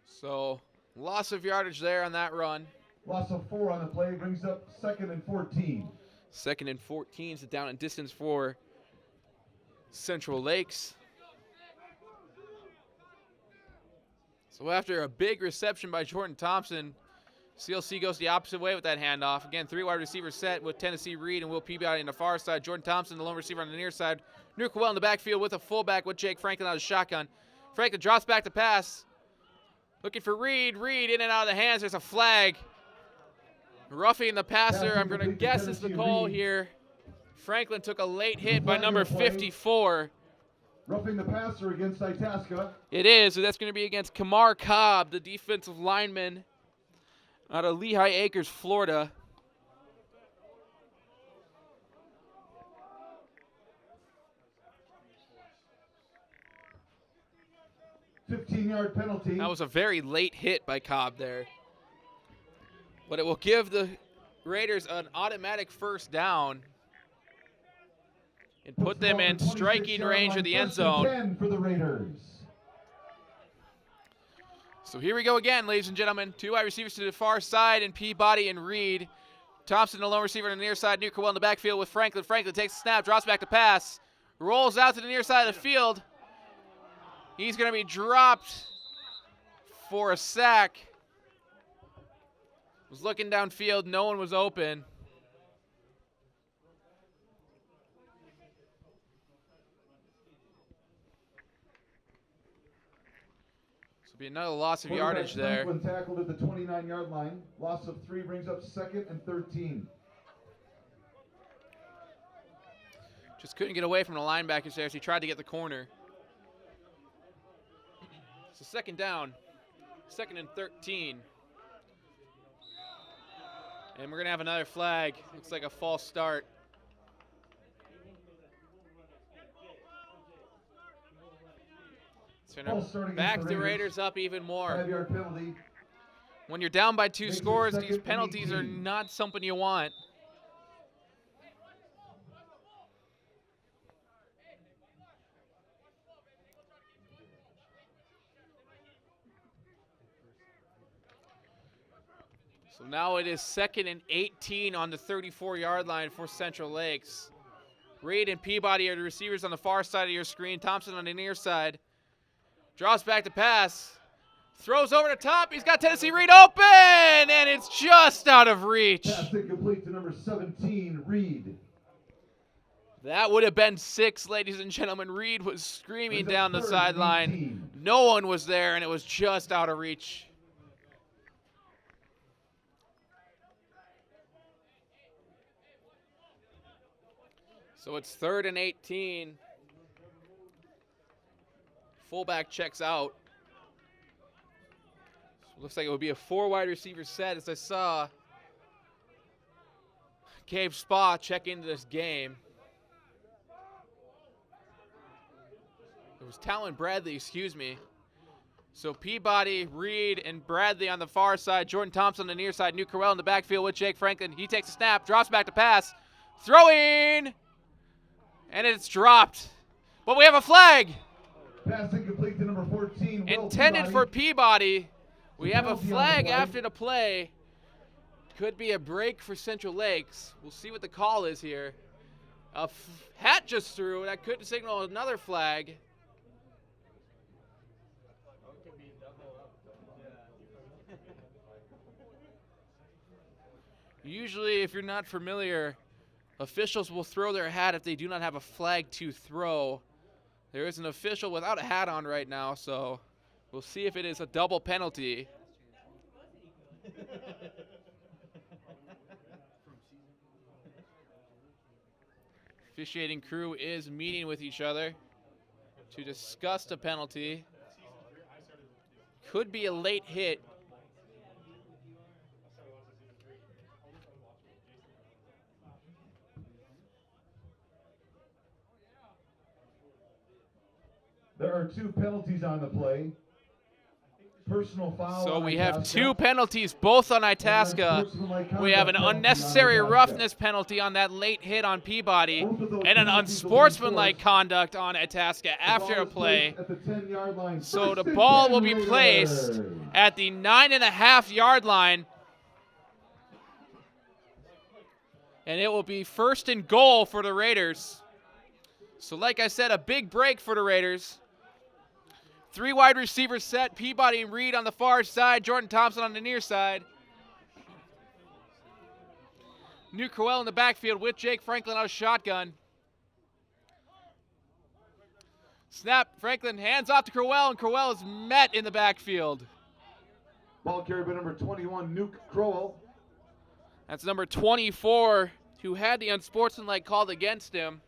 Speaker 2: So, loss of yardage there on that run.
Speaker 3: Loss of 4 on the play brings up 2nd and 14.
Speaker 2: 2nd and 14 is the down and distance for Central Lakes. So after a big reception by Jordan Thompson, CLC goes the opposite way with that handoff. Again, 3 wide receivers set with Tennessee Reed and Will Peabody on the far side. Jordan Thompson, the lone receiver on the near side. New Coel in the backfield with a fullback with Jake Franklin out of shotgun. Franklin drops back to pass. Looking for Reed. Reed in and out of the hands. There's a flag. Roughing the passer. I'm going to guess is the call here. Franklin took a late hit by number 54.
Speaker 3: Roughing the passer against Itasca.
Speaker 2: It is, so that's going to be against Kamar Cobb, the defensive lineman out of Lehigh Acres, Florida.
Speaker 3: 15-yard penalty.
Speaker 2: That was a very late hit by Cobb there. But it will give the Raiders an automatic first down and put them in striking range of the end zone.
Speaker 3: 10 for the Raiders.
Speaker 2: So here we go again, ladies and gentlemen. Two wide receivers to the far side, and Peabody and Reed. Thompson, the lone receiver on the near side. New Crowell in the backfield with Franklin. Franklin takes the snap, drops back to pass, rolls out to the near side of the field. He's going to be dropped for a sack. Was looking downfield, no one was open. So it'll be another loss of yardage there.
Speaker 3: Franklin tackled at the 29-yard line. Loss of 3 brings up 2nd and 13.
Speaker 2: Just couldn't get away from the linebackers there, so he tried to get the corner. So second down, 2nd and 13. And we're going to have another flag. Looks like a false start. It's going to back the Raiders up even more.
Speaker 3: 5-yard penalty.
Speaker 2: When you're down by 2
Speaker 3: Makes it
Speaker 2: scores,
Speaker 3: 2nd
Speaker 2: these
Speaker 3: and
Speaker 2: penalties are
Speaker 3: 18.
Speaker 2: not something you want. So now it is 2nd and 18 on the 34-yard line for Central Lakes. Reed and Peabody are the receivers on the far side of your screen. Thompson on the near side. Draws back to pass. Throws over the top. He's got Tennessee Reed open, and it's just out of reach.
Speaker 3: Pass incomplete to number 17, Reed.
Speaker 2: That would have been 6, ladies and gentlemen. Reed was screaming
Speaker 3: Brings up
Speaker 2: down the
Speaker 3: 3rd and
Speaker 2: sideline.
Speaker 3: 18.
Speaker 2: No one was there, and it was just out of reach. So it's 3rd and 18. Fullback checks out. So looks like it would be a 4 wide receiver set, as I saw Cave Spa check into this game. It was Talon Bradley, excuse me. So Peabody, Reed, and Bradley on the far side. Jordan Thompson on the near side. New Crowell in the backfield with Jake Franklin. He takes a snap, drops back to pass. Throwing! And it's dropped. But we have a flag.
Speaker 3: Pass incomplete to number 14, Will
Speaker 2: Intended
Speaker 3: Peabody.
Speaker 2: for Peabody. We have a
Speaker 3: Penalty on the
Speaker 2: flag
Speaker 3: play.
Speaker 2: after the play. Could be a break for Central Lakes. We'll see what the call is here. A hat just threw. That could signal another flag. Usually, if you're not familiar, officials will throw their hat if they do not have a flag to throw. There is an official without a hat on right now, so we'll see if it is a double penalty. Officiating crew is meeting with each other to discuss the penalty. Could be a late hit.
Speaker 3: There are 2 penalties on the play. Personal foul.
Speaker 2: So
Speaker 3: on
Speaker 2: we have
Speaker 3: Itasca.
Speaker 2: 2 penalties, both on Itasca.
Speaker 3: Unsportsmanlike
Speaker 2: We have an
Speaker 3: conduct penalty on
Speaker 2: unnecessary
Speaker 3: Itasca.
Speaker 2: roughness penalty on that late hit on Peabody,
Speaker 3: Both of those
Speaker 2: and an
Speaker 3: penalties will be
Speaker 2: unsportsmanlike
Speaker 3: enforced.
Speaker 2: conduct on Itasca
Speaker 3: The
Speaker 2: after
Speaker 3: ball
Speaker 2: a
Speaker 3: is
Speaker 2: play.
Speaker 3: placed at the 10-yard line.
Speaker 2: So the
Speaker 3: First and
Speaker 2: ball
Speaker 3: 10
Speaker 2: will be placed
Speaker 3: Raiders.
Speaker 2: at the 9.5-yard line. And it will be 1st and goal for the Raiders. So like I said, a big break for the Raiders. 3 wide receivers set, Peabody and Reed on the far side, Jordan Thompson on the near side. New Crowell in the backfield with Jake Franklin on a shotgun. Snap, Franklin hands off to Crowell, and Crowell is met in the backfield.
Speaker 3: Ball carried by number 21, Nuke Crowell.
Speaker 2: That's number 24, who had the unsportsmanlike called against him.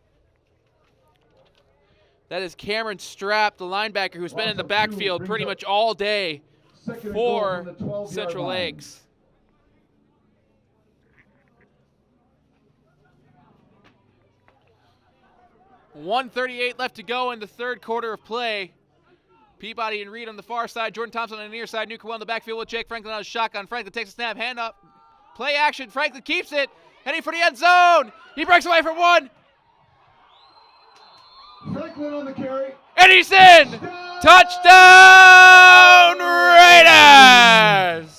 Speaker 2: That is Cameron Strapp, the linebacker, who's been in the
Speaker 3: Loss of two
Speaker 2: backfield
Speaker 3: brings
Speaker 2: pretty
Speaker 3: up
Speaker 2: much all day
Speaker 3: second and goal
Speaker 2: for
Speaker 3: from the 12-yard
Speaker 2: Central
Speaker 3: line.
Speaker 2: Lakes. .138 left to go in the third quarter of play. Peabody and Reed on the far side. Jordan Thompson on the near side. Newcomb in the backfield with Jake Franklin on a shotgun. Franklin takes a snap. Hand up. Play action. Franklin keeps it. Heading for the end zone. He breaks away from one.
Speaker 3: Franklin on the carry.
Speaker 2: And he's in. Touchdown Raiders.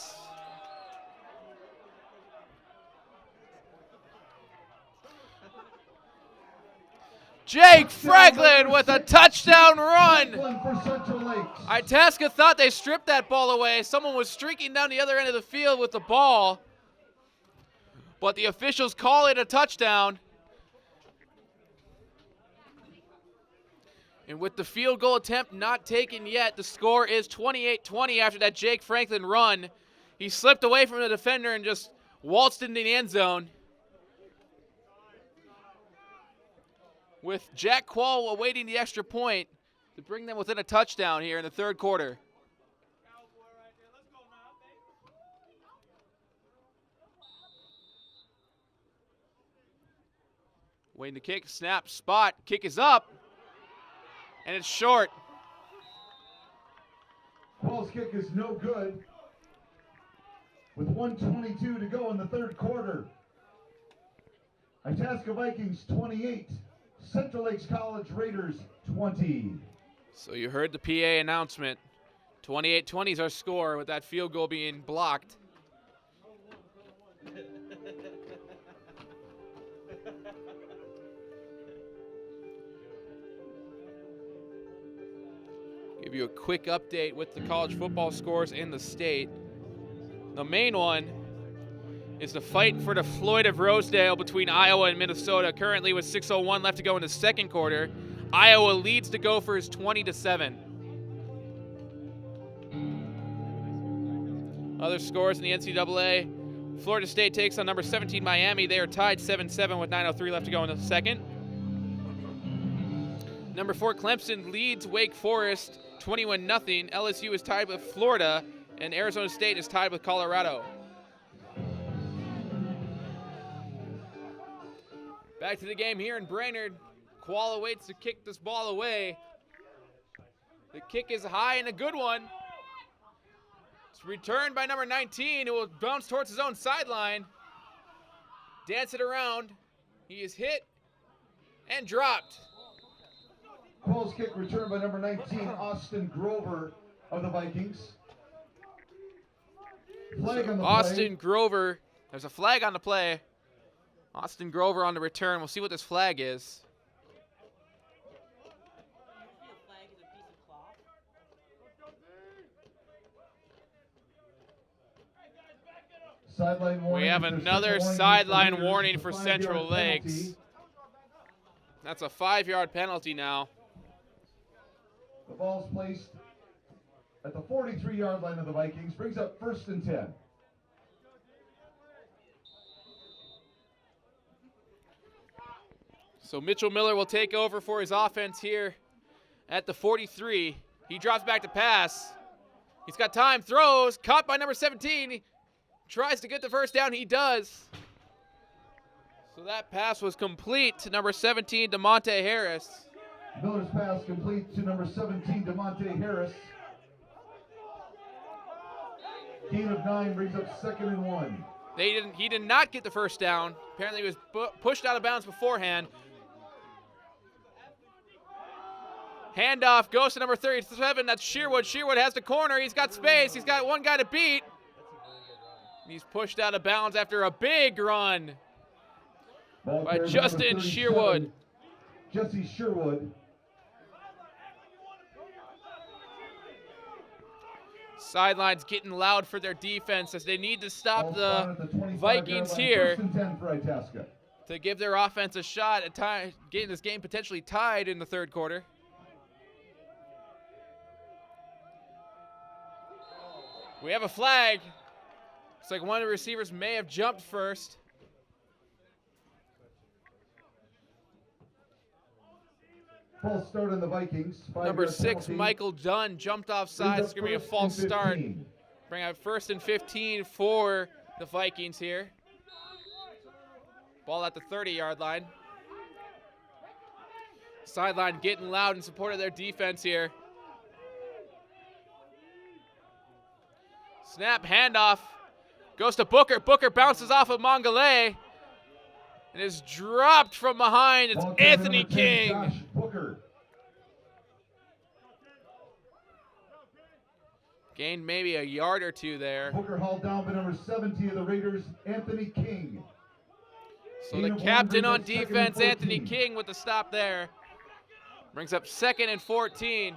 Speaker 2: Jake Franklin with a touchdown run.
Speaker 3: Franklin for Central Lakes.
Speaker 2: Itasca thought they stripped that ball away. Someone was streaking down the other end of the field with the ball, but the officials call it a touchdown. And with the field goal attempt not taken yet, the score is 28-20 after that Jake Franklin run. He slipped away from the defender and just waltzed into the end zone. With Jack Quall awaiting the extra point to bring them within a touchdown here in the third quarter. Waiting to kick, snap, spot, kick is up, and it's short.
Speaker 3: Quall's kick is no good. With 1:22 to go in the third quarter. Itasca Vikings 28. Central Lakes College Raiders 20.
Speaker 2: So you heard the PA announcement. 28-20 is our score with that field goal being blocked. Give you a quick update with the college football scores in the state. The main one is the fight for the Floyd of Rosedale between Iowa and Minnesota, currently with 6:01 left to go in the second quarter. Iowa leads the Gophers 20-7. Other scores in the NCAA. Florida State takes on number 17 Miami. They are tied 7-7 with 9:03 left to go in the second. Number 4 Clemson leads Wake Forest 21-0. LSU is tied with Florida, and Arizona State is tied with Colorado. Back to the game here in Brainerd. Quall waits to kick this ball away. The kick is high and a good one. It's returned by number 19, who will bounce towards his own sideline. Dance it around. He is hit and dropped.
Speaker 3: Quall's kick returned by number 19, Austin Grover of the Vikings. Flag on the
Speaker 2: Austin
Speaker 3: play.
Speaker 2: Grover, there's a flag on the play. Austin Grover on the return. We'll see what this flag is.
Speaker 3: Sideline warning.
Speaker 2: We have
Speaker 3: There's
Speaker 2: another
Speaker 3: just a
Speaker 2: sideline
Speaker 3: warning
Speaker 2: warning
Speaker 3: for
Speaker 2: for
Speaker 3: the
Speaker 2: Central
Speaker 3: 5-yard
Speaker 2: Lakes.
Speaker 3: penalty.
Speaker 2: That's a 5-yard penalty now.
Speaker 3: The ball's placed at the 43-yard line of the Vikings. Brings up 1st and 10.
Speaker 2: So Mitchell Miller will take over for his offense here at the 43. He drops back to pass. He's got time, throws, caught by number 17. He tries to get the first down. He does. So that pass was complete to number 17, DeMonte Harris.
Speaker 3: Miller's pass complete to number 17, DeMonte Harris. Gain of 9 brings up 2nd and 1.
Speaker 2: He did not get the first down. Apparently he was pushed out of bounds beforehand. Handoff goes to number 37. That's Sherwood. Sherwood has the corner. He's got space. He's got one guy to beat. He's pushed out of bounds after a big run
Speaker 3: Ball
Speaker 2: by
Speaker 3: carried
Speaker 2: Justin
Speaker 3: number 37,
Speaker 2: Sherwood.
Speaker 3: Jesse Sherwood.
Speaker 2: Sidelines getting loud for their defense as they need to stop
Speaker 3: Ball spotted
Speaker 2: the
Speaker 3: at 25-yard
Speaker 2: Vikings
Speaker 3: line.
Speaker 2: here
Speaker 3: 1st and 10 for Itasca.
Speaker 2: to give their offense a shot at getting this game potentially tied in the third quarter. We have a flag. Looks like one of the receivers may have jumped first.
Speaker 3: False start on the Vikings.
Speaker 2: Number
Speaker 3: 5-yard
Speaker 2: 6,
Speaker 3: penalty.
Speaker 2: Michael Dunn, jumped off
Speaker 3: Brings
Speaker 2: sides.
Speaker 3: up
Speaker 2: It's going to be a
Speaker 3: first
Speaker 2: false
Speaker 3: and
Speaker 2: start.
Speaker 3: 15.
Speaker 2: Bring out 1st and 15 for the Vikings here. Ball at the 30-yard line. Sideline getting loud in support of their defense here. Snap, handoff. Goes to Booker. Booker bounces off of Mongolay and is dropped from behind. It's
Speaker 3: Ball carrier
Speaker 2: Anthony
Speaker 3: number 10,
Speaker 2: King.
Speaker 3: Josh Booker.
Speaker 2: Gained maybe a yard or two there.
Speaker 3: Booker hauled down by number 70 of the Raiders, Anthony King.
Speaker 2: So
Speaker 3: Gain
Speaker 2: the
Speaker 3: of one,
Speaker 2: captain
Speaker 3: brings
Speaker 2: on
Speaker 3: up 2nd and
Speaker 2: defense, Anthony
Speaker 3: 14.
Speaker 2: King, with the stop there. Brings up 2nd and 14.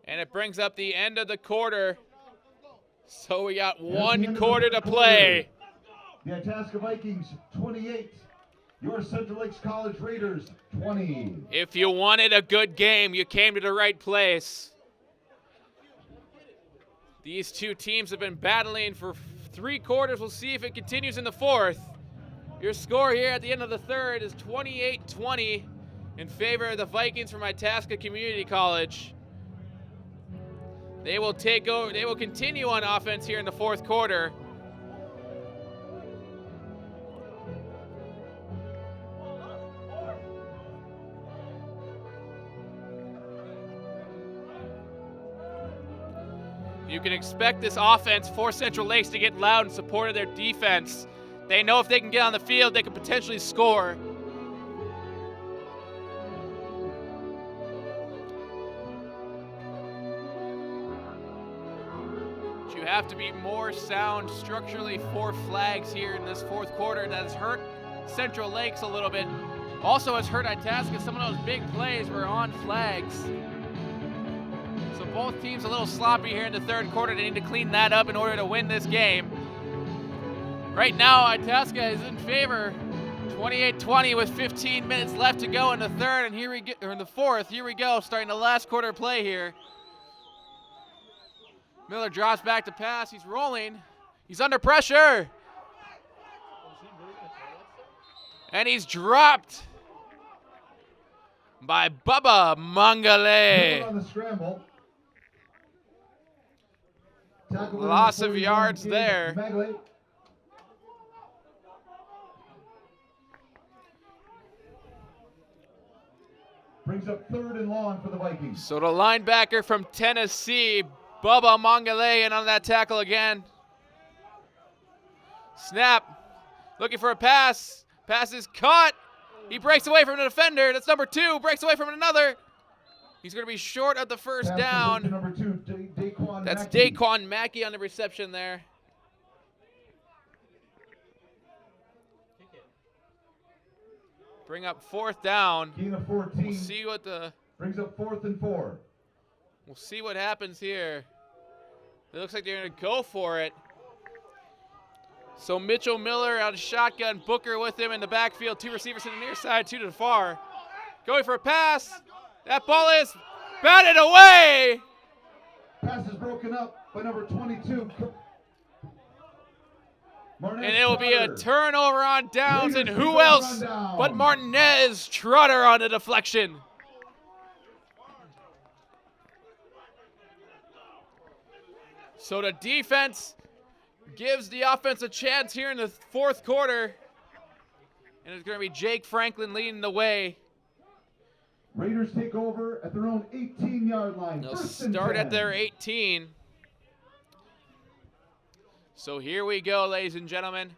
Speaker 2: And it brings up the end of the quarter. So we got
Speaker 3: At the
Speaker 2: one
Speaker 3: end of
Speaker 2: quarter
Speaker 3: the
Speaker 2: to play.
Speaker 3: The Itasca Vikings 28. Your Central Lakes College Raiders 20.
Speaker 2: If you wanted a good game, you came to the right place. These two teams have been battling for 3 quarters. We'll see if it continues in the 4th. Your score here at the end of the 3rd is 28-20 in favor of the Vikings from Itasca Community College. They will take over. They will continue on offense here in the 4th quarter. You can expect this offense for Central Lakes to get loud in support of their defense. They know if they can get on the field, they can potentially score. But you have to be more sound structurally. 4 flags here in this 4th quarter. That has hurt Central Lakes a little bit. Also has hurt Itasca. Some of those big plays were on flags. So both teams a little sloppy here in the 3rd quarter. They need to clean that up in order to win this game. Right now, Itasca is in favor, 28-20 with 15 minutes left to go in the 3rd, and here we get, or in the 4th. Here we go, starting the last quarter play here. Miller drops back to pass. He's rolling. He's under pressure. And he's dropped by Bubba Mongolay.
Speaker 3: On the scramble. Tackle
Speaker 2: Loss of
Speaker 3: 41,
Speaker 2: yards
Speaker 3: Gabe
Speaker 2: there.
Speaker 3: Magley. Brings up 3rd and long for the Vikings.
Speaker 2: So the linebacker from Tennessee, Bubba Mongolay, in on that tackle again. Snap. Looking for a pass. Pass is caught. He breaks away from the defender. That's number 2. Breaks away from another. He's going to be short of the first
Speaker 3: Pass
Speaker 2: down.
Speaker 3: to number 2, Daquan
Speaker 2: That's
Speaker 3: Mackey.
Speaker 2: Daquan Mackey on the reception there. Bring up 4th down.
Speaker 3: Gain of 14.
Speaker 2: We'll see what the
Speaker 3: Brings up 4th and 4.
Speaker 2: we'll see what happens here. It looks like they're going to go for it. So Mitchell Miller out of shotgun, Booker with him in the backfield. 2 receivers to the near side, 2 to the far. Going for a pass. That ball is batted away.
Speaker 3: Pass is broken up by number 22. Martinez
Speaker 2: And it will be a
Speaker 3: Trotter.
Speaker 2: turnover on downs. And
Speaker 3: Raiders
Speaker 2: who
Speaker 3: pick up
Speaker 2: else
Speaker 3: on down.
Speaker 2: but Martinez Trotter on the deflection. So the defense gives the offense a chance here in the 4th quarter. And it's going to be Jake Franklin leading the way.
Speaker 3: Raiders take over at their own 18-yard line.
Speaker 2: They'll
Speaker 3: 1st and
Speaker 2: start
Speaker 3: 10.
Speaker 2: at their 18. So here we go, ladies and gentlemen.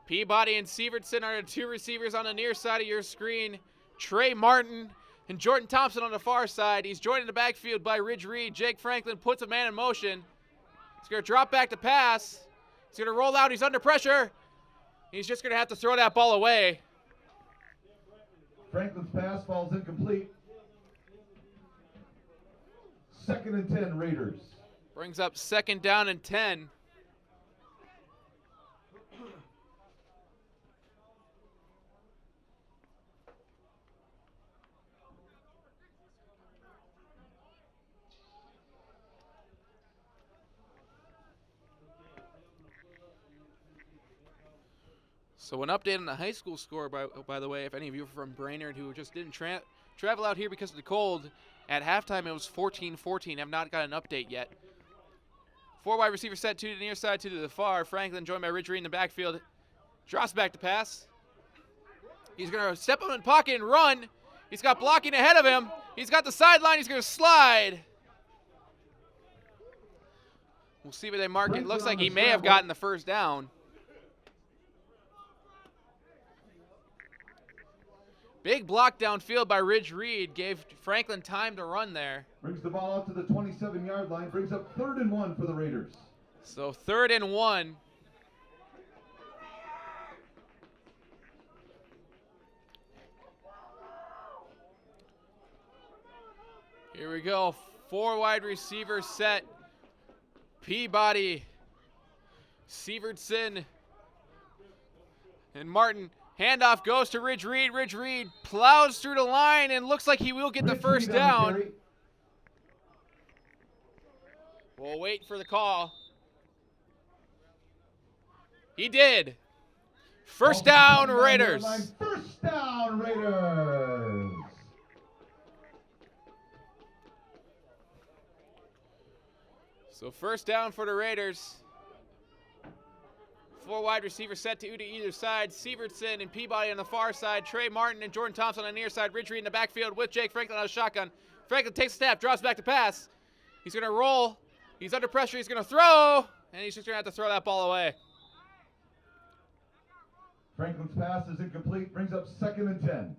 Speaker 2: Peabody and Sievertson are the 2 receivers on the near side of your screen. Trey Martin and Jordan Thompson on the far side. He's joined in the backfield by Ridge Reed. Jake Franklin puts a man in motion. He's going to drop back to pass. He's going to roll out. He's under pressure. He's just going to have to throw that ball away.
Speaker 3: Franklin's pass falls incomplete. 2nd and 10, Raiders.
Speaker 2: Brings up 2nd down and 10. So an update on the high school score, by the way, if any of you are from Brainerd who just didn't travel out here because of the cold, at halftime it was 14-14. I've not got an update yet. 4 wide receiver set, 2 to the near side, 2 to the far. Franklin joined by Ridge Reed in the backfield. Drops back to pass. He's going to step up in the pocket and run. He's got blocking ahead of him. He's got the sideline. He's going to slide. We'll see where they mark it. Looks like he may have gotten the first down. Big block downfield by Ridge Reed gave Franklin time to run there.
Speaker 3: Brings the ball out to the 27-yard line. Brings up 3rd and 1 for the Raiders.
Speaker 2: So 3rd and 1. Here we go. 4 wide receivers set. Peabody, Sievertson, and Martin. Handoff goes to Ridge Reed. Ridge Reed plows through the line and looks like he will get the first down. We'll wait for the call. He did. First down, Raiders.
Speaker 3: First down, Raiders.
Speaker 2: So first down for the Raiders. 4 wide receivers set, 2 to either side. Sievertson and Peabody on the far side. Trey Martin and Jordan Thompson on the near side. Ridge Reed in the backfield with Jake Franklin on a shotgun. Franklin takes a snap, drops back to pass. He's going to roll. He's under pressure. He's going to throw. And he's just going to have to throw that ball away.
Speaker 3: Franklin's pass is incomplete. Brings up 2nd and 10.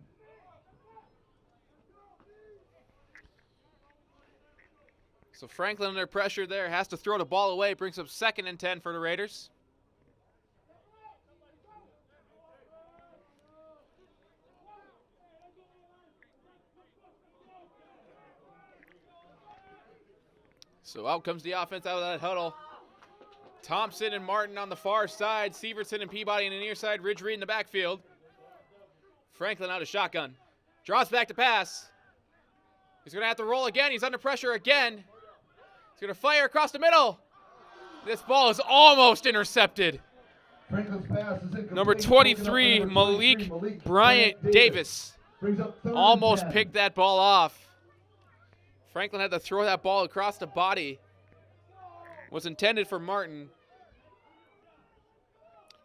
Speaker 2: So Franklin under pressure there. Has to throw the ball away. Brings up 2nd and 10 for the Raiders. So out comes the offense out of that huddle. Thompson and Martin on the far side. Sievertson and Peabody on the near side. Ridge Reed in the backfield. Franklin out of shotgun. Draws back to pass. He's going to have to roll again. He's under pressure again. He's going to fire across the middle. This ball is almost intercepted.
Speaker 3: Franklin's pass is incomplete.
Speaker 2: Number 23, Malik Bryant Davis.
Speaker 3: Brings up 3rd and
Speaker 2: Almost
Speaker 3: 10.
Speaker 2: picked that ball off. Franklin had to throw that ball across the body. Was intended for Martin.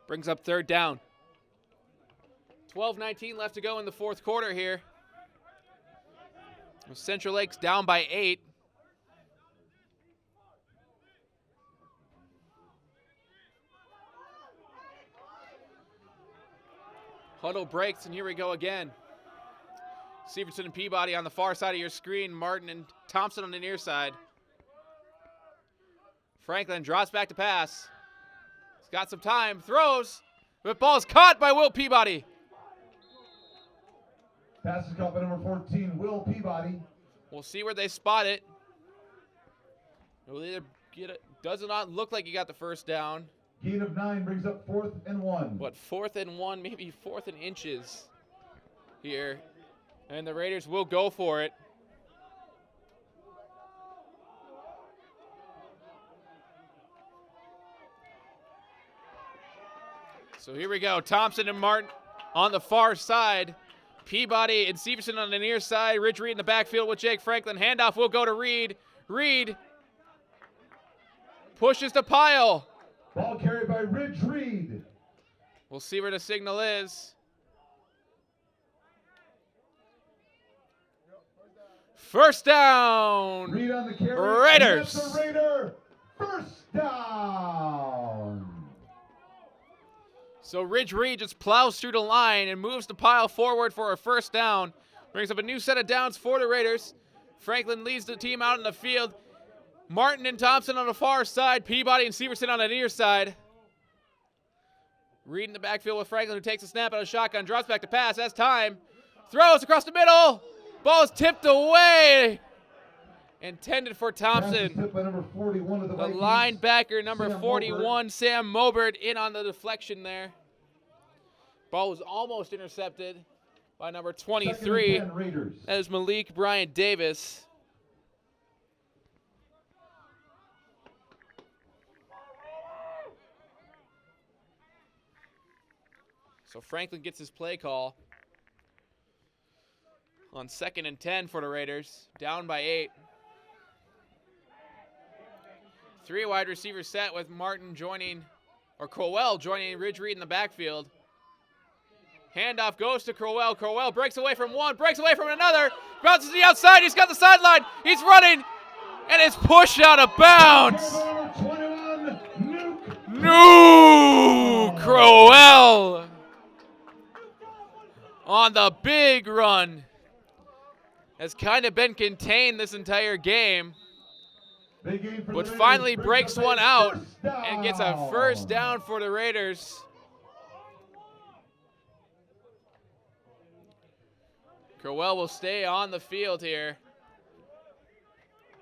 Speaker 2: Brings up 3rd down. 12:19 left to go in the 4th quarter here. Central Lakes down by 8. Huddle breaks, and here we go again. Sievertson and Peabody on the far side of your screen. Martin and Thompson on the near side. Franklin drops back to pass. He's got some time. Throws. The ball is caught by Will Peabody.
Speaker 3: Pass is caught by number 14, Will Peabody.
Speaker 2: We'll see where they spot it. It'll either get it. Does not look like he got the first down.
Speaker 3: Gain of 9 brings up 4th and 1.
Speaker 2: What, 4th and 1, maybe 4th and inches here. And the Raiders will go for it. So here we go. Thompson and Martin on the far side. Peabody and Sievertson on the near side. Ridge Reed in the backfield with Jake Franklin. Handoff will go to Reed. Reed pushes the pile.
Speaker 3: Ball carried by Ridge Reed.
Speaker 2: We'll see where the signal is. First down.
Speaker 3: Reed on the carry.
Speaker 2: Raiders.
Speaker 3: And that's a Raider. First down.
Speaker 2: So Ridge Reed just plows through the line and moves the pile forward for a first down. Brings up a new set of downs for the Raiders. Franklin leads the team out in the field. Martin and Thompson on the far side. Peabody and Sievertson on the near side. Reed in the backfield with Franklin, who takes a snap out of shotgun. Drops back to pass. Has time. Throws across the middle. Ball is tipped away. Intended for Thompson.
Speaker 3: Tipped by number 41 of the Vikings.
Speaker 2: Linebacker number
Speaker 3: Sam
Speaker 2: 41, Sam Mobert, in on the deflection there. Ball was almost intercepted by number 23.
Speaker 3: 2nd and 10 Raiders.
Speaker 2: That is Malik Bryant Davis. So Franklin gets his play call on 2nd and 10 for the Raiders, down by 8. 3 wide receiver set with Martin joining, or Crowell joining Ridge Reed in the backfield. Handoff goes to Crowell. Crowell breaks away from one, breaks away from another, bounces to the outside. He's got the sideline. He's running, and it's pushed out of bounds. No, Crowell on the big run. Has kind of been contained this entire game, but finally breaks one out and gets a first down for the Raiders. Crowell will stay on the field here.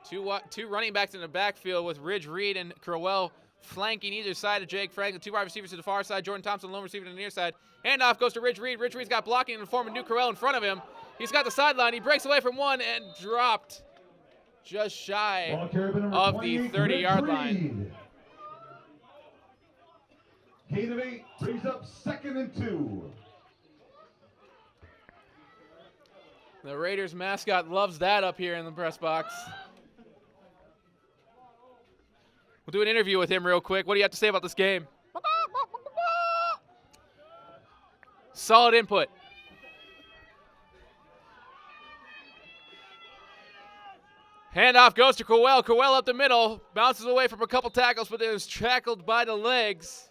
Speaker 2: Two running backs in the backfield with Ridge Reed and Crowell flanking either side of Jake Franklin. 2 wide receivers to the far side. Jordan Thompson, lone receiver to the near side. Handoff goes to Ridge Reed. Ridge Reed's got blocking in the form of New Crowell in front of him. He's got the sideline. He breaks away from one and dropped just shy of the 30-yard line.
Speaker 3: Gain of 8 brings up 2nd and 2.
Speaker 2: The Raiders mascot loves that up here in the press box. We'll do an interview with him real quick. What do you have to say about this game? Solid input. Handoff goes to Crowell. Crowell up the middle. Bounces away from a couple tackles, but is tackled by the legs.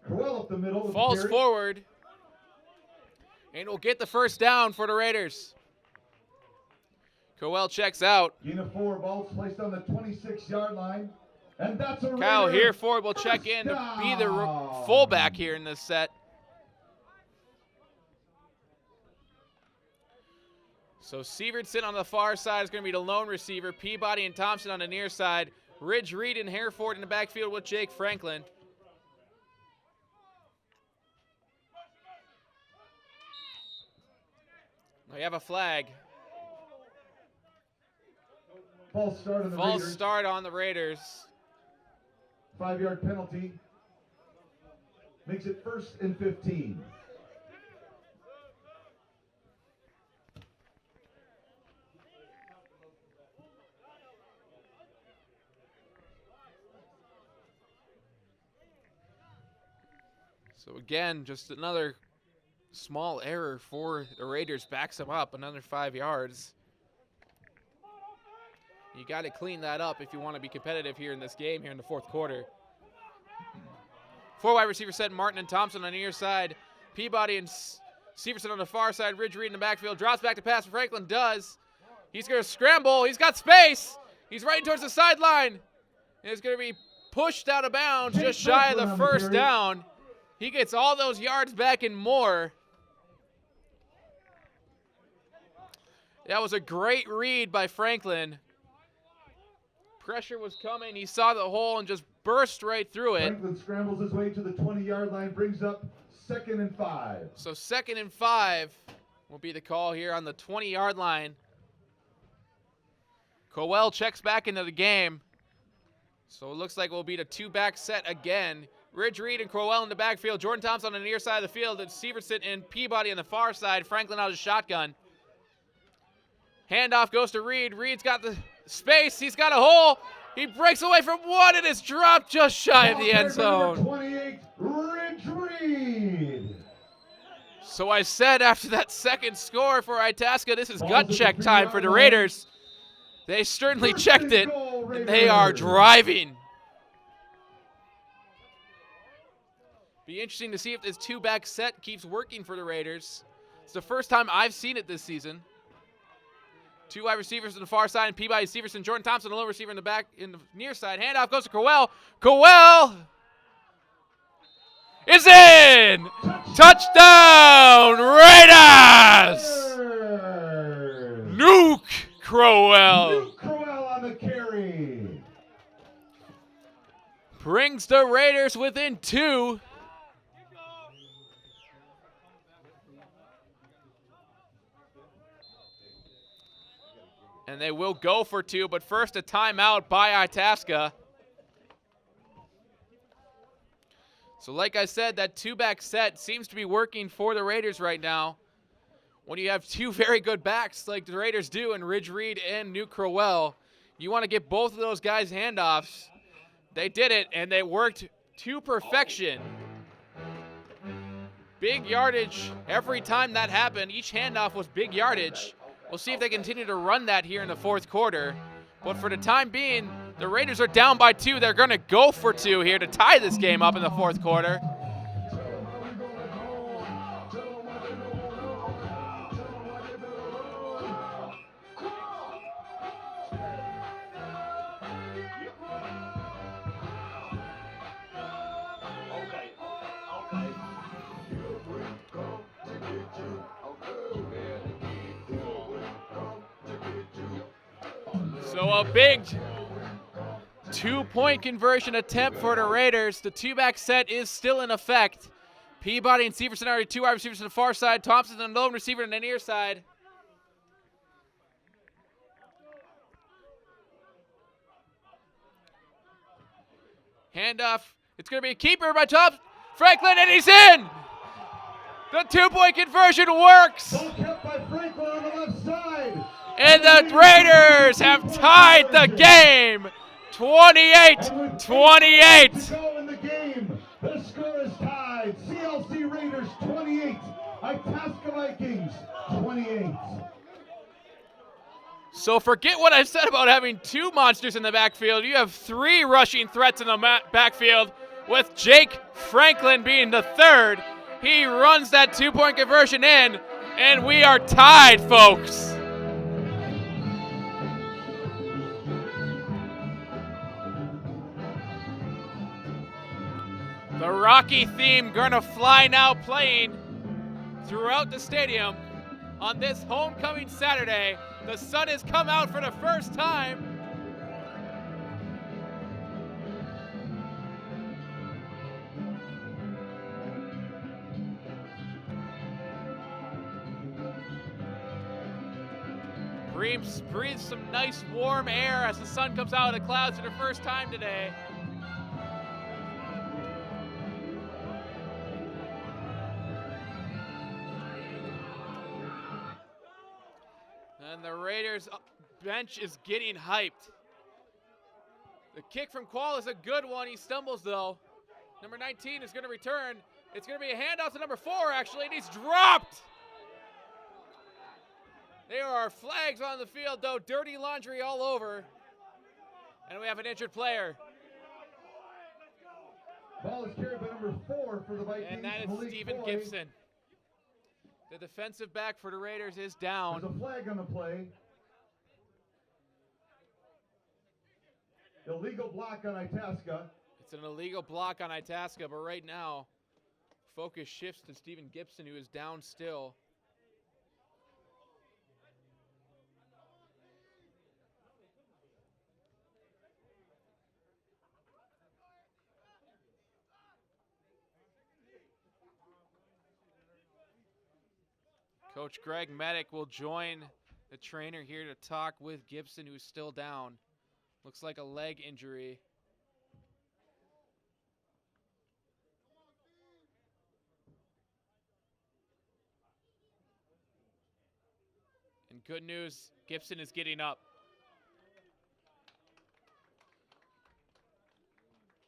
Speaker 3: Crowell up the middle.
Speaker 2: Falls forward. And will get the first down for the Raiders. Crowell checks out.
Speaker 3: Gain of 4, balls placed on the 26-yard line. And that's a
Speaker 2: Kyle
Speaker 3: Raider
Speaker 2: Hereford will check in to be the fullback here in this set. So Sievertson on the far side is going to be the lone receiver. Peabody and Thompson on the near side. Ridge Reed and Hereford in the backfield with Jake Franklin. We have a flag.
Speaker 3: False start on the
Speaker 2: False
Speaker 3: Raiders.
Speaker 2: start on the Raiders.
Speaker 3: 5-yard penalty. Makes it 1st and 15.
Speaker 2: So again, just another small error for the Raiders. Backs them up another 5 yards. You got to clean that up if you want to be competitive here in this game here in the 4th quarter. 4 wide receiver set, Martin and Thompson on the near side. Peabody and Severson on the far side. Ridge Reed in the backfield. Drops back to pass. Franklin does. He's going to scramble. He's got space. He's right towards the sideline. And it's going to be pushed out of bounds just shy of the first down. He gets all those yards back and more. That was a great read by Franklin. Pressure was coming. He saw the hole and just burst right through it.
Speaker 3: Franklin scrambles his way to the 20-yard line, brings up 2nd and 5.
Speaker 2: So 2nd and 5 will be the call here on the 20-yard line. Crowell checks back into the game. So it looks like we'll be the 2-back set again. Ridge Reed and Crowell in the backfield. Jordan Thompson on the near side of the field. And Severson and Peabody on the far side. Franklin out of shotgun. Handoff goes to Reed. Reed's got the space. He's got a hole. He breaks away from one and is dropped just shy of the end zone.
Speaker 3: 28, Ridge Reed.
Speaker 2: So I said after that second score for Itasca, this is gut check time for the Raiders. They certainly checked it. And they are driving. Be interesting to see if this 2-back set keeps working for the Raiders. It's the first time I've seen it this season. 2 wide receivers on the far side, and Peabody, Severson, Jordan Thompson, the lone receiver in the back, in the near side. Handoff goes to Crowell. Crowell is in! Touchdown, Raiders! Nuke Crowell.
Speaker 3: Luke Crowell on the carry.
Speaker 2: Brings the Raiders within 2. And they will go for 2, but first a timeout by Itasca. So like I said, that two-back set seems to be working for the Raiders right now. When you have two very good backs like the Raiders do in Ridge Reed and Newt Crowell, you want to get both of those guys handoffs. They did it, and they worked to perfection. Big yardage every time that happened. Each handoff was big yardage. We'll see if they continue to run that here in the fourth quarter. But for the time being, the Raiders are down by 2. They're going to go for 2 here to tie this game up in the fourth quarter. So a big 2-point conversion attempt for the Raiders. The two-back set is still in effect. Peabody and Severson are 2 wide receivers to the far side. Thompson and lone receiver on the near side. Handoff. It's going to be a keeper by Thompson. Franklin, and he's in! The 2-point conversion works!
Speaker 3: Ball kept by Franklin on the left side.
Speaker 2: And the Raiders have tied the game, 28-28.
Speaker 3: To go in the game. The score is tied. CLC Raiders 28, Itasca Vikings 28.
Speaker 2: So forget what I said about having 2 monsters in the backfield. You have 3 rushing threats in the backfield, with Jake Franklin being the third. He runs that 2-point conversion in, and we are tied, folks. The Rocky theme gonna fly now, playing throughout the stadium on this homecoming Saturday. The sun has come out for the first time. Breathes some nice warm air as the sun comes out of the clouds for the first time today. And the Raiders bench is getting hyped. The kick from Qual is a good one. He stumbles though. Number 19 is going to return. It's going to be a handoff to number 4 actually, and he's dropped. There are flags on the field though, dirty laundry all over. And we have an injured player.
Speaker 3: Ball is carried by number 4 for the Vikings.
Speaker 2: And that is
Speaker 3: Malik
Speaker 2: Stephen
Speaker 3: Foy.
Speaker 2: Gibson. The defensive back for the Raiders is down.
Speaker 3: There's a flag on the play. Illegal block on Itasca.
Speaker 2: It's an illegal block on Itasca, but right now, focus shifts to Stephen Gibson, who is down still. Coach Greg Medic will join the trainer here to talk with Gibson, who's still down. Looks like a leg injury. And good news, Gibson is getting up.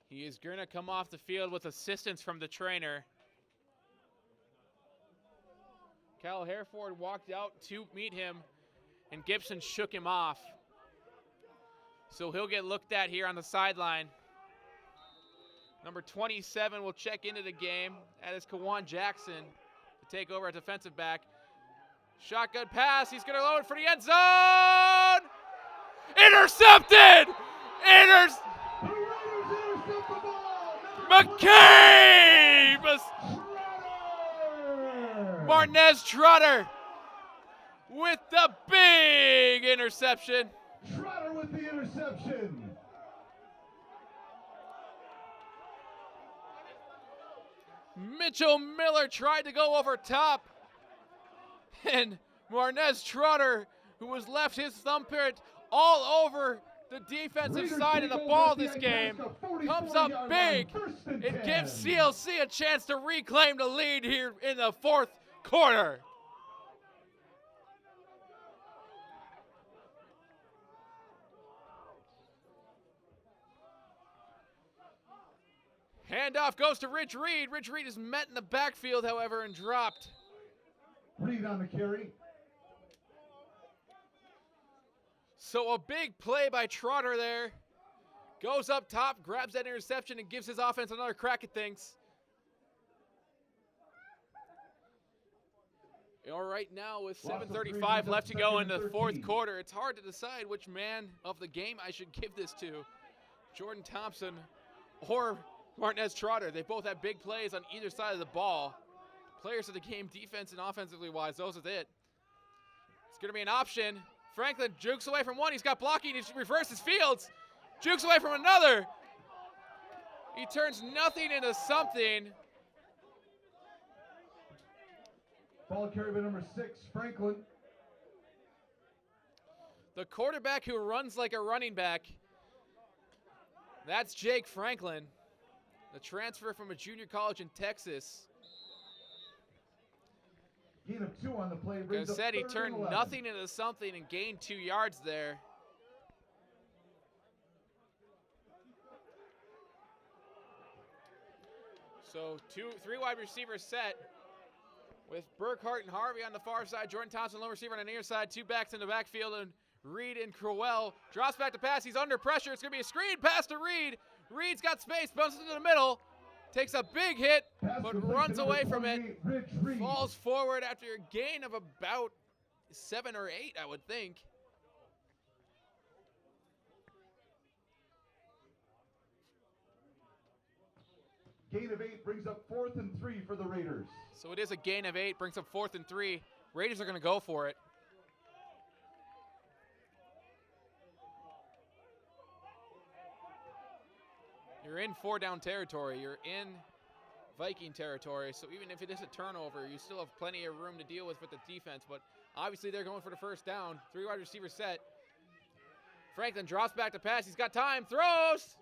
Speaker 2: He is going to come off the field with assistance from the trainer. Cal Hereford walked out to meet him, and Gibson shook him off. So he'll get looked at here on the sideline. Number 27 will check into the game. That is Kawan Jackson to take over at defensive back. Shotgun pass. He's going to load for the end zone. Intercepted! McCabe! Martinez Trotter with the big interception.
Speaker 3: Trotter with the interception.
Speaker 2: Mitchell Miller tried to go over top. And Martinez Trotter, who was left his thumbprint all over the defensive
Speaker 3: Raiders
Speaker 2: side of the
Speaker 3: take
Speaker 2: ball
Speaker 3: over
Speaker 2: this
Speaker 3: the
Speaker 2: game.
Speaker 3: Itasca
Speaker 2: Comes
Speaker 3: 44
Speaker 2: up
Speaker 3: yard
Speaker 2: big.
Speaker 3: line, 1st and
Speaker 2: It
Speaker 3: 10.
Speaker 2: gives CLC a chance to reclaim the lead here in the 4th quarter. Handoff goes to Rich Reed. Rich Reed is met in the backfield, however, and dropped.
Speaker 3: Reed on the carry.
Speaker 2: So a big play by Trotter there. Goes up top, grabs that interception, and gives his offense another crack at things. All right, now with 7:35 left to go in the 4th quarter, it's hard to decide which man of the game I should give this to. Jordan Thompson or Martinez Trotter. They both have big plays on either side of the ball. Players of the game, defense and offensively wise, those are it. It's going to be an option. Franklin jukes away from one. He's got blocking. He reverses Fields. Jukes away from another. He turns nothing into something.
Speaker 3: Ball carried by number 6, Franklin.
Speaker 2: The quarterback who runs like a running back. That's Jake Franklin, the transfer from a junior college in Texas.
Speaker 3: Gain of 2 on the play.
Speaker 2: Like I
Speaker 3: brings up
Speaker 2: said, he
Speaker 3: 3rd and
Speaker 2: turned
Speaker 3: 11.
Speaker 2: nothing into something and gained 2 yards there. So 3 wide receivers set with Burkhart and Harvey on the far side. Jordan Thompson, lone receiver on the near side. 2 backs in the backfield, and Reed and Crowell drops back to pass. He's under pressure. It's going to be a screen pass to Reed. Reed's got space, bounces into the middle, takes a big hit,
Speaker 3: Pass
Speaker 2: but
Speaker 3: complete
Speaker 2: runs
Speaker 3: to
Speaker 2: away
Speaker 3: number
Speaker 2: from it.
Speaker 3: 28, Rich Reed.
Speaker 2: Falls forward after a gain of about 7 or 8, I would think.
Speaker 3: Gain of 8 brings up 4th and 3 for the Raiders.
Speaker 2: So it is a gain of 8, brings up 4th and 3. Raiders are going to go for it. You're in 4-down territory. You're in Viking territory. So even if it is a turnover, you still have plenty of room to deal with the defense. But obviously they're going for the 1st down. 3 wide receivers set. Franklin drops back to pass. He's got time. Throws.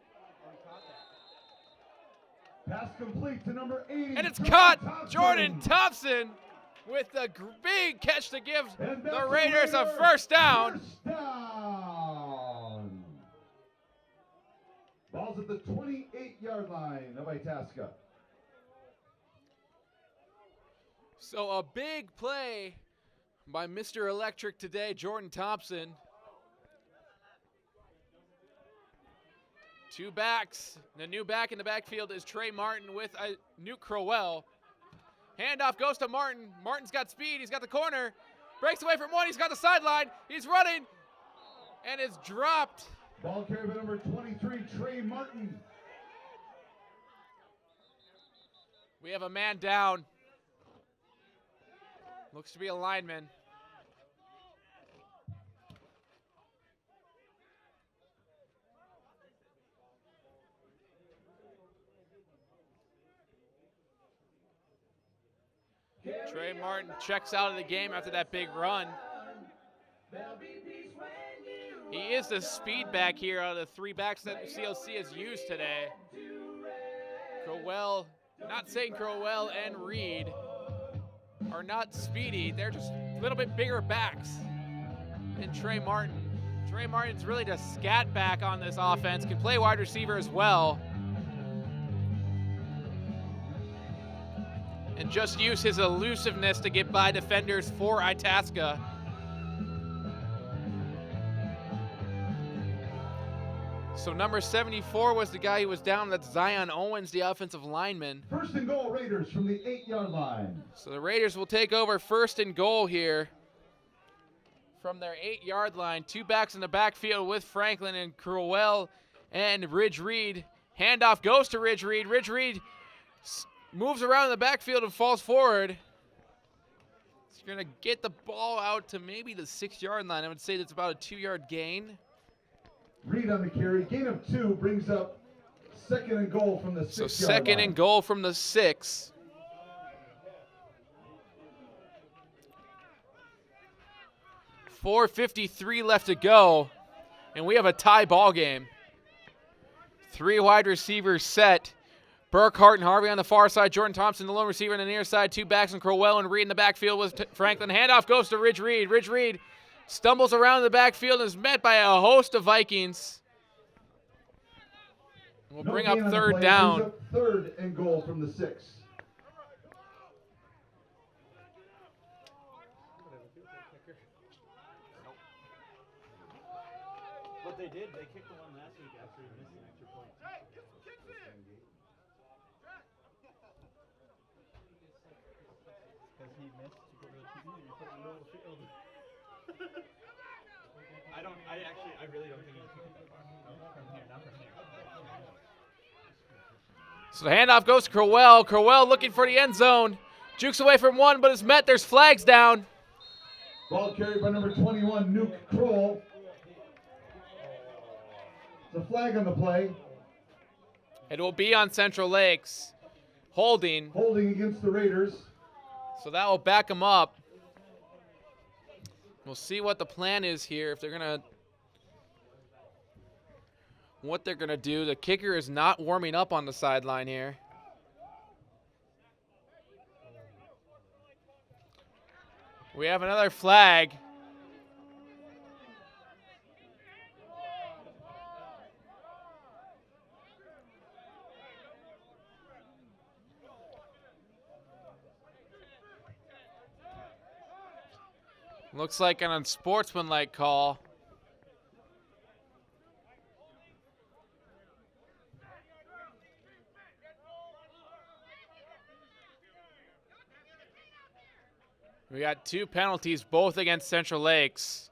Speaker 3: Pass complete to number 80.
Speaker 2: And it's
Speaker 3: Jordan
Speaker 2: caught.
Speaker 3: Thompson.
Speaker 2: Jordan Thompson with the big catch to give
Speaker 3: And
Speaker 2: the
Speaker 3: that's
Speaker 2: Raiders a
Speaker 3: Raider
Speaker 2: 1st down.
Speaker 3: 1st down. Ball's at the 28-yard line of Itasca.
Speaker 2: So a big play by Mr. Electric today, Jordan Thompson. 2 backs. The new back in the backfield is Trey Martin with Nuke Crowell. Handoff goes to Martin. Martin's got speed. He's got the corner. Breaks away from one. He's got the sideline. He's running. And is dropped.
Speaker 3: Ball carried by number 23, Trey Martin.
Speaker 2: We have a man down. Looks to be a lineman. Trey Martin checks out of the game after that big run. He is the speed back here out of the 3 backs that CLC has used today. Crowell, not saying Crowell and Reed are not speedy. They're just a little bit bigger backs than Trey Martin. Trey Martin's really the scat back on this offense, can play wide receiver as well. And just use his elusiveness to get by defenders for Itasca. So number 74 was the guy who was down. That's Zion Owens, the offensive lineman.
Speaker 3: 1st and goal, Raiders from the 8-yard line.
Speaker 2: So the Raiders will take over 1st and goal here from their 8-yard line. 2 backs in the backfield with Franklin and Crowell and Ridge Reed. Handoff goes to Ridge Reed. Ridge Reed moves around in the backfield and falls forward. He's going to get the ball out to maybe the 6-yard line. I would say that's about a 2-yard gain.
Speaker 3: Reed on the carry. Gain of 2 brings up 2nd and goal from the 6-yard line.
Speaker 2: So 2nd and goal from the 6. .453 left to go. And we have a tie ball game. 3 wide receivers set. Burkhart and Harvey on the far side. Jordan Thompson, the lone receiver on the near side. 2 backs and Crowell and Reed in the backfield with Franklin. Handoff goes to Ridge Reed. Ridge Reed stumbles around the backfield and is met by a host of Vikings. We'll bring up third down.
Speaker 3: Third and goal from the 6.
Speaker 6: What they did, they kicked the one last week after he missed an extra point. Because he missed to go to the TV and you put it in the middle of the field. I really don't think he can kick it that far. From here, not from here.
Speaker 2: So the handoff goes to Crowell. Crowell looking for the end zone. Jukes away from one, but is met. There's flags down.
Speaker 3: Ball carried by number 21, Nuke Kroll. The flag on the play.
Speaker 2: It will be on Central Lakes. Holding.
Speaker 3: Holding against the Raiders.
Speaker 2: So that will back them up. We'll see what the plan is here. If they're gonna, what they're gonna do. The kicker is not warming up on the sideline here. We have another flag. Looks like an unsportsmanlike call. We got 2 penalties, both against Central Lakes.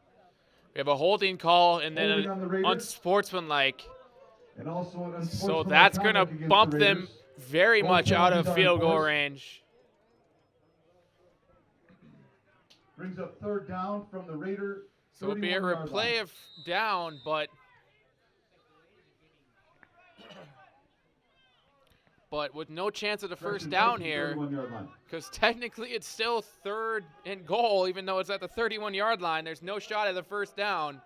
Speaker 2: We have a holding call and then an unsportsmanlike.
Speaker 3: And also an
Speaker 2: So that's going to bump them very much out of field goal range.
Speaker 3: Brings up third down from the Raider.
Speaker 2: So it'll be a replay of down, but with no chance of the first down here, because technically it's still 3rd and goal, even though it's at the 31-yard line. There's no shot at the first down.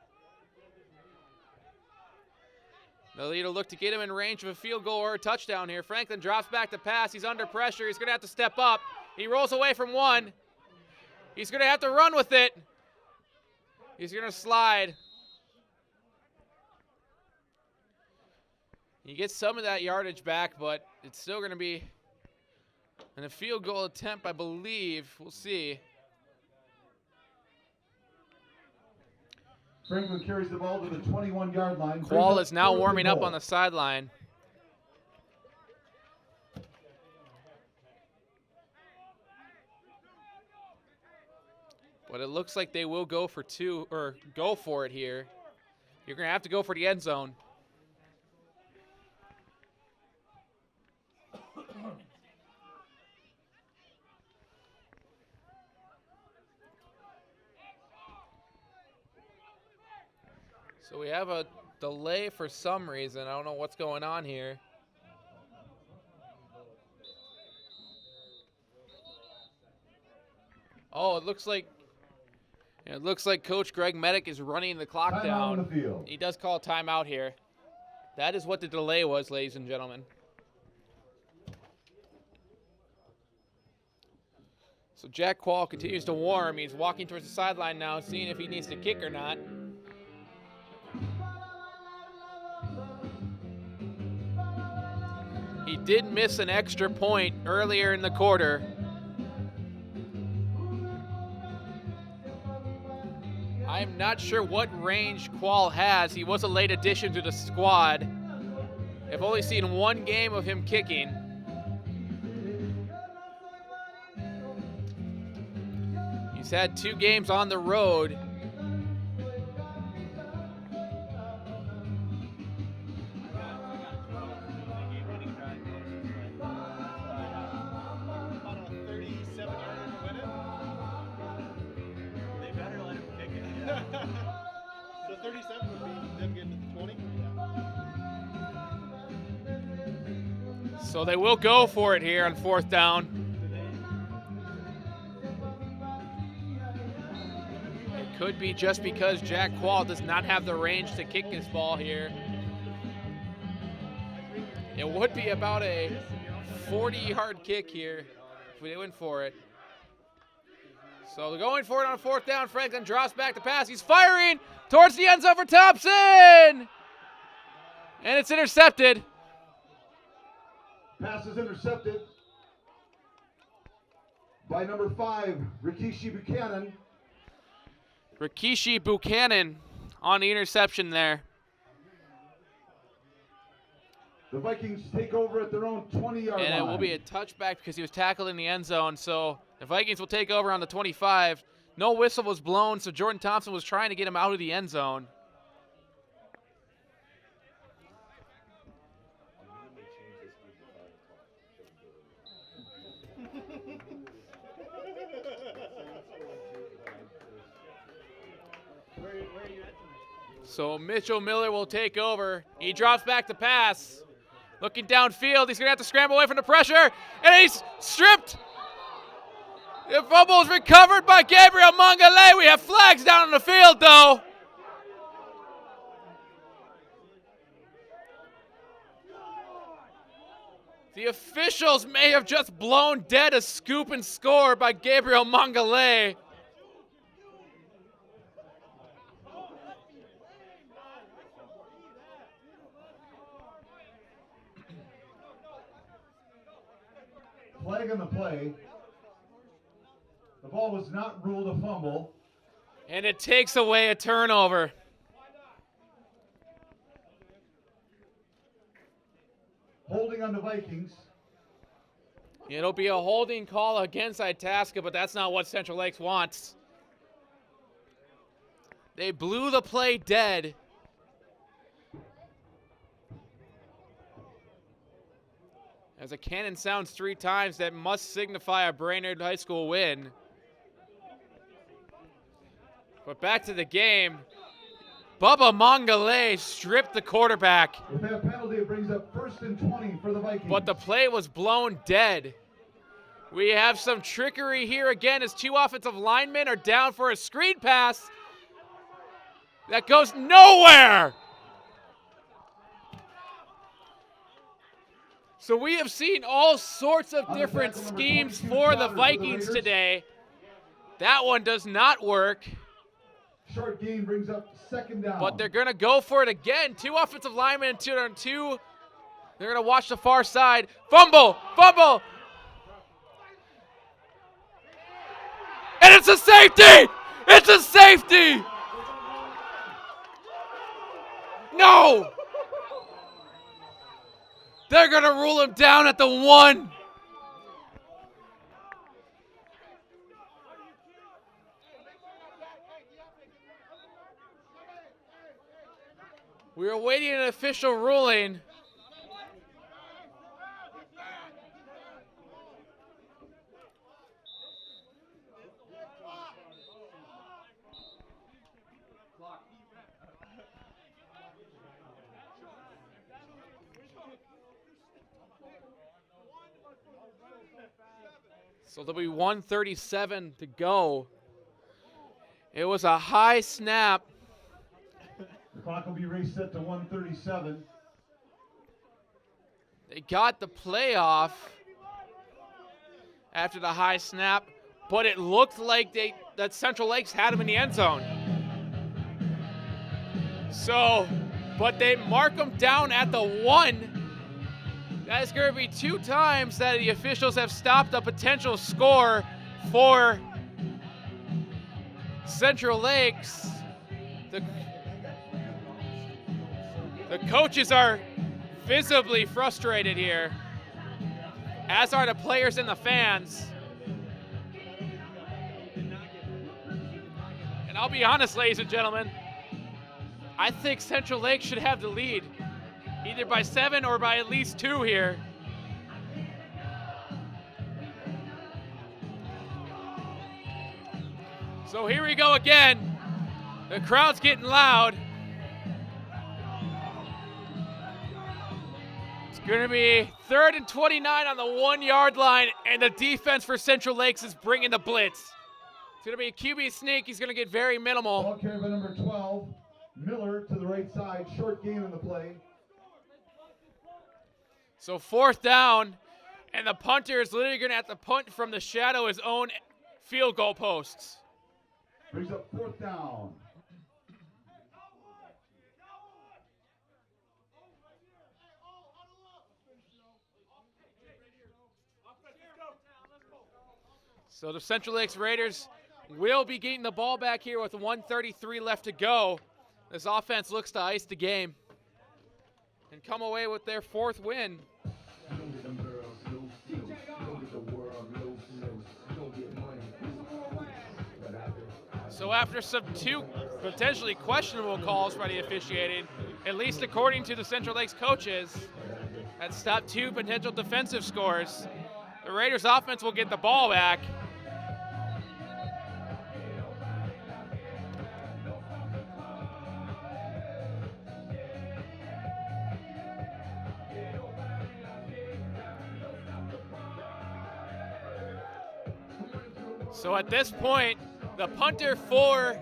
Speaker 2: They'll either look to get him in range of a field goal or a touchdown here. Franklin drops back to pass. He's under pressure. He's going to have to step up. He rolls away from one. He's going to have to run with it. He's going to slide. He gets some of that yardage back, but it's still going to be a field goal attempt, I believe. We'll see.
Speaker 3: Franklin carries the ball to the 21-yard line.
Speaker 2: Qual is now warming up on the sideline. But it looks like they will go for 2, or go for it here. You're going to have to go for the end zone. So we have a delay for some reason. I don't know what's going on here. Oh, it looks like Coach Greg Medic is running the clock down.
Speaker 3: On the field.
Speaker 2: He does call a timeout here. That is what the delay was, ladies and gentlemen. So Jack Qual continues to warm. He's walking towards the sideline now, seeing if he needs to kick or not. He did miss an extra point earlier in the quarter. I'm not sure what range Qual has. He was a late addition to the squad. I've only seen one game of him kicking. He's had 2 games on the road.
Speaker 6: So 37 would be them getting to the 20?
Speaker 2: So they will go for it here on 4th down. Could be just because Jack Quall does not have the range to kick this ball here. It would be about a 40-yard kick here if we went for it. So they're going for it on 4th down. Franklin drops back to pass. He's firing towards the end zone for Thompson. And it's intercepted.
Speaker 3: Pass is intercepted by number 5, Rikishi Buchanan.
Speaker 2: Rikishi Buchanan on the interception there.
Speaker 3: The Vikings take over at their own 20-yard line.
Speaker 2: And it will be a touchback because he was tackled in the end zone. So the Vikings will take over on the 25. No whistle was blown, so Jordan Thompson was trying to get him out of the end zone. So Mitchell Miller will take over. He drops back to pass. Looking downfield, he's going to have to scramble away from the pressure, and he's stripped. The fumble is recovered by Gabriel Mangale. We have flags down on the field, though. The officials may have just blown dead a scoop and score by Gabriel Mangale.
Speaker 3: Flag on the play. The ball was not ruled a fumble.
Speaker 2: And it takes away a turnover.
Speaker 3: Holding on the Vikings.
Speaker 2: It'll be a holding call against Itasca, but that's not what Central Lakes wants. They blew the play dead. As a cannon sounds 3 times, that must signify a Brainerd High School win. But back to the game. Bubba Mangale stripped the quarterback.
Speaker 3: With that penalty, it brings up 1st and 20 for the Vikings.
Speaker 2: But the play was blown dead. We have some trickery here again as 2 offensive linemen are down for a screen pass that goes nowhere. So we have seen all sorts of different schemes for the Vikings today. That one does not work.
Speaker 3: Short gain brings up 2nd down.
Speaker 2: But they're going to go for it again. 2 offensive linemen and 2 on 2. They're going to watch the far side. Fumble! Fumble! And it's a safety! It's a safety! No! They're going to rule him down at the 1. We are waiting an official ruling. So there'll be 1:37 to go. It was a high snap.
Speaker 3: The clock will be reset to 1:37.
Speaker 2: They got the playoff after the high snap, but it looked like that Central Lakes had him in the end zone. So, but they mark him down at the 1. That is going to be 2 times that the officials have stopped a potential score for Central Lakes. The coaches are visibly frustrated here, as are the players and the fans. And I'll be honest, ladies and gentlemen, I think Central Lakes should have the lead, either by 7 or by at least 2 here. So here we go again. The crowd's getting loud. It's going to be 3rd and 29 on the 1-yard line, and the defense for Central Lakes is bringing the blitz. It's going to be a QB sneak. He's going to get very minimal.
Speaker 3: Ball carried by number 12, Miller to the right side. Short gain on the play.
Speaker 2: So 4th down, and the punter is literally going to have to punt from the shadow of his own field goal posts.
Speaker 3: Brings up 4th down.
Speaker 2: So the Central Lakes Raiders will be getting the ball back here with 1:33 left to go. This offense looks to ice the game and come away with their 4th win. So after some 2 potentially questionable calls by the officiating, at least according to the Central Lakes coaches, that stopped 2 potential defensive scores, the Raiders offense will get the ball back. So at this point, the punter for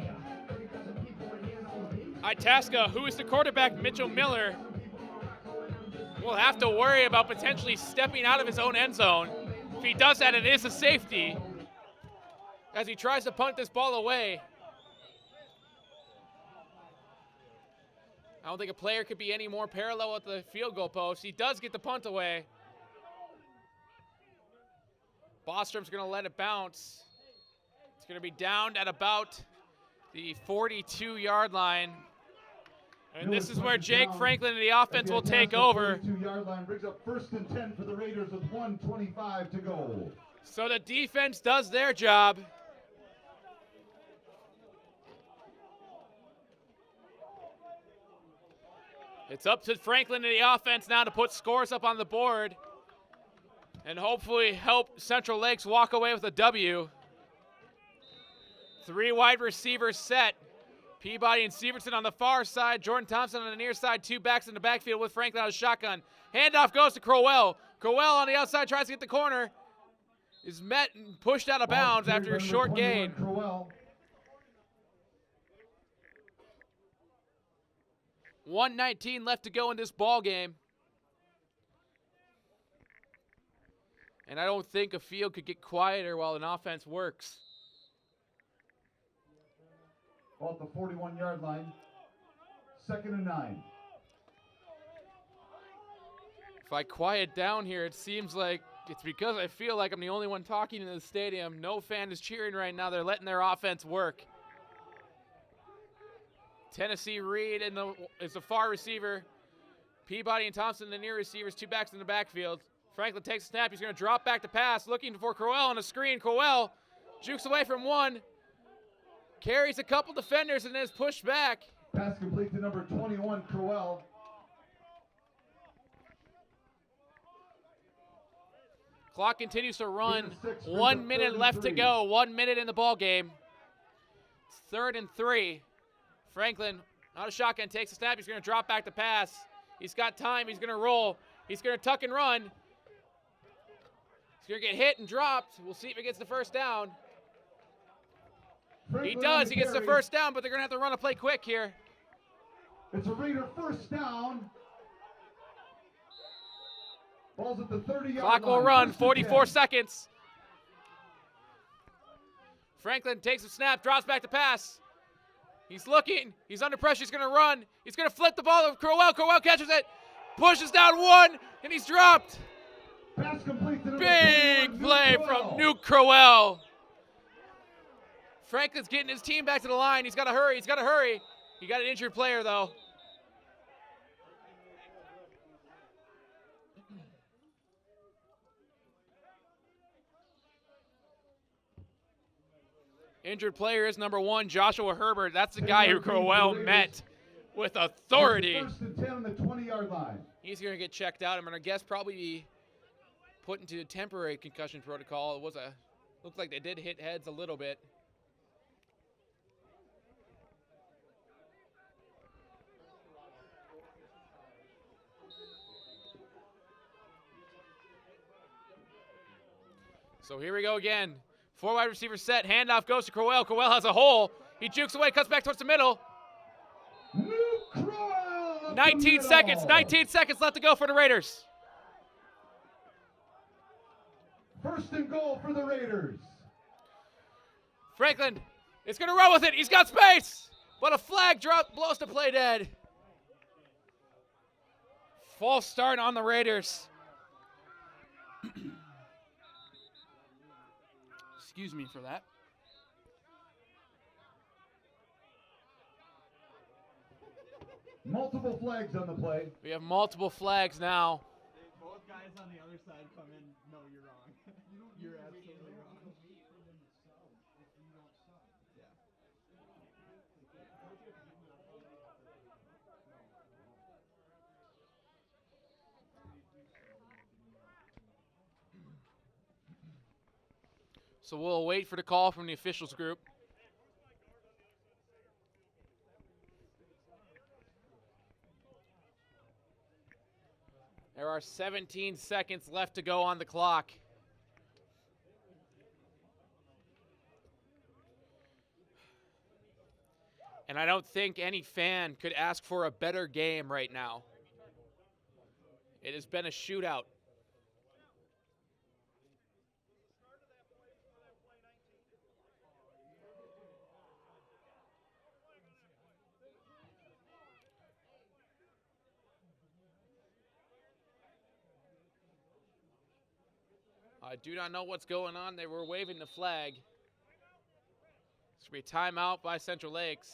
Speaker 2: Itasca, who is the quarterback, Mitchell Miller, will have to worry about potentially stepping out of his own end zone. If he does that, it is a safety as he tries to punt this ball away. I don't think a player could be any more parallel with the field goal post. He does get the punt away. Bostrom's going to let it bounce. It's going to be down at about the 42-yard line. And this is where Jake Franklin and the offense will take over.
Speaker 3: 42-yard line brings up 1st and 10 for the Raiders with 1:25 to go.
Speaker 2: So the defense does their job. It's up to Franklin and the offense now to put scores up on the board and hopefully help Central Lakes walk away with a W. 3 wide receivers set. Peabody and Severson on the far side. Jordan Thompson on the near side. 2 backs in the backfield with Franklin on a shotgun. Handoff goes to Crowell. Crowell on the outside tries to get the corner. Is met and pushed out of bounds after a short gain.
Speaker 3: Crowell.
Speaker 2: 1:19 left to go in this ball game. And I don't think a field could get quieter while an offense works.
Speaker 3: Ball at the 41-yard line. 2nd and 9.
Speaker 2: If I quiet down here, it seems like it's because I feel like I'm the only one talking in the stadium. No fan is cheering right now. They're letting their offense work. Tennessee Reed is the far receiver. Peabody and Thompson the near receivers. 2 backs in the backfield. Franklin takes a snap. He's going to drop back to pass, looking for Crowell on a screen. Crowell jukes away from 1. Carries a couple defenders and is pushed back.
Speaker 3: Pass complete to number 21, Crowell.
Speaker 2: Clock continues to run. 1 minute left to go. 1 minute in the ball game. It's 3rd and 3. Franklin, out of shotgun, takes a snap. He's going to drop back to pass. He's got time. He's going to roll. He's going to tuck and run. He's going to get hit and dropped. We'll see if he gets the 1st down. He does. He gets the 1st down, but they're going to have to run a play quick here.
Speaker 3: It's a Raider 1st down. Ball's at the 30-yard line.
Speaker 2: Clock will run. 44 seconds. Franklin takes a snap, drops back to pass. He's looking. He's under pressure. He's going to run. He's going to flip the ball to Crowell. Crowell catches it. Pushes down 1, and he's dropped.
Speaker 3: Pass complete to
Speaker 2: Big play from Nuke Crowell. Franklin's getting his team back to the line. He's got to hurry. He's got to hurry. He got an injured player, though. Injured player is number 1, Joshua Herbert. That's the guy who Crowell met with authority.
Speaker 3: 1st and 10 on the 20-yard line.
Speaker 2: He's going to get checked out. I'm going to guess probably be put into a temporary concussion protocol. It was looked like they did hit heads a little bit. So here we go again. Four wide receiver set. Handoff goes to Crowell. Crowell has a hole. He jukes away, cuts back towards the middle.
Speaker 3: Luke Crowell up the
Speaker 2: 19 seconds.
Speaker 3: middle.
Speaker 2: 19 seconds left to go for the Raiders.
Speaker 3: First and goal for the Raiders.
Speaker 2: Franklin is going to run with it. He's got space. But a flag drop blows the play dead. False start on the Raiders. Excuse me for that.
Speaker 3: Multiple flags on the play.
Speaker 2: We have multiple flags now.
Speaker 6: Both guys on the other side come in. No, you're wrong. You're absolutely wrong. Yeah.
Speaker 2: So we'll wait for the call from the officials group. There are 17 seconds left to go on the clock. And I don't think any fan could ask for a better game right now. It has been a shootout. I do not know what's going on. They were waving the flag. This should be a timeout by Central Lakes.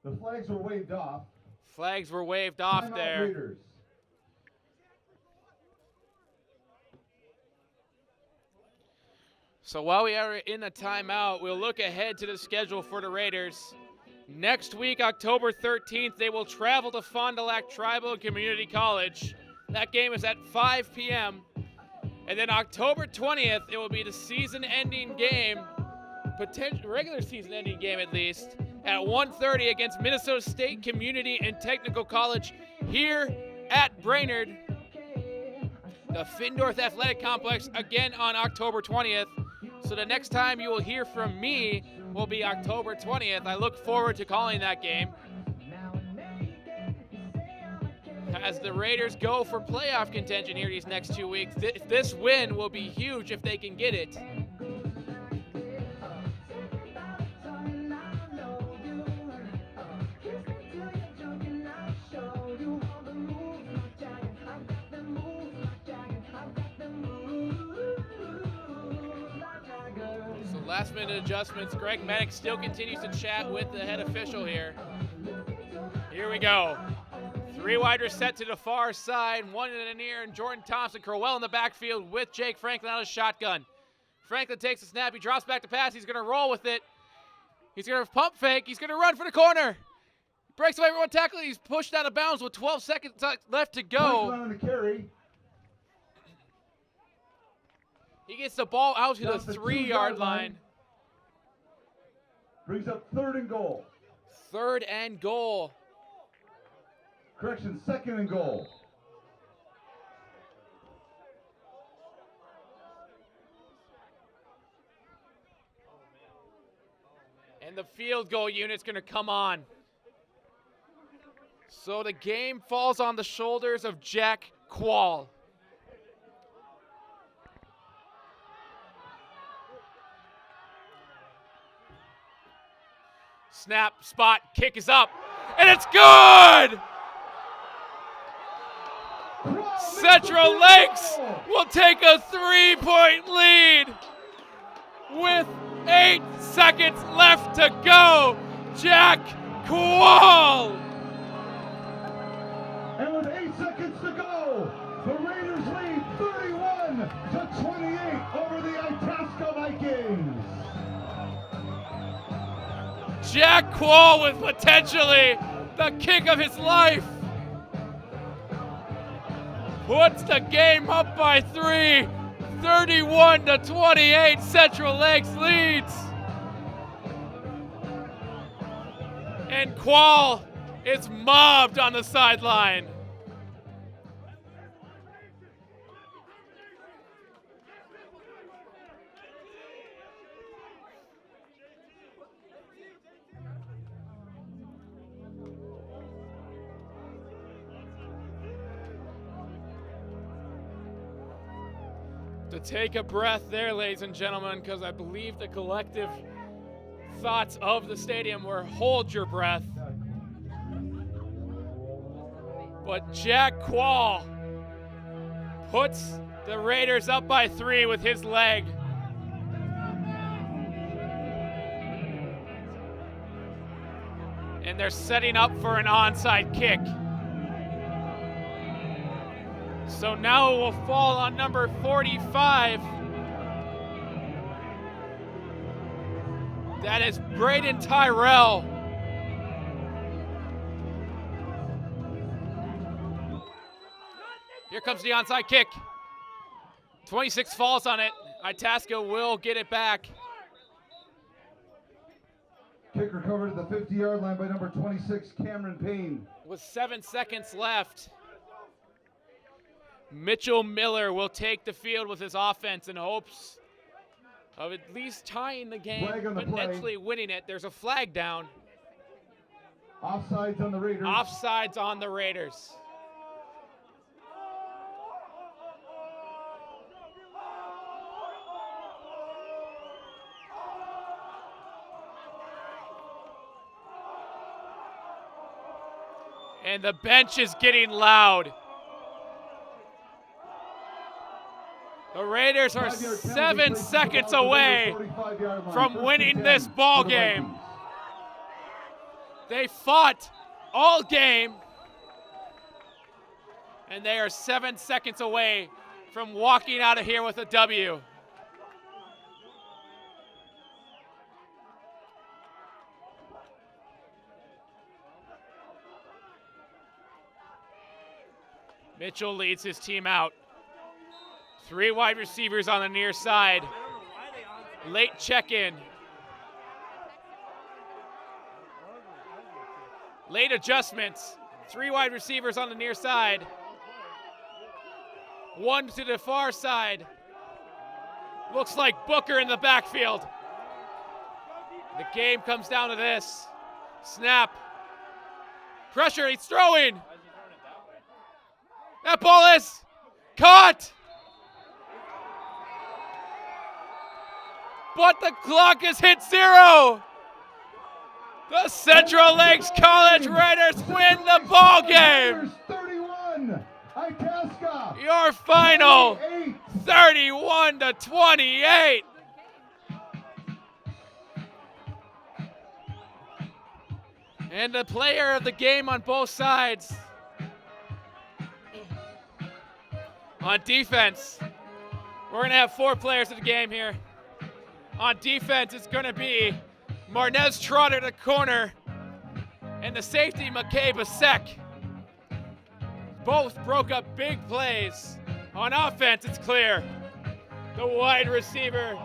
Speaker 3: The flags were waved off.
Speaker 2: Flags were waved off
Speaker 3: Timeout
Speaker 2: there.
Speaker 3: Raiders.
Speaker 2: So while we are in a timeout, we'll look ahead to the schedule for the Raiders. Next week, October 13th, they will travel to Fond du Lac Tribal Community College. That game is at 5 p.m. And then October 20th, it will be the season-ending game, regular season-ending game at least, at 1:30 against Minnesota State Community and Technical College here at Brainerd. The Findorff Athletic Complex again on October 20th. So the next time you will hear from me will be October 20th. I look forward to calling that game. As the Raiders go for playoff contention here these next 2 weeks, this win will be huge if they can get it. Last minute adjustments. Greg Medic still continues to chat with the head official here. Here we go. Three widers set to the far side. One in the near, and Jordan Thompson. Crowell in the backfield with Jake Franklin out of shotgun. Franklin takes a snap. He drops back to pass. He's going to roll with it. He's going to pump fake. He's going to run for the corner. Breaks away from one tackle. He's pushed out of bounds with 12 seconds left to go.
Speaker 3: On the carry.
Speaker 2: He gets the ball out to the
Speaker 3: Down the
Speaker 2: 3-yard
Speaker 3: 2-yard
Speaker 2: line.
Speaker 3: Brings up 3rd and goal.
Speaker 2: 3rd and goal.
Speaker 3: Correction, 2nd and goal.
Speaker 2: And the field goal unit's going to come on. So the game falls on the shoulders of Jack Quall. Snap, spot, kick is up, and it's good! Central Lakes will take a 3-point lead with 8 seconds left to go. Jack Quall!
Speaker 3: And with 8 seconds to go, the Raiders lead 31-28 over the Itasca Vikings.
Speaker 2: Jack Quall with potentially the kick of his life. Puts the game up by 3. 31-28, Central Lakes leads. And Quall is mobbed on the sideline. To take a breath there, ladies and gentlemen, because I believe the collective thoughts of the stadium were hold your breath. But Jack Quall puts the Raiders up by 3 with his leg. And they're setting up for an onside kick. So now it will fall on number 45. That is Braden Tyrell. Here comes the onside kick. 26 falls on it. Itasca will get it back.
Speaker 3: Kick recovered at the 50-yard line by number 26, Cameron Payne.
Speaker 2: With 7 seconds left, Mitchell Miller will take the field with his offense in hopes of at least tying the game, potentially winning it. There's a flag down.
Speaker 3: Offsides on the Raiders.
Speaker 2: Offsides on the Raiders. And the bench is getting loud. The Raiders are 7 seconds away from winning this ball game. They fought all game, and they are 7 seconds away from walking out of here with a W. Mitchell leads his team out. 3 wide receivers on the near side. Late check-in. Late adjustments. 3 wide receivers on the near side. 1 to the far side. Looks like Booker in the backfield. The game comes down to this. Snap. Pressure, he's throwing. That ball is caught. But the clock has hit 0. The Central Lakes College Raiders win the ball game.
Speaker 3: 31, Itasca.
Speaker 2: Your final 31-28. And the player of the game on both sides. On defense, we're going to have 4 players of the game here. On defense, it's going to be Marnez Trotter, the corner, and the safety, McCabe Asek. Both broke up big plays. On offense, it's clear. The wide receiver,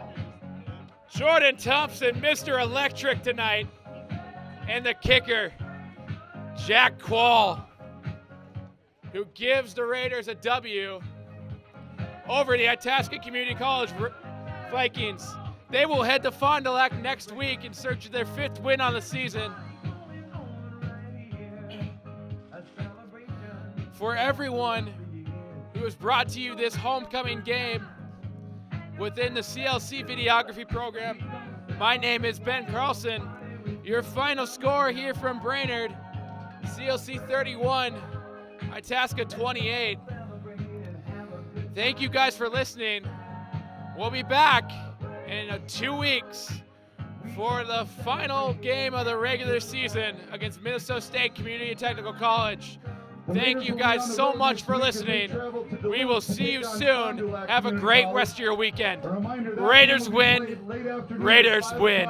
Speaker 2: Jordan Thompson, Mr. Electric tonight. And the kicker, Jack Quall, who gives the Raiders a W over the Itasca Community College Vikings. They will head to Fond du Lac next week in search of their 5th win on the season. For everyone who has brought to you this homecoming game within the CLC videography program, my name is Ben Carlson. Your final score here from Brainerd, CLC 31, Itasca 28. Thank you guys for listening. We'll be back in 2 weeks for the final game of the regular season against Minnesota State Community and Technical College. Thank you guys so much for listening. We will see you soon. Have a great rest of your weekend. Raiders win. Raiders win.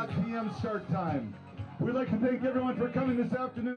Speaker 3: We'd like to thank everyone for coming this afternoon.